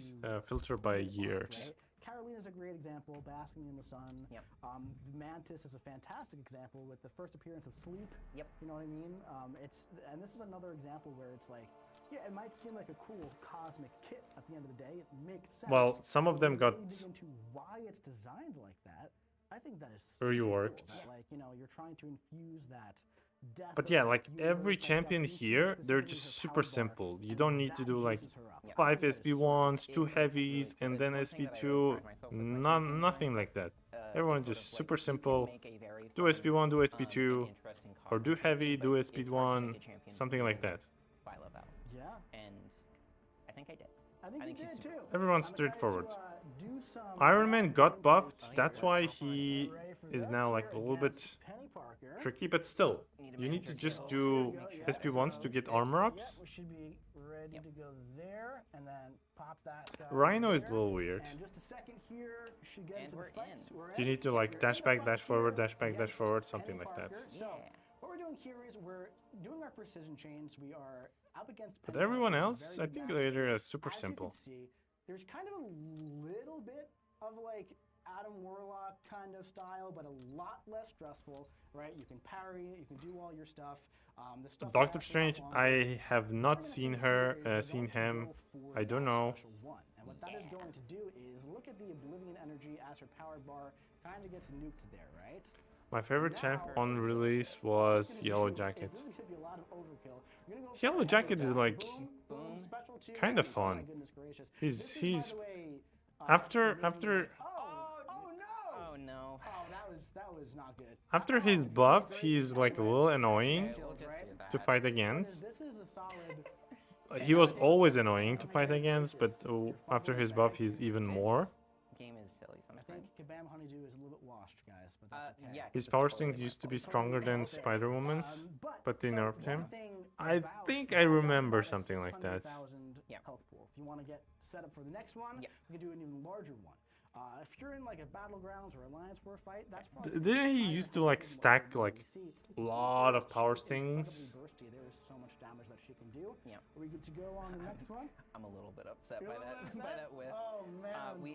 filter by years? Right? Carolina's a great example, basking in the sun. Yep. Mantis is a fantastic example with the first appearance of Sleep. Yep. You know what I mean? And this is another example where it's like, yeah, it might seem like a cool cosmic kit at the end of the day. It makes sense. Well, some of But them when got you really dig into why it's designed like that. I think that is reworked. Cool, that, like, you're trying to infuse that death. But of yeah, the like universe, every that champion death into here, they're specifically just her super power bar, simple. You and don't need to that do like juices her up. Yeah. 5 I think that is so SB1s, 2 It's heavies, really and cool. then It's one thing that I SB2. really pride myself with my champion Nothing design. like that. It's Everyone's sort just of like super you can simple. make a very Do fun, SB1, do and SB2, interesting or do cosmic heavy, champion, do but it's hard to SB1, make a champion something like do that. Phylavel. Yeah, And I think I did. I think I you think she's did super too. cool. Everyone's I'm excited straightforward. to, do some Iron Man live got gameplay. buffed, yeah, that's that's why not fun. he Get ready for is this now like here a little bit against Penny Parker. tricky, but still, Need a you need to manager just skill. do There we go, SB1s to get armor Yeah, ups. we should be ready Yep. to go there, and then pop that guy Rhino is a there. little weird. And just a second here, should get And into we're the fight. in. We're You in. need to like We're dash in the back, fight dash forward, here dash back, dash against forward, Penny something like that. Parker. Yeah. So what we're doing here is we're doing our precision chains. We are up against. But Penny everyone Parker, who's a else, very I good think master. later is super As you can simple. see, there's kind of a little bit of like Adam Warlock kind of style, but a lot less stressful, right? You can parry it, you can do all your stuff. The stuff Doctor lasts a lot Strange, longer. I have What we're not gonna seen see her, here is we're seen going to him. go for I don't that know. special one. And what that is going to do is look at the Oblivion energy as her power bar kind of gets nuked there, right? My favorite champ Now, on release what was it's gonna Yellow do is Jacket. this is gonna be a lot of overkill. We're gonna go for Yellow a heavy Jacket is attack. like Boom, boom, special two, kind of and oh my fun. goodness gracious. He's This is, by he's the way, after Oblivion- after Oh no! Oh no. Oh, that was not good. after his Oh, buff, great. he's like a little annoying Okay, we'll just right? do that. to fight What is- against. This is a solid. He was always annoying to fight against, but after his buff, he's even more. Game is silly I think sometimes. Kabam Honeydew is a little bit washed, guys, but that's okay. Yeah. His 'cause power it's string totally used to my be fault. stronger than Okay. Spider-Woman's, but they so nerfed him. one thing I about think it, I we've got remember about a something like that. 600,000 Yeah. health pool. If you want to get set up for the next one, Yeah. we can do an even larger one. If you're in like a Battlegrounds or Alliance War fight, that's probably Didn't he kinda used to how like it would stack work. like You see, lot of power she's incredibly stings? bursty. There is so much damage that she can do. Yeah. Are we good to go on the next one? I'm a little bit upset You're by a little that. bit By upset? that whiff. Oh man.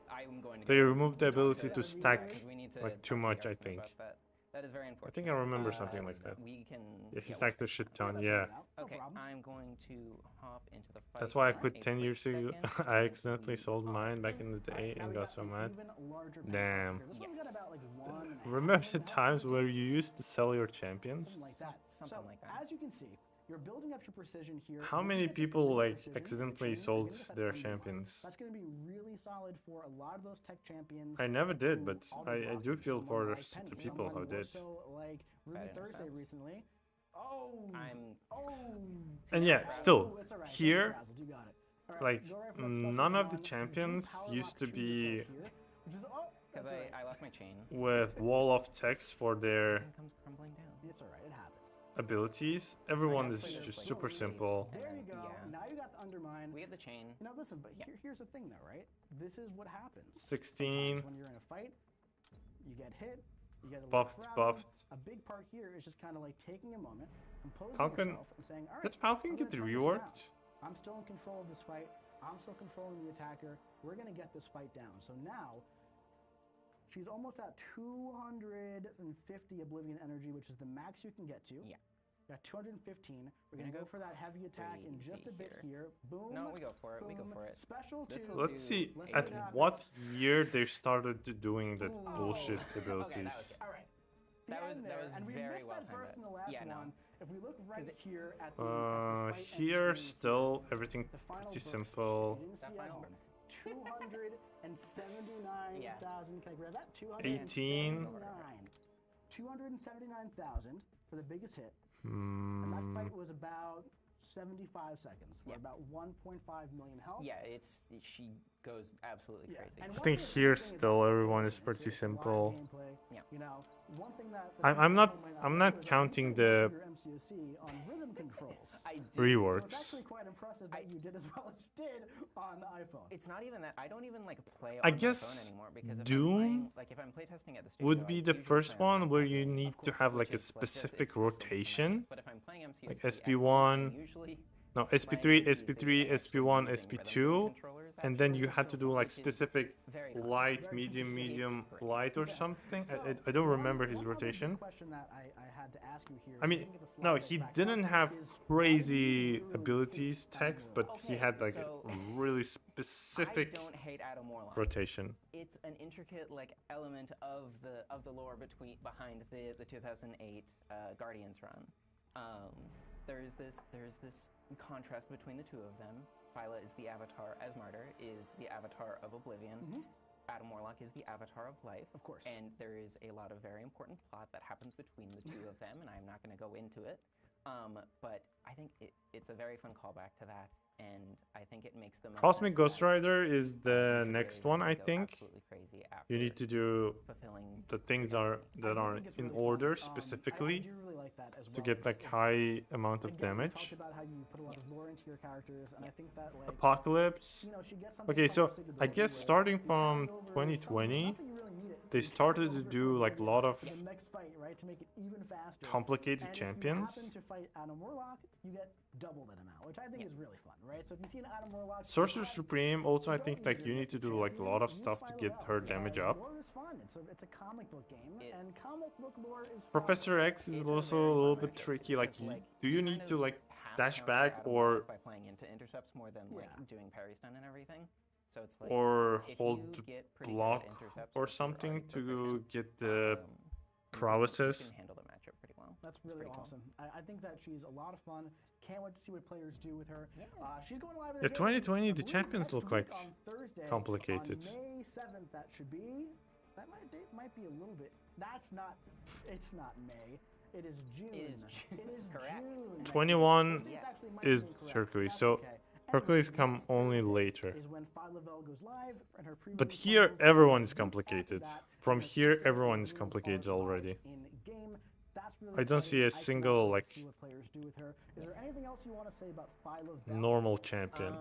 I'm going to. They go removed the with ability Doctor to Strange stack because we need to like talk too to much, I Yarkman think. about that. That is very I unfortunate. think I remember something like that. We can. Yeah, he go stacked a with shit that. ton. Let's Yeah, figure it out. No Okay, problem. I'm going to hop into the fight. that's why I for quit a 10 quick years ago. second, I and accidentally we sold hop mine back in. in the Alright, day now and we got got so an mad. even larger pack Damn. here. This one's got Yes. about like 1.5 Remember the million times health, where you used to sell your champions? something like that. Something like that. As you can see, you're building up your precision here. How Once you many get to people 3 like precision, accidentally you're sold gonna get that their underline. champions? That's going to be really solid for a lot of those tech champions. I never did, who but auto I block do feel someone for like the Penny, people someone who more did. So like Ruby Bad Thursday intercept. recently. Oh. I'm. Oh. And yeah, Frazzled. still, Oh, it's all right. Don't be here, frazzled, you got it. All right, like, go right for that special none of the one. You do champions power used lock to to be yourself here, which is, oh, Because that's all right. I lost my chain. with wall of text for their Everything comes crumbling down. It's all right. It happens. abilities. Everyone is actually just just, like, super save. simple. There you go. Yeah. Now you got the undermine. We have the chain. You know, listen, but Yeah. here's the thing, though, right? This is what happens. 16. Sometimes when you're in a fight, you get hit, you get a little Buffed, frazzled. buffed. A big part here is just kind of like taking a moment, composing Falcon- yourself, and saying, "All right, Did Falcon I'm get gonna turn this reworked? around. I'm still in control of this fight. I'm still controlling the attacker. We're gonna get this fight down." So now, she's almost at 250 Oblivion energy, which is the max you can get to. Yeah. Got 215. We're Gonna gonna go go for that heavy attack in just a crazy bit here. here. Boom. No, we go for it. We go boom, for it. Special This two. will Let's do- see Let's at see what what happens. year they started doing the Ooh. bullshit Okay, abilities. that was All right. The That was- end that there, was and we very missed well that first in timed. the last Yeah, no. one. If we look right it- here at the fight end Here screen still everything the final pretty burst, simple. you didn't That see final at home. 279,000. Can I grab that? 18. 279,000 for the biggest hit. And that Hmm. fight was about 75 seconds. We're Yeah. about 1.5 million health. Yeah, she goes absolutely Yeah, crazy. and I one think thing that's here interesting is still that everyone is it's pretty live simple. gameplay. Yeah. You know, one thing that I'm not- people might I'm know not is that you counting can use the your MCOC on rhythm controls. I did. So reworks. it's actually quite impressive that you did as well as you did on the iPhone. It's not even that. I don't even like play on I my guess phone anymore because if Doom I'm playing, like if I'm playtesting at the studio, would I be the usually first play on one my where iPhone, you need of to course, have which like a is, just- specific it's different from my rotation. iPhone. But if I'm playing MCSC, Like at SP1, home, usually no, playing SP3, MCSC, SP3, I'm actually SP1, using rhythm SP2, controllers, and then actually, you had to do like which is specific very fun. light, Very medium, specific. medium, Great. light or Yeah. something. So, I don't one- remember his one other big rotation. question that I had to ask you here I is mean, we didn't get the no, slide he back didn't up, have is why do you crazy really abilities hate Adam text, but Warlock? he Okay, had like so- a really I specific don't hate Adam Warlock. rotation. It's an intricate like element of the lore behind the 2008 Guardians run. There's this contrast between the two of them. Phyla is the avatar, as Martyr is the avatar of Oblivion. Mhm. Adam Warlock is the avatar of life. Of course. And there is a lot of very important plot that happens between the two of them, and I'm not going to go into it. But I think it's a very fun callback to that, and I think it makes the most Cosmic sense Ghost that Rider is you should the really, next really one, I go think. absolutely crazy You need after to do fulfilling the things that I are do think it's in really order fun. I specifically do really like that as to well. get like high amount of again, we damage. talked about how you put a lot of lore into your characters, and I think that like Apocalypse. you know, she gets something Okay, from so the I ability guess where starting you from hand over something- 2020, not that you really need it they started to do like a lot of the next fight, right, to make it even faster. complicated And champions. if you happen to fight Adam Warlock, you get double that amount, which I think is really fun, right? So if you see an Adam Warlock, Sorcerer Supreme also, I don't think use like your you need to Mystic do like a champion, lot of use stuff to get Philo her L, damage because up. Lore is fun. It's a comic book game, and comic book lore is fun. Professor X is It's also very a little fun bit matchup tricky. Like, because, do you need kind to of like have dash countered back Adam or Warlock by playing into intercepts more than like Yeah. doing parry stun and everything. So it's like or if hold you get pretty good block at intercepts or if you're something already to proficient, get the you paralysis? can handle the matchup pretty well. That's It's really pretty cool. awesome. I think that she's a lot of fun. Can't wait to see what players do with her. Yeah. She's going live in Yeah, the game, 2020, I the believe, champions next look week like on Thursday, complicated. On May 7th, that should be. That might be a little bit. That's not. It's not May. It is June. It is June, It is correct. June. 21 Those dates actually might is be incorrect. Hercules, That's so okay. Hercules Anyways, come next only Thursday later. Is when Philo goes live and her But pre-release here bundles. everyone is Weeks after complicated. that, From her here Thursday everyone is bundles complicated are live already. in-game. That's really I don't see a exciting. I cannot single wait like to see what players do with her. Is there anything else you want to say about Philo? normal champion.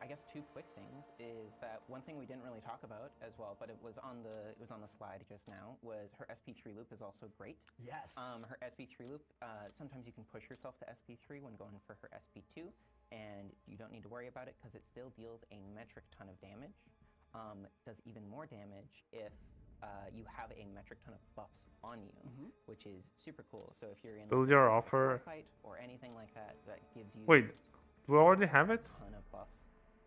I guess two quick things is that one thing we didn't really talk about as well, but it was on the slide just now, was her SP3 loop is also great. Yes. Her SP3 loop, sometimes you can push yourself to SP3 when going for her SP2, and you don't need to worry about it because it still deals a metric ton of damage. Does even more damage if you have a metric ton of buffs on you, which is super cool. So if you're in Build like, a your specific war offer. fight or anything like that, that gives you Wait, we already have it? a ton of buffs,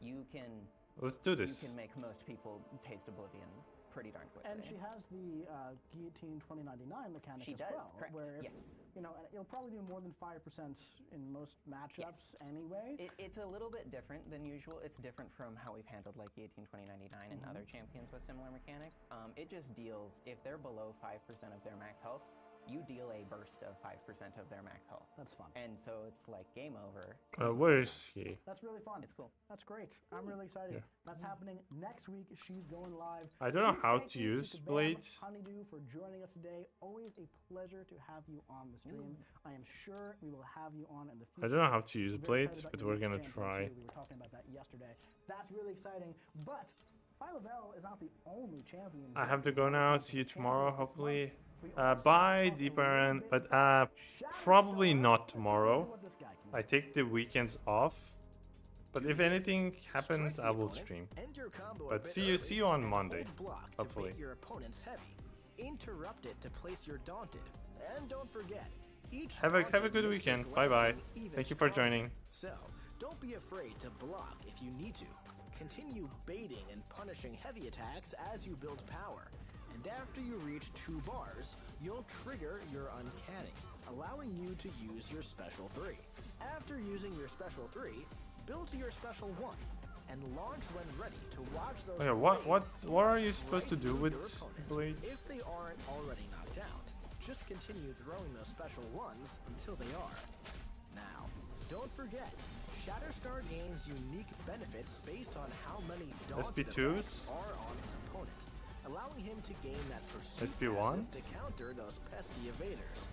you can Let's do this. you can make most people taste oblivion pretty darn quickly. And she has the guillotine 2099 mechanic She as does, well, correct, where yes. you know it'll probably do more than 5% in most matchups anyway. It's a little bit different than usual. It's different from how we've handled like Guillotine 2099 and other champions with similar mechanics. It just deals, if they're below 5% of their max health, you deal a burst of 5% of their max health. That's fun. And so it's like game over. Where is she? That's really fun. It's cool. That's great. I'm really excited. Yeah. That's happening next week. She's going live. I don't know Huge how thank to you use Kabam blades. Honeydew for joining us today. Always a pleasure to have you on the stream. I am sure we will have you on in the future. I don't know how to use I'm very blades, excited but about we're your gonna next champion, try. too. We were talking about that yesterday. That's really exciting. But Philo is not the only champion. I have to go now. See you tomorrow, Champions next hopefully. month. We also Bye, talk a Deeper little End, bit but about probably Shatterstar. not Let's tomorrow. talk about what this guy can I do. take the weekends off. But if anything happens, I will stream. End your combo a But bit see you early on and Monday, hold block to hopefully. bait your opponent's heavy. Interrupt it to place your daunted. And don't forget, each Have a daunted good makes your weekend. Bye bye. glance even Thank you for stronger. joining. So, don't be afraid to block if you need to. Continue baiting and punishing heavy attacks as you build power. And after you reach 2 bars, you'll trigger your uncanny, allowing you to use your special 3. After using your special 3, build to your special 1 and launch when ready to watch those Okay, blades what are you slice supposed to right do through with your opponent. blades? If they aren't already knocked out, just continue throwing those special 1s until they are. Now, don't forget, Shatterstar gains unique benefits based on how many daunted SP2s? effects are on his opponent, allowing him to gain that pursuit SP1? passive to counter those pesky evaders.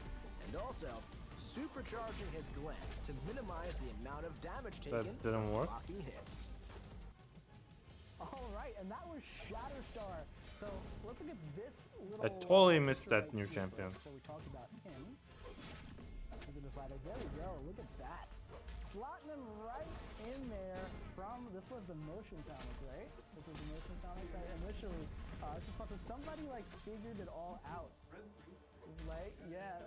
And also, supercharging his glance to minimize the amount of damage taken didn't from work? blocking hits. All right, and that was Shatterstar. So let's look at this little. I totally missed picture that right new here champion. first before we talk about him. Look at this side. There we go. Look at that. Slotting him right in there from. This was the motion comic, right? This was the motion comic that initially. This is fun. So somebody like figured it all out. Like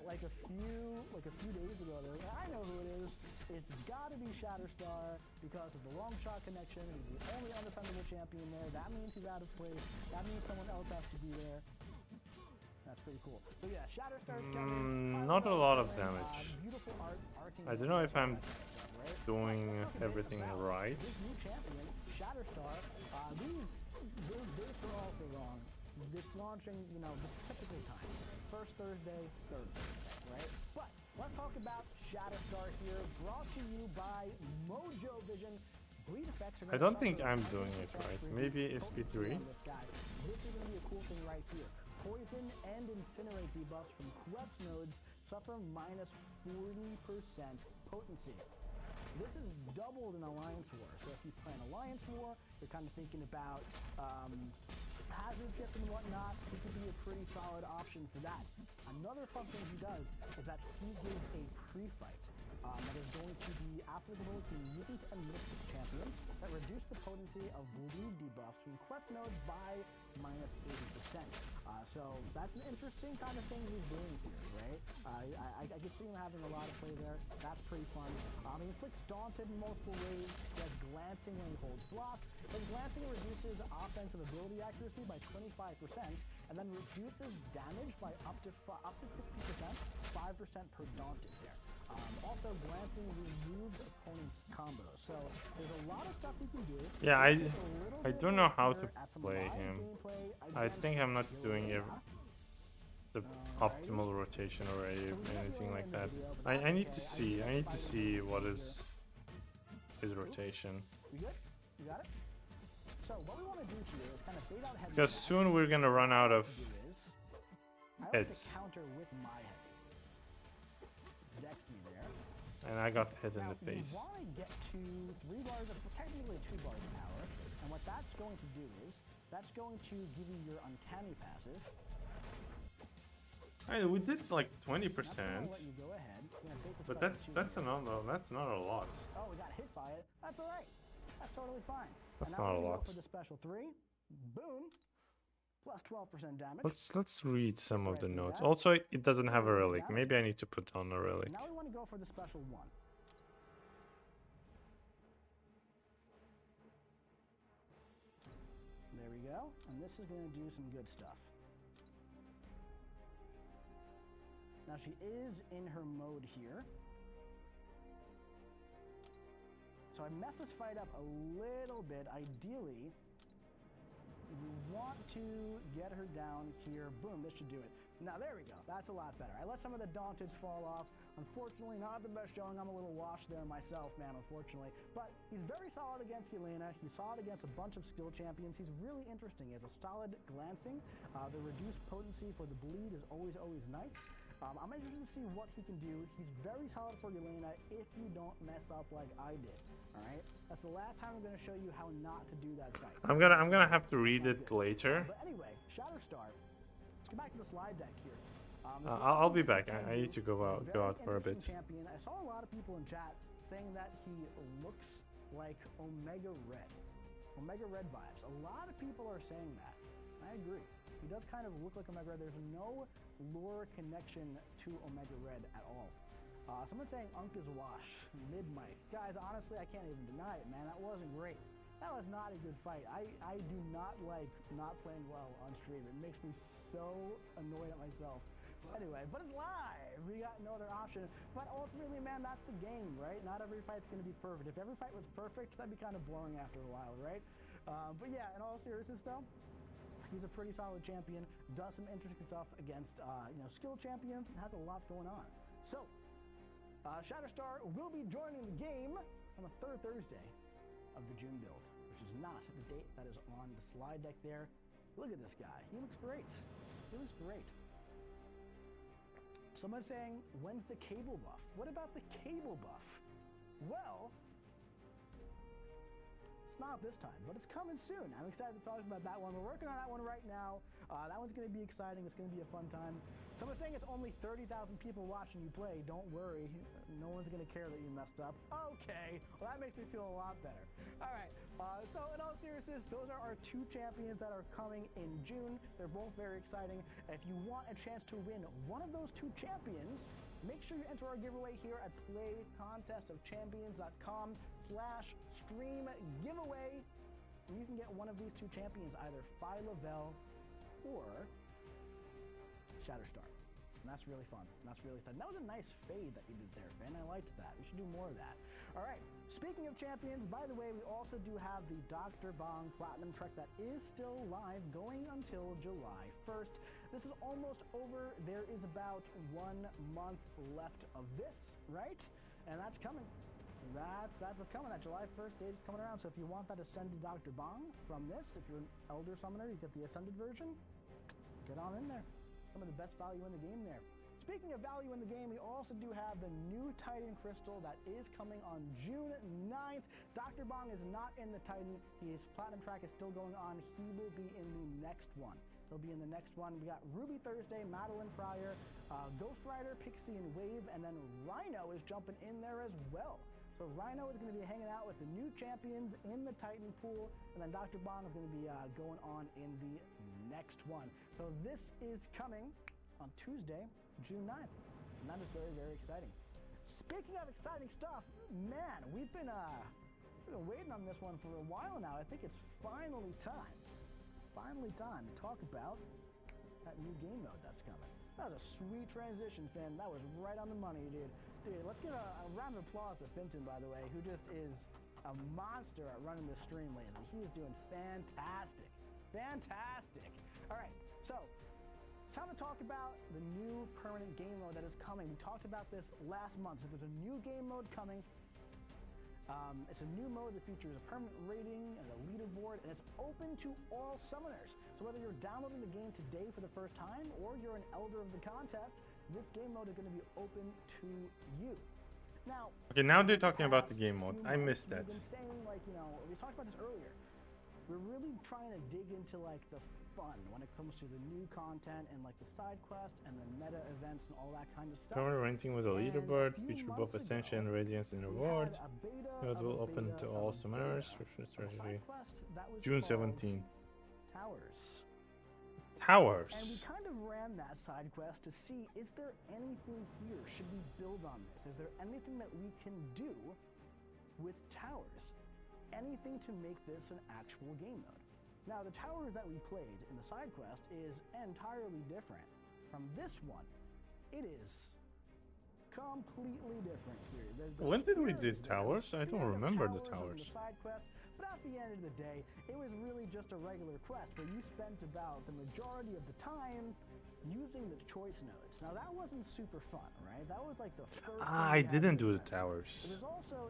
like a few days ago, they're like, I know who it is. It's got to be Shatterstar because of the long shot connection. He's the only undefendable champion there. That means he's out of place. That means someone else has to be there. That's pretty cool. So yeah, Shatterstar's coming. Not a lot of Coming, damage. Beautiful art, arcing I don't know if I'm right? doing Let's talk a bit everything about right. This new champion, Shatterstar. Those dates are also wrong. It's launching, the typical time. First Thursday, third Thursday, right? But let's talk about Shatterstar here, brought to you by Mojo Vision. Bleed effects are I gonna don't think suffer I'm a doing it right. Maybe SP3. on this guy. This is going to be a cool thing right here. Poison and Incinerate debuffs from quest nodes suffer minus 40% potency. This is doubled in Alliance War. So if you play an Alliance War, you're kind of thinking about hazard chip and whatnot, he could be a pretty solid option for that. Another fun thing he does is that he gives a pre-fight that is going to be applicable to mutant and mystic champions that reduce the potency of bleed debuffs from quest nodes by -80%. So that's an interesting kind of thing he's doing here, right? I could see him having a lot of play there. That's pretty fun. He inflicts Daunted in multiple ways. He has Glancing when he holds block. But Glancing reduces offensive ability accuracy by 25%, and then reduces damage by up to 60%, 5% per Daunted there. Also, Glancing removes opponents' combos. So there's a lot of stuff you can do. Yeah, I don't know how to play him. I think I'm not doing the optimal rotation or anything like that. I need to see. I need to see what is his rotation. You good? You got it? So what we want to do here is kind of fade out heavy. Because soon we're gonna run out of hits. Counter with my heavy. Dex me there. And I got hit in Now, the face. you want to get to 3 bars of, technically 2 bars of power, and what that's going to do is, that's going to give you your uncanny passive. I we did like 20%, Let you go ahead. but that's not a lot. Oh, we got hit by it. That's all right. That's totally fine. That's and now not a we're gonna lot. go for the special 3. Boom. Plus 12% damage. Let's read some of the Right, notes. that. Also, it doesn't have a relic. Maybe I need to put on a relic. Now we want to go for the special 1. There we go. And this is going to do some good stuff. Now she is in her mode here. So I messed this fight up a little bit. Ideally, you want to get her down here. Boom, this should do it. Now, there we go. That's a lot better. I let some of the Daunteds fall off. Unfortunately, not the best showing. I'm a little washed there myself, man, unfortunately. But he's very solid against Yelena. He's solid against a bunch of skill champions. He's really interesting. He has a solid Glancing. The reduced potency for the bleed is always nice. I'm interested to see what he can do. He's very solid for Yelena if you don't mess up like I did. All right, that's the last time I'm going to show you how not to do that fight. I'm gonna have to read it later. But anyway, Shatterstar. Let's go back to the slide deck here. I'll be back. I need to go out for a bit. Champion. I saw a lot of people in chat saying that he looks like Omega Red. Omega Red vibes. A lot of people are saying that. I agree. He does kind of look like Omega Red. There's no lore connection to Omega Red at all. Someone's saying Unk is wash, mid-mic. Guys, honestly, I can't even deny it, man. That wasn't great. That was not a good fight. I do not like not playing well on stream. It makes me so annoyed at myself. Anyway, but it's live. We got no other option. But ultimately, man, that's the game, right? Not every fight's going to be perfect. If every fight was perfect, that'd be kind of boring after a while, right? But yeah, in all seriousness, though, he's a pretty solid champion. Does some interesting stuff against, skill champions, and has a lot going on. So, Shatterstar will be joining the game on the 3rd Thursday of the June build, which is not the date that is on the slide deck there. Look at this guy. He looks great. He looks great. Someone's saying, when's the cable buff? What about the cable buff? Well, it's not this time, but it's coming soon. I'm excited to talk about that one. We're working on that one right now. That one's going to be exciting. It's going to be a fun time. Someone's saying it's only 30,000 people watching you play. Don't worry. No one's going to care that you messed up. Okay. Well, that makes me feel a lot better. All right. So in all seriousness, those are our 2 champions that are coming in June. They're both very exciting. If you want a chance to win one of those 2 champions, make sure you enter our giveaway here at playcontestofchampions.com/stream giveaway. And you can get one of these 2 champions, either Phyla-Vell or Shatterstar. And that's really fun. And that's really exciting. That was a nice fade that you did there, Ben. I liked that. We should do more of that. All right. Speaking of champions, by the way, we also do have the Dr. Bong Platinum Trek that is still live going until July 1st. This is almost over. There is about 1 month left of this, right? And that's coming. That's coming. That July 1st date is coming around. So if you want that Ascended Dr. Bong from this, if you're an Elder Summoner, you get the Ascended version. Get on in there. Some of the best value in the game there. Speaking of value in the game, we also do have the new Titan Crystal that is coming on June 9th. Dr. Bong is not in the Titan. His Platinum track is still going on. He will be in the next one. He'll be in the next one. We got Ruby Thursday, Madeline Pryor, Ghost Rider, Pixie, and Wave, and then Rhino is jumping in there as well. So Rhino is going to be hanging out with the new champions in the Titan pool, and then Dr. Bong is going to be going on in the next one. So this is coming on Tuesday, June 9th, and that is very, very exciting. Speaking of exciting stuff, man, we've been waiting on this one for a while now. I think it's finally time to talk about that new game mode that's coming. That was a sweet transition, Finn. That was right on the money, dude. Dude, let's give a round of applause to Finton, by the way, who just is a monster at running the stream lately. He is doing fantastic. Fantastic. All right, so it's time to talk about the new permanent game mode that is coming. We talked about this last month. So there's a new game mode coming. It's a new mode that features a permanent rating and a leaderboard, and it's open to all summoners. So whether you're downloading the game today for the first time or you're an elder of the contest, this game mode is going to be open to you. Now, Okay, now they're talking about the game mode. I missed that. We've been saying, like, you know, we talked about this earlier. We're really trying to dig into like the fun when it comes to the new content and like the side quests and the meta events and all that kind of stuff. Permanent ranking with a And leaderboard, few feature months both Ascension, ago, Radiance, and we Rewards. had a beta It of will a open beta to of all a summoners. beta of a Strategy. side quest that was June called 17. Towers. Towers. And we kind of ran that side quest to see, is there anything here? Should we build on this? Is there anything that we can do with towers? Anything to make this an actual game mode? Now, the towers that we played in the side quest is entirely different from this one. It is completely different here. When did we do There's towers? I don't spear of remember the in towers. The side quest, but at the end of the day, it was really just a regular quest where you spent about the majority of the time using the choice nodes. Now that wasn't super fun, right? That was like the first. I didn't do the towers. It was also.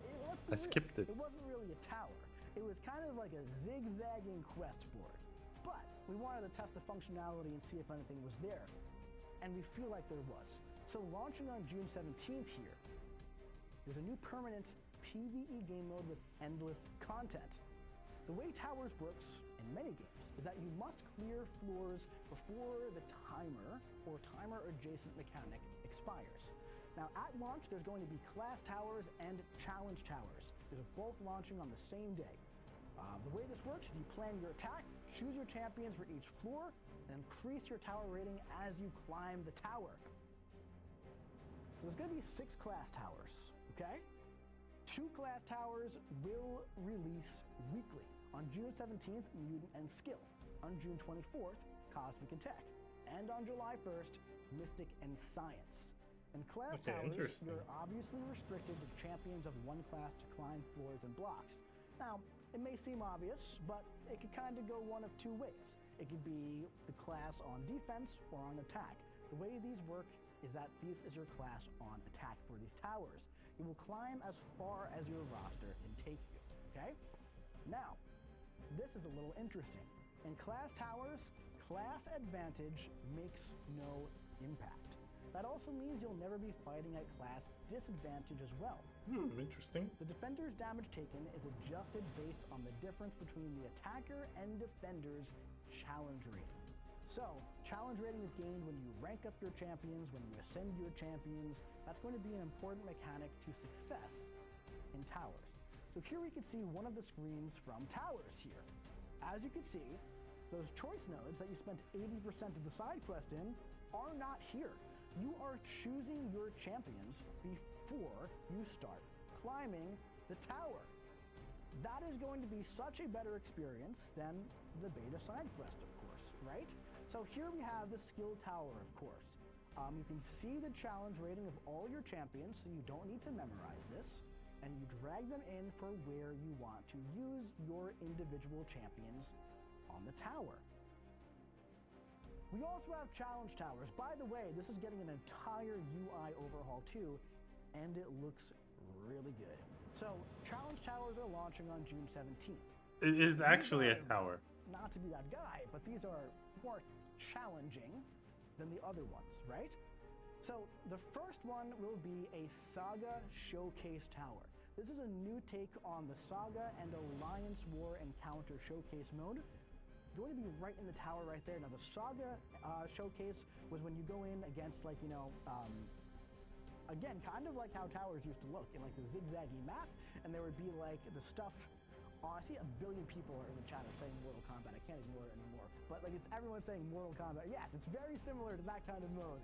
I skipped it. It wasn't really a tower. It was kind of like a zigzagging quest board. But we wanted to test the functionality and see if anything was there. And we feel like there was. So launching on June 17th here, there's a new permanent PvE game mode with endless content. The way Towers works in many games is that you must clear floors before the timer or timer adjacent mechanic expires. Now at launch, there's going to be class towers and challenge towers. They're both launching on the same day. The way this works is you plan your attack, choose your champions for each floor, and increase your tower rating as you climb the tower. So there's going to be 6 class towers, okay? 2 class towers will release weekly. On June 17th, Mutant and Skill. On June 24th, Cosmic and Tech. And on July 1st, Mystic and Science. In class Okay, towers, interesting. you're obviously restricted to champions of one class to climb floors and blocks. Now, it may seem obvious, but it could kind of go one of 2 ways. It could be the class on defense or on attack. The way these work is that this is your class on attack for these towers. You will climb as far as your roster can take you, okay? Now, this is a little interesting. In class towers, class advantage makes no impact. That also means you'll never be fighting at class disadvantage as well. Interesting. The defender's damage taken is adjusted based on the difference between the attacker and defender's challenge rating. So, challenge rating is gained when you rank up your champions, when you ascend your champions. That's going to be an important mechanic to success in towers. So here we can see one of the screens from towers here. As you can see, those choice nodes that you spent 80% of the side quest in are not here. You are choosing your champions before you start climbing the tower. That is going to be such a better experience than the beta side quest, of course, right? So here we have the skill tower, of course. You can see the challenge rating of all your champions, so you don't need to memorize this, and you drag them in for where you want to use your individual champions on the tower. We also have challenge towers. By the way, this is getting an entire UI overhaul too, and it looks really good. So, challenge towers are launching on June 17th. It is actually a tower. Not to be that guy, but these are more challenging than the other ones, right? So the first one will be a Saga Showcase Tower. This is a new take on the Saga and Alliance War Encounter Showcase mode. Going to be right in the tower right there. Now the Saga Showcase was when you go in against, like, you know, again, kind of like how towers used to look in like the zigzaggy map, and there would be like the stuff. I see a billion people are in the chat saying Mortal Kombat. I can't ignore it anymore. But like, it's everyone saying Mortal Kombat. Yes, it's very similar to that kind of mode.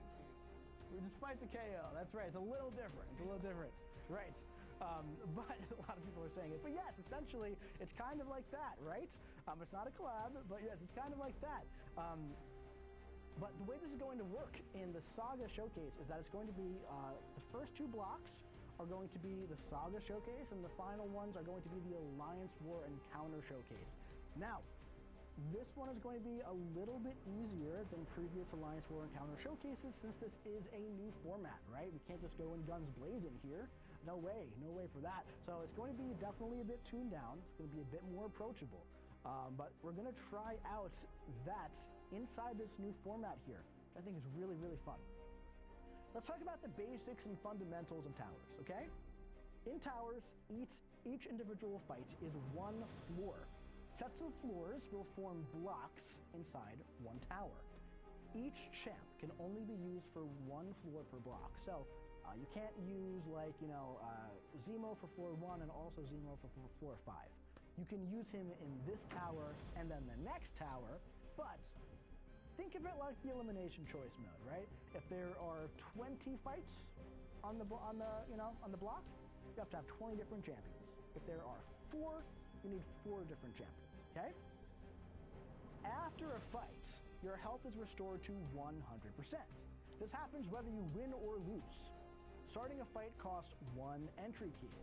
We just fight to KO. That's right. It's a little different. It's a little different. Right. But a lot of people are saying it. But yes, essentially, it's kind of like that, right? It's not a collab, but yes, it's kind of like that. But the way this is going to work in the Saga Showcase is that it's going to be the first 2 blocks are going to be the Saga Showcase, and the final ones are going to be the Alliance War Encounter Showcase. Now, this one is going to be a little bit easier than previous Alliance War Encounter Showcases, since this is a new format, right? We can't just go in guns blazing here. No way for that. So it's going to be definitely a bit tuned down. It's going to be a bit more approachable. But we're going to try out that inside this new format here, which I think is really, really fun. Let's talk about the basics and fundamentals of towers, okay? In towers, each individual fight is 1 floor. Sets of floors will form blocks inside 1 tower. Each champ can only be used for 1 floor per block. So you can't use, like, you know, Zemo for floor 1 and also Zemo for floor 5. You can use him in this tower and then the next tower, but think of it like the elimination choice mode, right? If there are 20 fights on the block, you have to have 20 different champions. If there are 4, you need 4 different champions, okay? After a fight, your health is restored to 100%. This happens whether you win or lose. Starting a fight costs 1 entry key.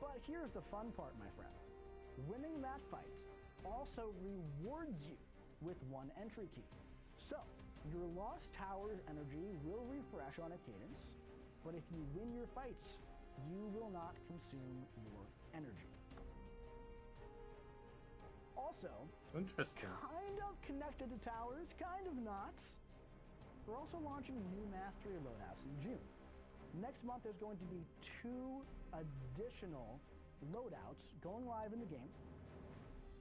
But here's the fun part, my friends. Winning that fight also rewards you with 1 entry key. So, your lost tower's energy will refresh on a cadence, but if you win your fights, you will not consume your energy. Also, Interesting. kind of connected to towers, kind of not. We're also launching new mastery loadouts in June. Next month, there's going to be 2 additional loadouts going live in the game.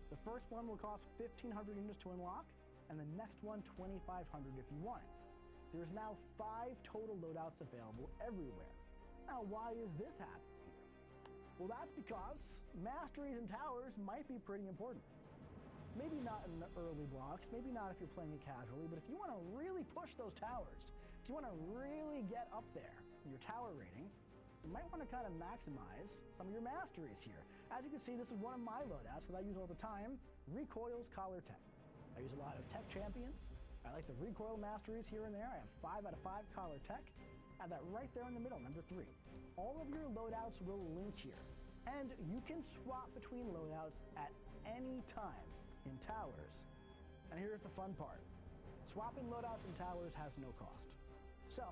The first one will cost 1,500 units to unlock, and the next one 2,500 if you want it. There's now 5 total loadouts available everywhere. Now, why is this happening here? Well, that's because masteries and towers might be pretty important. Maybe not in the early blocks, maybe not if you're playing it casually, but if you want to really push those towers, if you want to really get up there in your tower rating, you might want to kind of maximize some of your masteries here. As you can see, this is one of my loadouts that I use all the time, Recoil's Collar Tech. I use a lot of tech champions. I like the recoil masteries here and there. I have 5 out of 5 Collar Tech. I have that right there in the middle, number 3. All of your loadouts will link here. And you can swap between loadouts at any time in towers. And here's the fun part. Swapping loadouts in towers has no cost. So,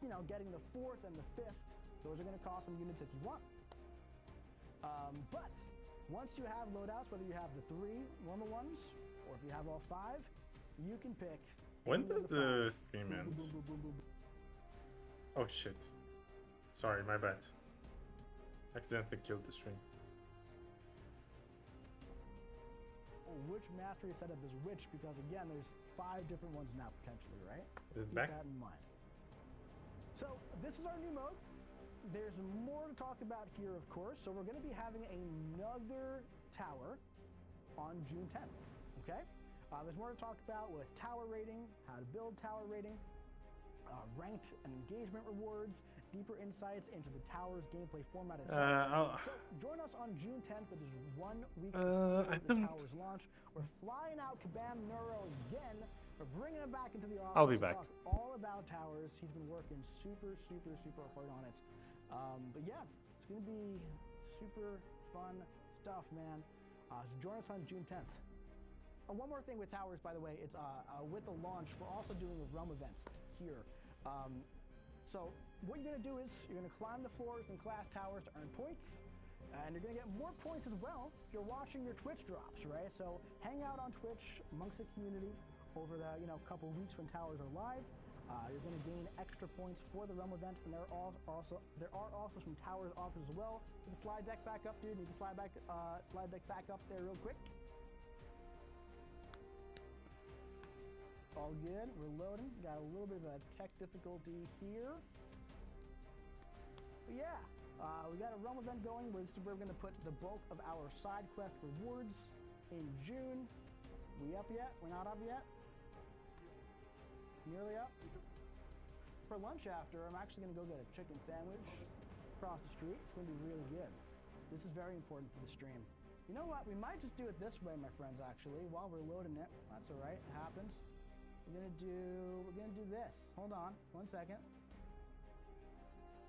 you know, getting the 4th and the 5th, those are going to cost some units if you want. But once you have loadouts, whether you have the 3 normal ones, or if you have all 5, you can pick. When does the stream end? Oh shit. Sorry, my bad. Accidentally killed the stream. Which mastery setup is which, because again, there's 5 different ones now potentially, right? Is it Keep back? that in mind. So this is our new mode. There's more to talk about here, of course. So we're going to be having another tower on June 10th, okay? There's more to talk about with tower rating, how to build tower rating, ranked and engagement rewards, deeper insights into the tower's gameplay format itself. So join us on June 10th, which is 1 week before the tower's launch. We're flying out Kabam Neuro again. We're bringing him back into the office. I'll be back. To talk all about towers. He's been working super hard on it. But yeah, it's going to be super fun stuff, man. So join us on June 10th. One more thing with towers, by the way, it's with the launch, we're also doing a realm event here. So what you're going to do is you're going to climb the floors in class towers to earn points, and you're going to get more points as well if you're watching your Twitch drops, right? So hang out on Twitch amongst the community over the couple weeks when towers are live. You're going to gain extra points for the realm event, and there are also some towers offers as well. Need the slide deck back up, dude. Need the slide deck back up there real quick. All good. We're loading. Got a little bit of a tech difficulty here. But yeah, we got a realm event going where this is where we're going to put the bulk of our side quest rewards in June. We up yet? We're not up yet? Nearly up? For lunch after, I'm actually going to go get a chicken sandwich across the street. It's going to be really good. This is very important for the stream. You know what? We might just do it this way, my friends, actually, while we're loading it. That's all right. It happens. We're gonna do this. Hold on, 1 second.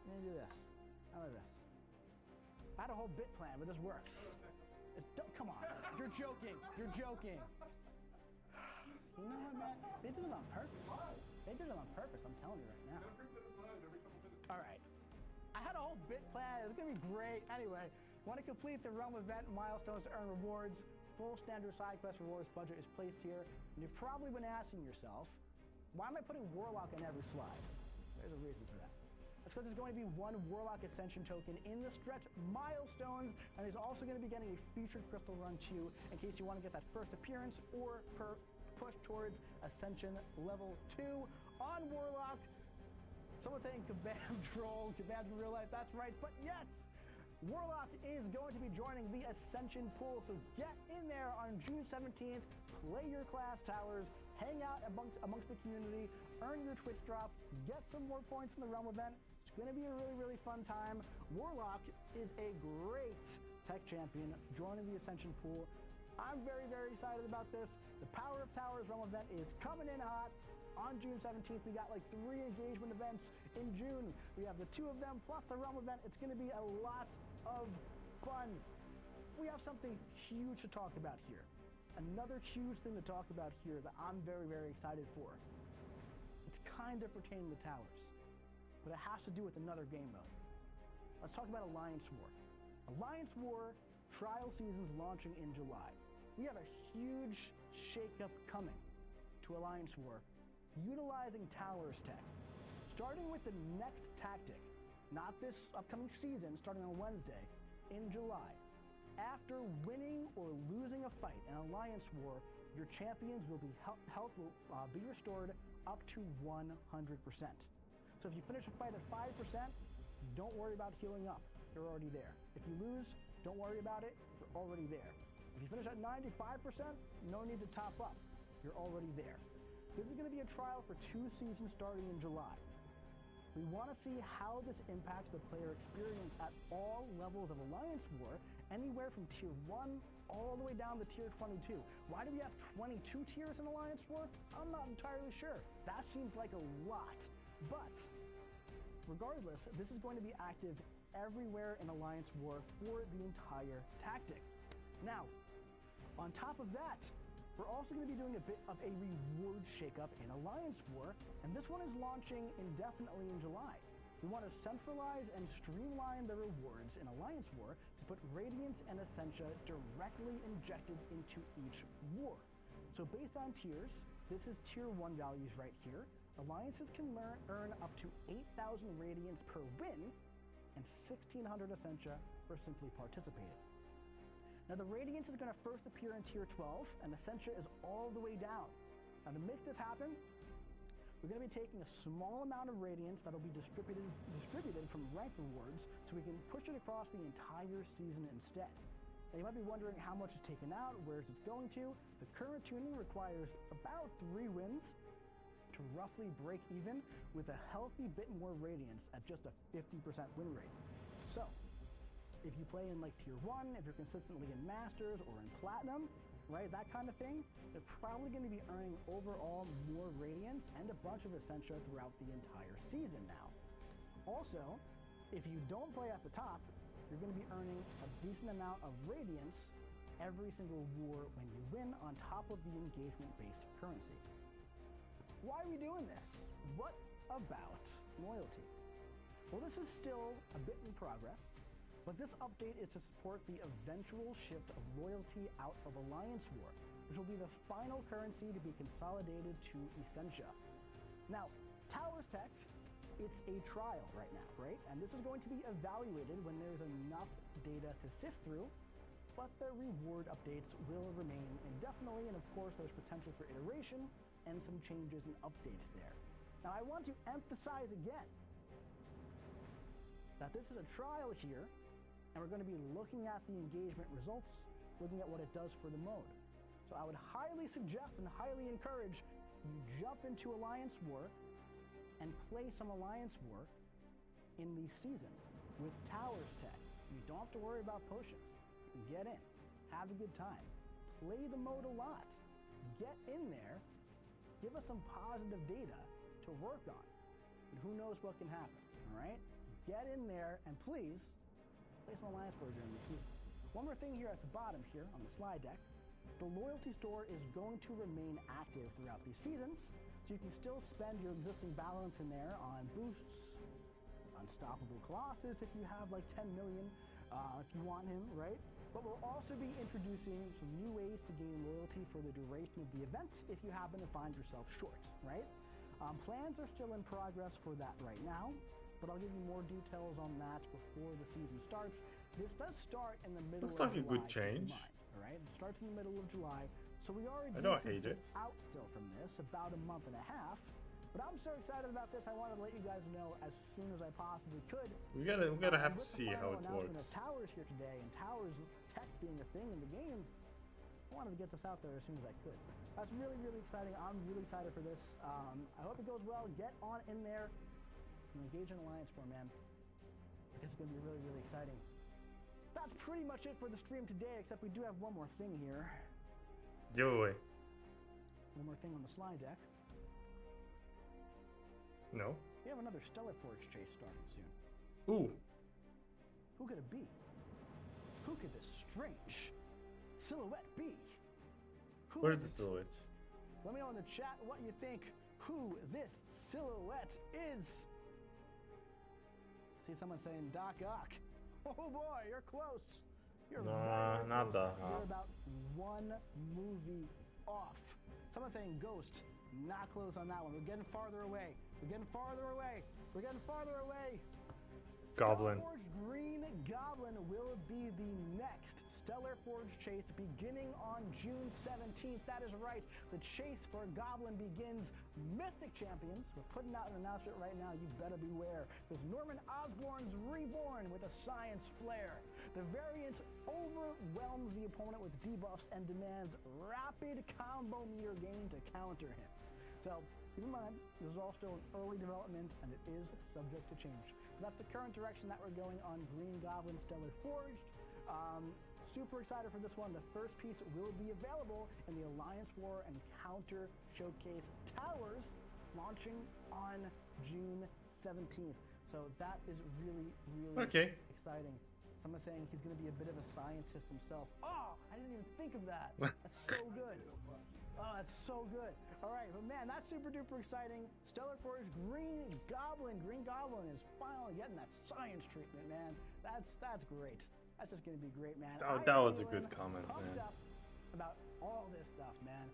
We're gonna do this. How about this? I had a whole bit plan, but this works. Come on, you're joking. You're joking. You know what, man? They did it on purpose. They did it on purpose. I'm telling you right now. All right. I had a whole bit plan. It's gonna be great. Anyway, want to complete the realm event milestones to earn rewards. Full standard side quest rewards budget is placed here, and you've probably been asking yourself, why am I putting Warlock on every slide? There's a reason for that. That's because there's going to be one Warlock Ascension token in the stretch milestones, and there's also going to be getting a featured crystal run too, in case you want to get that first appearance or push towards Ascension level 2 on Warlock. Someone's saying Kabam troll, Kabam in real life, that's right, but yes! Warlock is going to be joining the Ascension pool, so get in there on June 17th, play your class towers, hang out amongst the community, earn your Twitch drops, get some more points in the realm event. It's going to be a really, really fun time. Warlock is a great tech champion joining the Ascension pool. I'm very, very excited about this. The Power of Towers realm event is coming in hot. On June 17th, we got like 3 engagement events. In June, we have the 2 of them, plus the realm event. It's going to be a lot of fun. We have something huge to talk about here. Another huge thing to talk about here that I'm very, very excited for. It's kind of pertaining to towers, but it has to do with another game mode. Let's talk about Alliance War. Alliance War trial season's launching in July. We have a huge shakeup coming to Alliance War, utilizing towers tech. Starting with the next tactic, not this upcoming season, starting on Wednesday, in July. After winning or losing a fight in Alliance War, your champions will be health will be restored up to 100%. So if you finish a fight at 5%, don't worry about healing up. You're already there. If you lose, don't worry about it. You're already there. If you finish at 95%, no need to top up. You're already there. This is going to be a trial for 2 seasons starting in July. We want to see how this impacts the player experience at all levels of Alliance War, anywhere from tier 1 all the way down to tier 22. Why do we have 22 tiers in Alliance War? I'm not entirely sure. That seems like a lot. But regardless, this is going to be active everywhere in Alliance War for the entire tactic. Now, on top of that, we're also going to be doing a bit of a reward shakeup in Alliance War, and this one is launching indefinitely in July. We want to centralize and streamline the rewards in Alliance War to put Radiance and Essentia directly injected into each war. So based on tiers, this is tier 1 values right here. Alliances can earn up to 8,000 Radiance per win and 1,600 Essentia for simply participating. Now the Radiance is going to first appear in tier 12, and Essentia is all the way down. Now to make this happen, we're going to be taking a small amount of Radiance that will be distributed from rank rewards, so we can push it across the entire season instead. Now you might be wondering how much is taken out, where is it going to? The current tuning requires about 3 wins to roughly break even with a healthy bit more Radiance at just a 50% win rate. So, if you play in like tier 1, if you're consistently in Masters or in Platinum, right, that kind of thing, they're probably going to be earning overall more Radiance and a bunch of Essentia throughout the entire season now. Also, if you don't play at the top, you're going to be earning a decent amount of Radiance every single war when you win on top of the engagement-based currency. Why are we doing this? What about loyalty? Well, this is still a bit in progress, but this update is to support the eventual shift of loyalty out of Alliance War, which will be the final currency to be consolidated to Essentia. Now, Towers Tech, it's a trial right now, right? And this is going to be evaluated when there's enough data to sift through, but the reward updates will remain indefinitely, and of course there's potential for iteration and some changes and updates there. Now I want to emphasize again that this is a trial here, and we're going to be looking at the engagement results, looking at what it does for the mode. So I would highly suggest and highly encourage you jump into Alliance War and play some Alliance War in these seasons with Towers Tech. You don't have to worry about potions. You can get in, have a good time, play the mode a lot, get in there, give us some positive data to work on, and who knows what can happen, all right? Get in there and please play some Alliance War during the season. One more thing here at the bottom here on the slide deck. The loyalty store is going to remain active throughout these seasons, so you can still spend your existing balance in there on boosts, Unstoppable Colossus if you have like 10 million, if you want him, right? But we'll also be introducing some new ways to gain loyalty for the duration of the event if you happen to find yourself short, right? Plans are still in progress for that right now, but I'll give you more details on that before the season starts. This does start in the middle Looks of like a July, good change. all right? It starts in the middle of July, so we are a I don't decent hate bit it. out still from this, about a month and a half. But I'm so excited about this, I wanted to let you guys know as soon as I possibly could. We gotta have to With the see how final it announcement works. of Towers here today, and Towers Tech being a thing in the game, I wanted to get this out there as soon as I could. That's really, really exciting. I'm really excited for this. I hope it goes well. Get on in there and engage in Alliance War, man. I guess it's going to be really, really exciting. That's pretty much it for the stream today, except we do have one more thing here. Giveaway. One more thing on the slide deck. No. We have another Stellar Forge chase starting soon. Ooh. Who could it be? Who could this strange silhouette be? Who Where's is the it? silhouette? Let me know in the chat what you think who this silhouette is. See someone saying Doc Ock. Oh boy, you're close. You're Nah, very, very not close. Doc You're Ock. about one movie off. Someone saying Ghost. Not close on that one. We're getting farther away. We're getting farther away. We're getting farther away. Goblin. Stellar Forge Green Goblin will be the next Stellar Forge chase beginning on June 17th. That is right. The chase for Goblin begins. Mystic Champions, we're putting out an announcement right now. You better beware. Because Norman Osborn's reborn with a science flair. The variant overwhelms the opponent with debuffs and demands rapid combo meter gain to counter him. So keep in mind, this is all still in early development and it is subject to change. But that's the current direction that we're going on Green Goblin Stellar Forged. Super excited for this one. The first piece will be available in the Alliance War and Counter Showcase Towers, launching on June 17th. So that is really, really exciting. Someone's saying he's going to be a bit of a scientist himself. Oh, I didn't even think of that. That's so good. Oh, that's so good. All right, but man, that's super duper exciting. Stellar Forge Green Goblin. Green Goblin is finally getting that science treatment, man. That's great. That's just gonna be great, man. Oh, I that am was a feeling good comment, pumped man. up about all this stuff, man.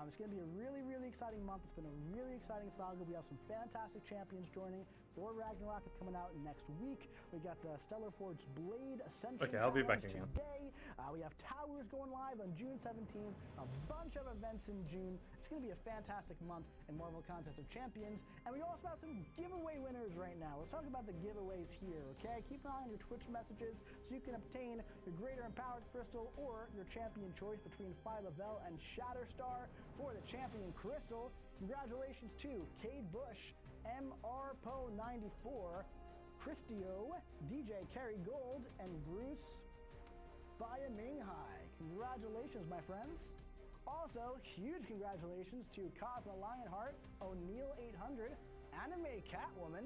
It's gonna be a really, really exciting month. It's been a really exciting saga. We have some fantastic champions joining. Thor Ragnarok is coming out next week. We got the Stellar Forge Blade Ascension. Okay, I'll be back Challenge again. today. We have Towers going live on June 17th. A bunch of events in June. It's going to be a fantastic month in Marvel Contest of Champions. And we also have some giveaway winners right now. Let's talk about the giveaways here, okay? Keep an eye on your Twitch messages so you can obtain your Greater Empowered Crystal or your champion choice between Phyla-Vel and Shatterstar for the champion crystal. Congratulations to Cade Bush, MRPO94, Christio, DJ Kerry Gold, and Bruce Faya Minghai. Congratulations, my friends. Also, huge congratulations to Cosmo Lionheart, O'Neill800, Anime Catwoman,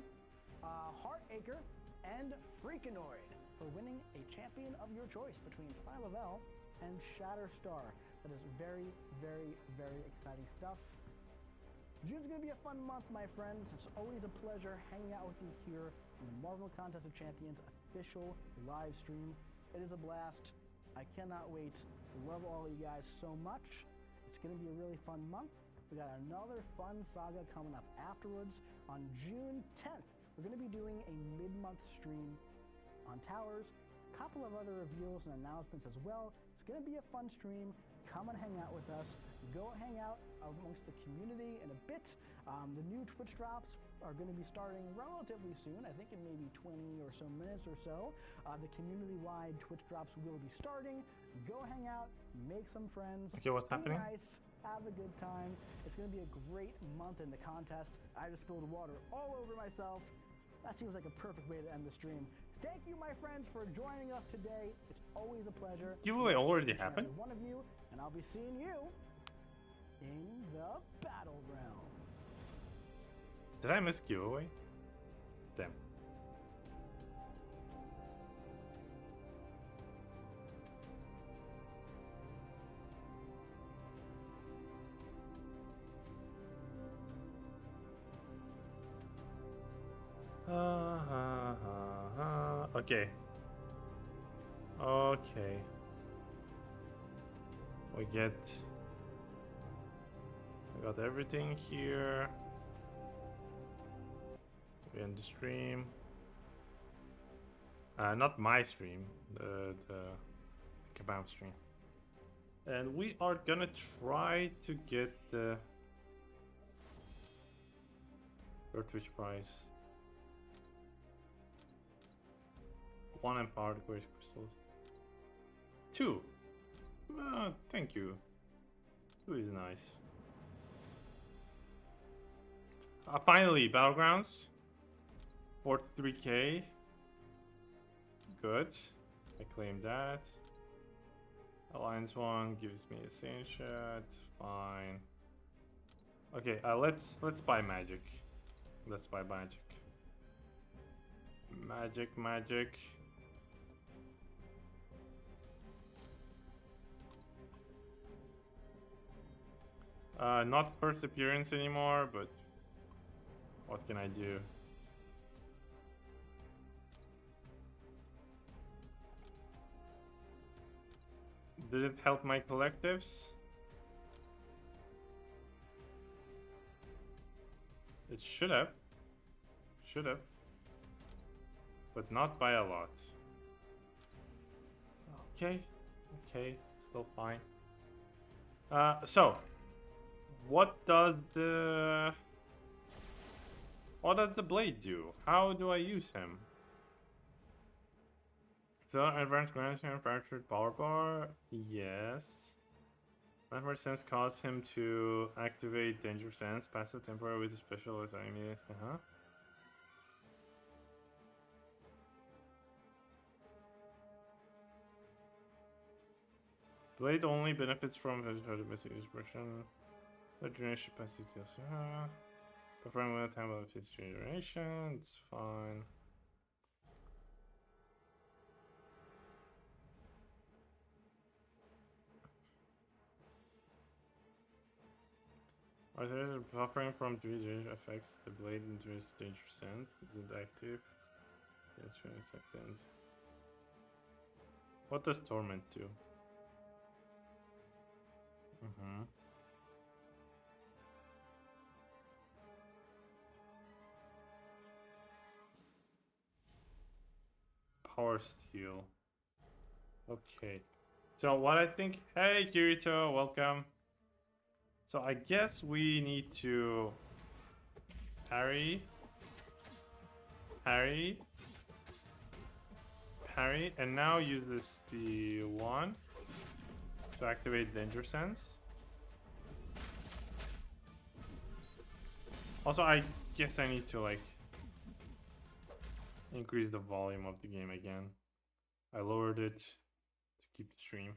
Heartacre, and Freakinoid for winning a champion of your choice between Phyla-Vel and Shatterstar. That is very, very, very exciting stuff. June's going to be a fun month, my friends. It's always a pleasure hanging out with you here in the Marvel Contest of Champions official live stream. It is a blast. I cannot wait. Love all of you guys so much. It's going to be a really fun month. we got another fun saga coming up afterwards. On June 10th, we're going to be doing a mid-month stream on towers, a couple of other reveals and announcements as well. It's going to be a fun stream. Come and hang out with us. Go hang out amongst the community in a bit. The new Twitch drops are going to be starting relatively soon, I think in maybe 20 or so minutes or so. The community-wide Twitch drops will be starting. Go hang out, make some friends. Okay, what's happening? Be nice, have a good time. It's going to be a great month in the contest. I just spilled water all over myself. That seems like a perfect way to end the stream. Thank you, my friends, for joining us today. It's always a pleasure. Giveaway already Each and happened? every one of you, and I'll be seeing you in the battle realm. Did I miss giveaway? Damn. Okay. Okay. We got everything here. We end the stream. Not my stream, the Kabam stream. And we are gonna try to get the Twitch prize. 1 empowered grace crystals. 2. Thank you. 2 is nice. Finally, Battlegrounds. 43k. Good. I claim that. Alliance 1 gives me a screenshot. Fine. Okay, let's buy magic. Let's buy magic. Magic. Not first appearance anymore, but what can I do? Did it help my collectives? It should have. But not by a lot. Okay, still fine. So, what does the blade do? How do I use him? So, advanced grandstand fractured power bar. Yes. Nightmare sense caused him to activate danger sense. Passive temporary with a special enemy. Blade only benefits from his basic expression. The generation passive deals. Perform with time of its generation. It's fine. Are there buffering from 3 danger affects the blade into its danger sense? Is it active? Yes, 20 seconds. What does torment do? Power steal. Okay. So what I think, hey Kirito, welcome. So I guess we need to parry, and now use this P1 to activate danger sense. Also, I guess I need to like increase the volume of the game again. I lowered it to keep the stream.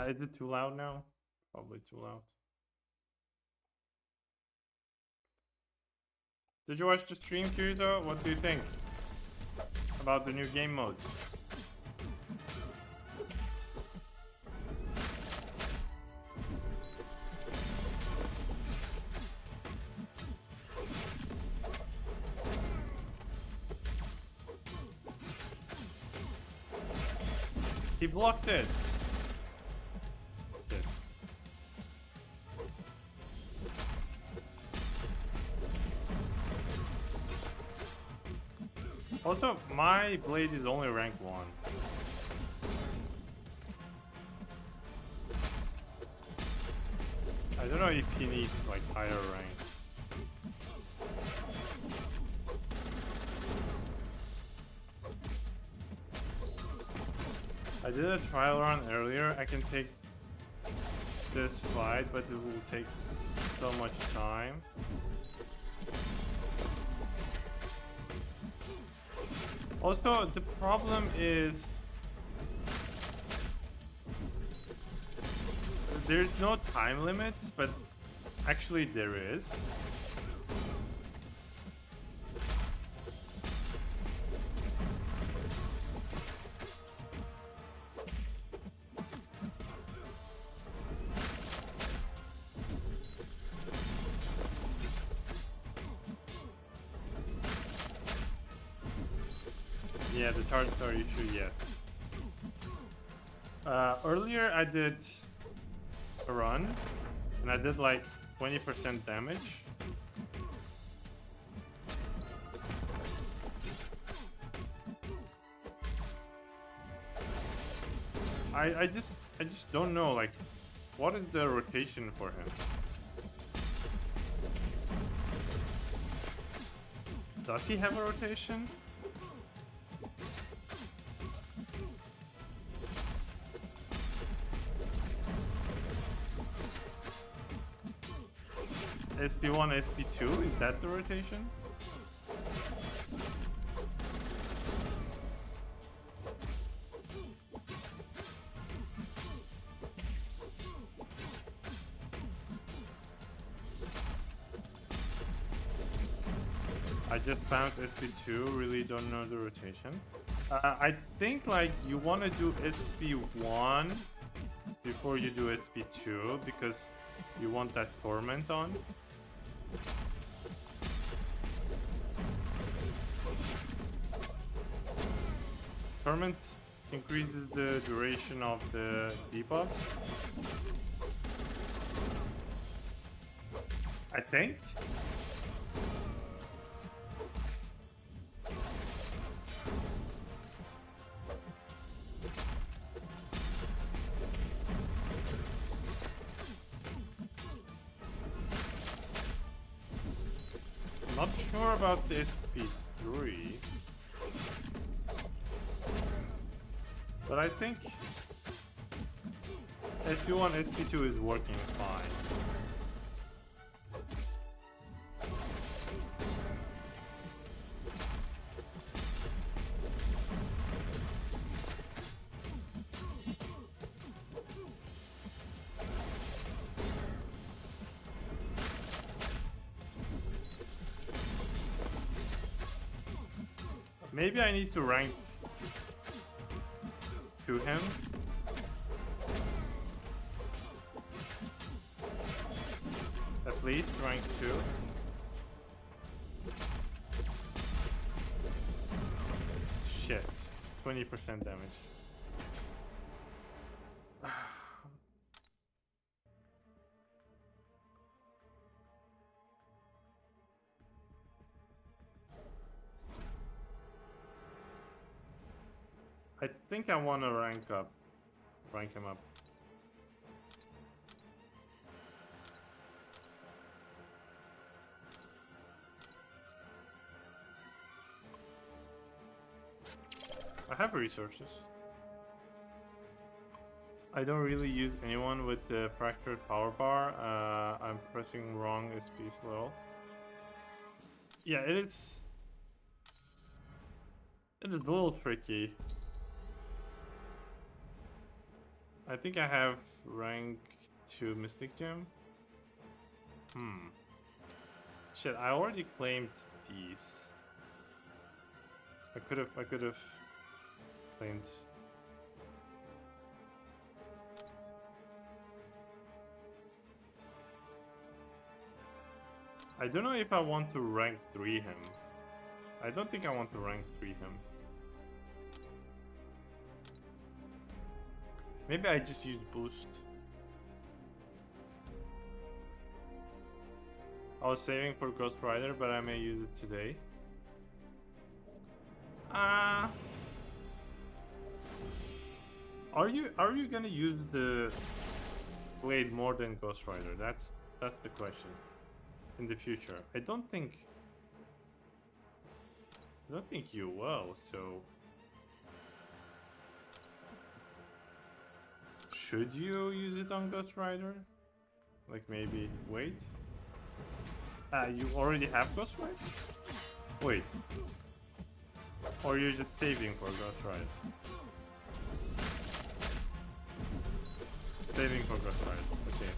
Is it too loud now? Probably too loud. Did you watch the stream, Kirito? What do you think about the new game modes? He blocked it. Shit. Also, my blade is only rank 1. I don't know if he needs like higher rank. I did a trial run earlier. I can take this fight, but it will take so much time. Also, the problem is there's no time limit, but actually there is. Yeah, the targets are issue, yes. Earlier I did a run, and I did like 20% damage. I just don't know, like, what is the rotation for him? Does he have a rotation? SP1, SP2, is that the rotation? I just found SP2, really don't know the rotation. I think like you want to do SP1 before you do SP2 because you want that torment on. Torment increases the duration of the debuff. I think. Not sure about the SP3, but I think SP1, SP2 is working fine. Maybe I need to rank to him. At least rank 2. Shit. 20% damage. I think I want to rank him up. I have resources. I don't really use anyone with the fractured power bar. I'm pressing wrong SP slow. Yeah, it is a little tricky. I think I have rank 2 Mystic Gem. Shit, I already claimed these. I could have claimed. I don't know if I want to rank 3 him. I don't think I want to rank 3 him. Maybe I just use boost. I was saving for Ghost Rider, but I may use it today. Are you gonna use the blade more than Ghost Rider? That's the question. In the future, I don't think you will. So should you use it on Ghost Rider? Like maybe wait. You already have Ghost Rider? Wait. Or you're just saving for Ghost Rider? Saving for Ghost Rider, okay.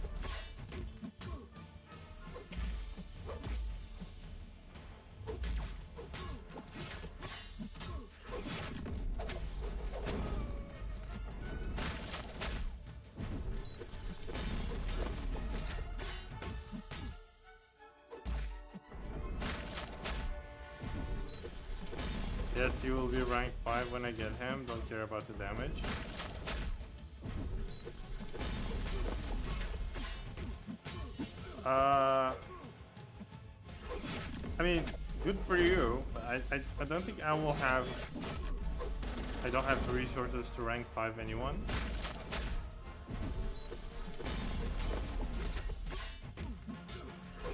Yes, he will be rank 5 when I get him. Don't care about the damage. I mean, good for you, but I don't think I will have... I don't have the resources to rank 5 anyone.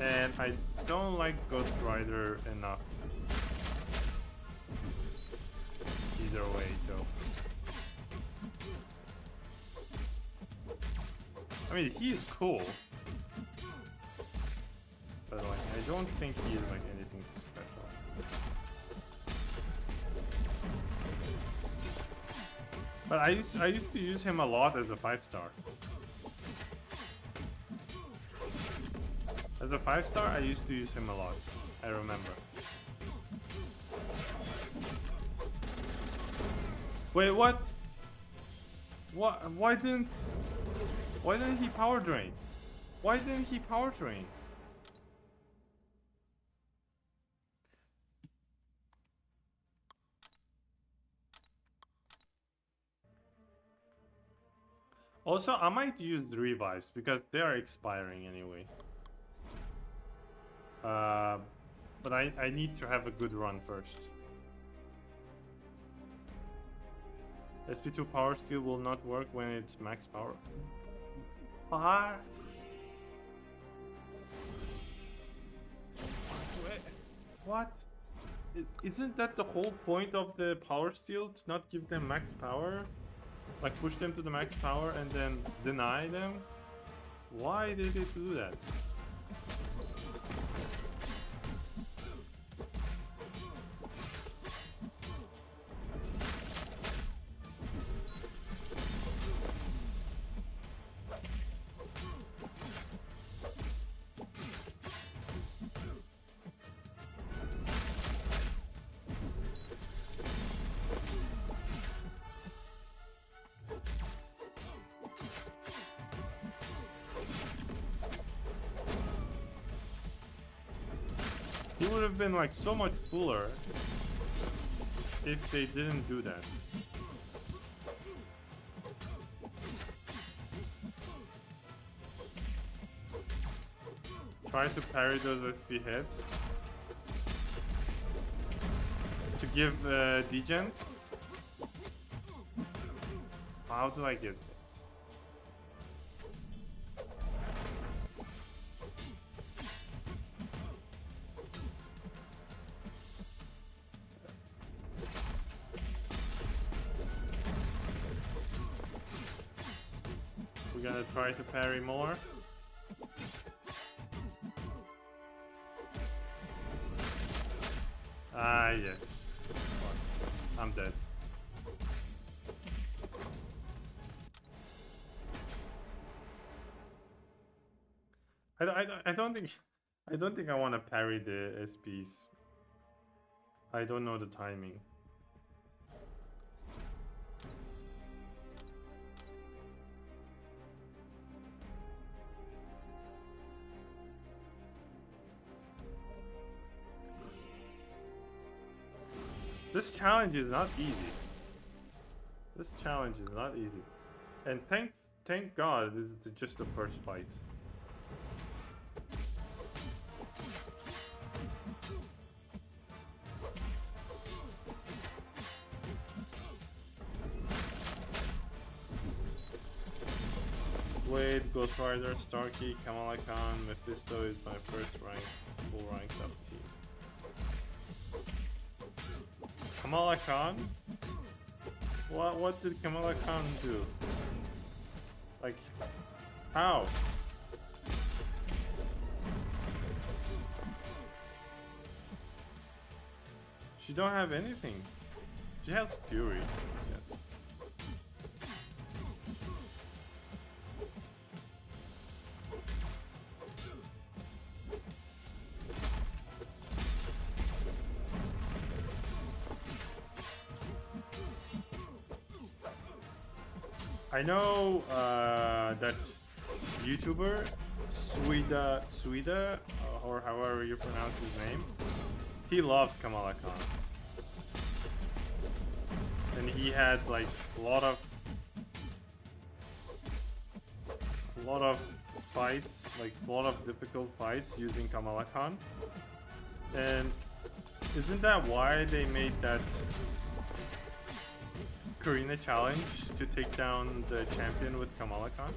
And I don't like Ghost Rider enough. Either way, so... I mean, he is cool. But like, I don't think he is like anything special. But I used to use him a lot as a 5-star. As a 5-star, I used to use him a lot. I remember. Wait, what? What? Why didn't he power drain? Why didn't he power drain? Also, I might use the revives because they are expiring anyway. But I need to have a good run first. SP2 power steel will not work when it's max power. What? What? Isn't that the whole point of the power steel, to not give them max power? Like push them to the max power and then deny them? Why did they do that? He would have been like so much cooler if they didn't do that. Try to parry those SP hits to give degens. How do I get it? We're gonna try to parry more. Ah, yeah. I'm dead. I don't think I want to parry the SPs. I don't know the timing. This challenge is not easy. This challenge is not easy. And thank God this is just the first fight. Blade, Ghost Rider, Starkey, Kamala Khan, Mephisto is my first rank, full ranked up team. Kamala Khan? What did Kamala Khan do? Like, how? She don't have anything. She has Fury, yes. I know that YouTuber Swida, or however you pronounce his name, he loves Kamala Khan, and he had like a lot of fights, like a lot of difficult fights using Kamala Khan. And isn't that why they made that Karina challenge to take down the champion with Kamala Khan?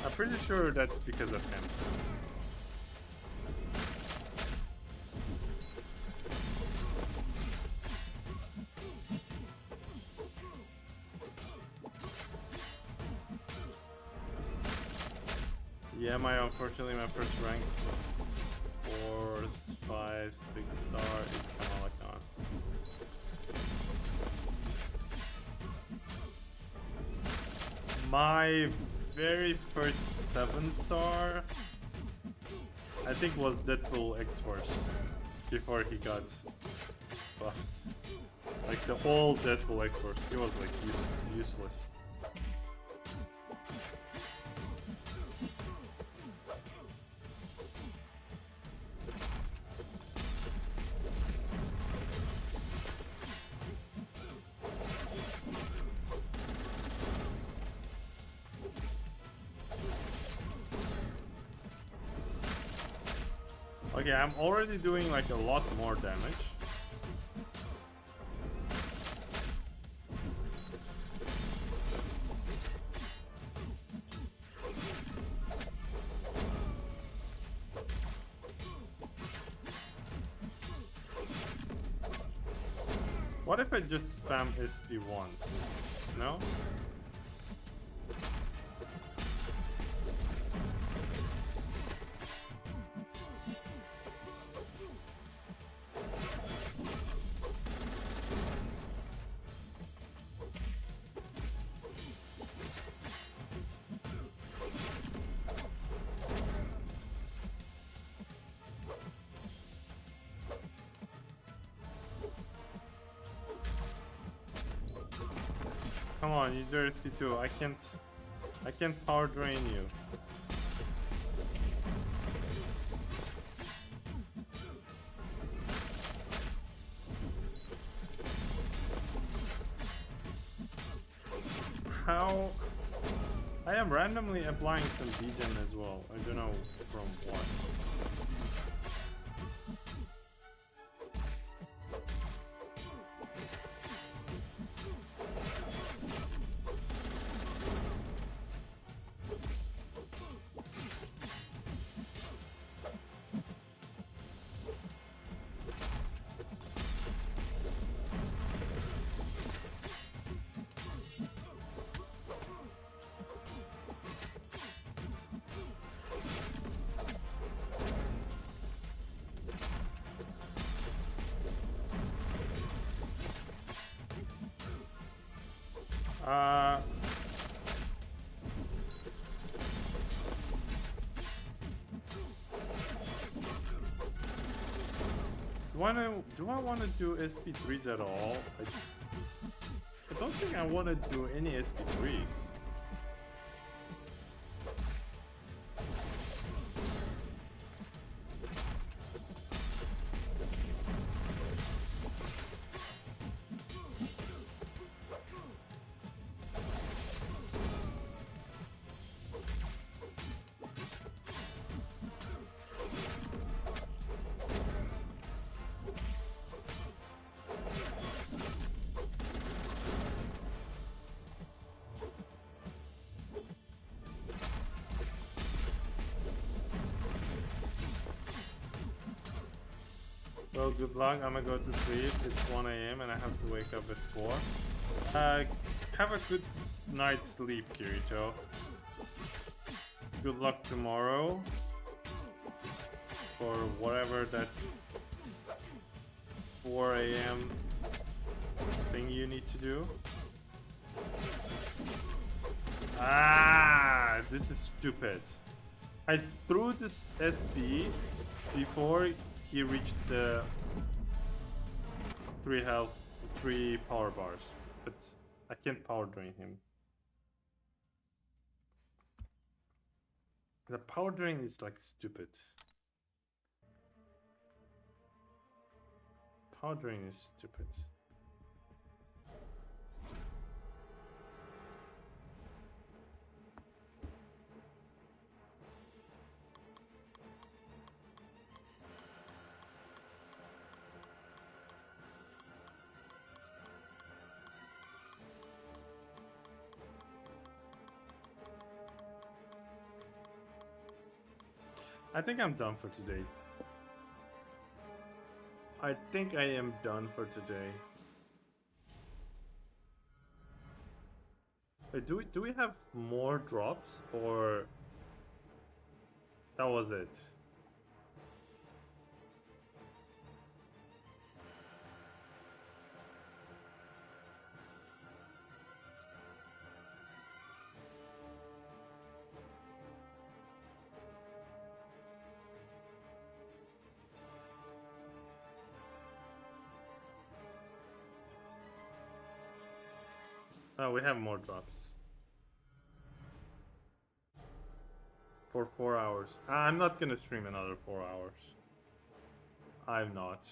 I'm pretty sure that's because of him. Yeah, unfortunately my first rank 4, 5, 6 star is Kamala Khan. My very first 7-star, I think, was Deadpool X-Force before he got buffed. Like the old Deadpool X-Force, he was like useless. Okay, I'm already doing like a lot more damage. What if I just spam SP once? No? Come on, you dirty too. I can't power drain you. How? I am randomly applying some degen as well. I don't know from what. Do I want to do SP3s at all? I don't think I want to do any SP3s. Well, good luck. I'm gonna go to sleep. It's 1 a.m. and I have to wake up at 4. Have a good night's sleep, Kirito. Good luck tomorrow for whatever that 4 a.m. thing you need to do. Ah, this is stupid. I threw this SB before he reached the 3 power bars, but I can't power drain him. The power drain is like stupid. Power drain is stupid. I think I'm done for today. I think I am done for today. Wait, do we have more drops or that was it? Oh, we have more drops. For 4 hours. I'm not gonna stream another 4 hours. I'm not.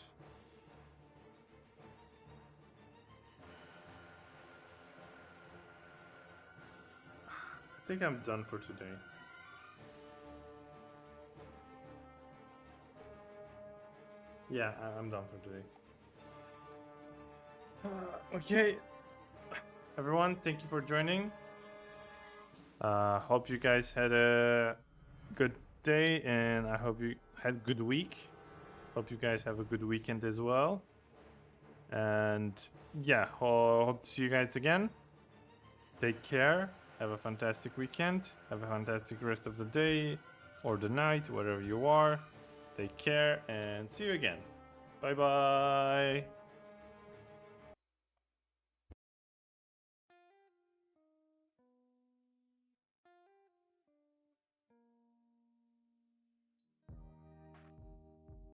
I think I'm done for today. Yeah, I'm done for today. Okay. Everyone, thank you for joining. Hope you guys had a good day and I hope you had a good week. Hope you guys have a good weekend as well. And yeah, hope to see you guys again. Take care. Have a fantastic weekend. Have a fantastic rest of the day or the night, wherever you are. Take care and see you again. Bye bye.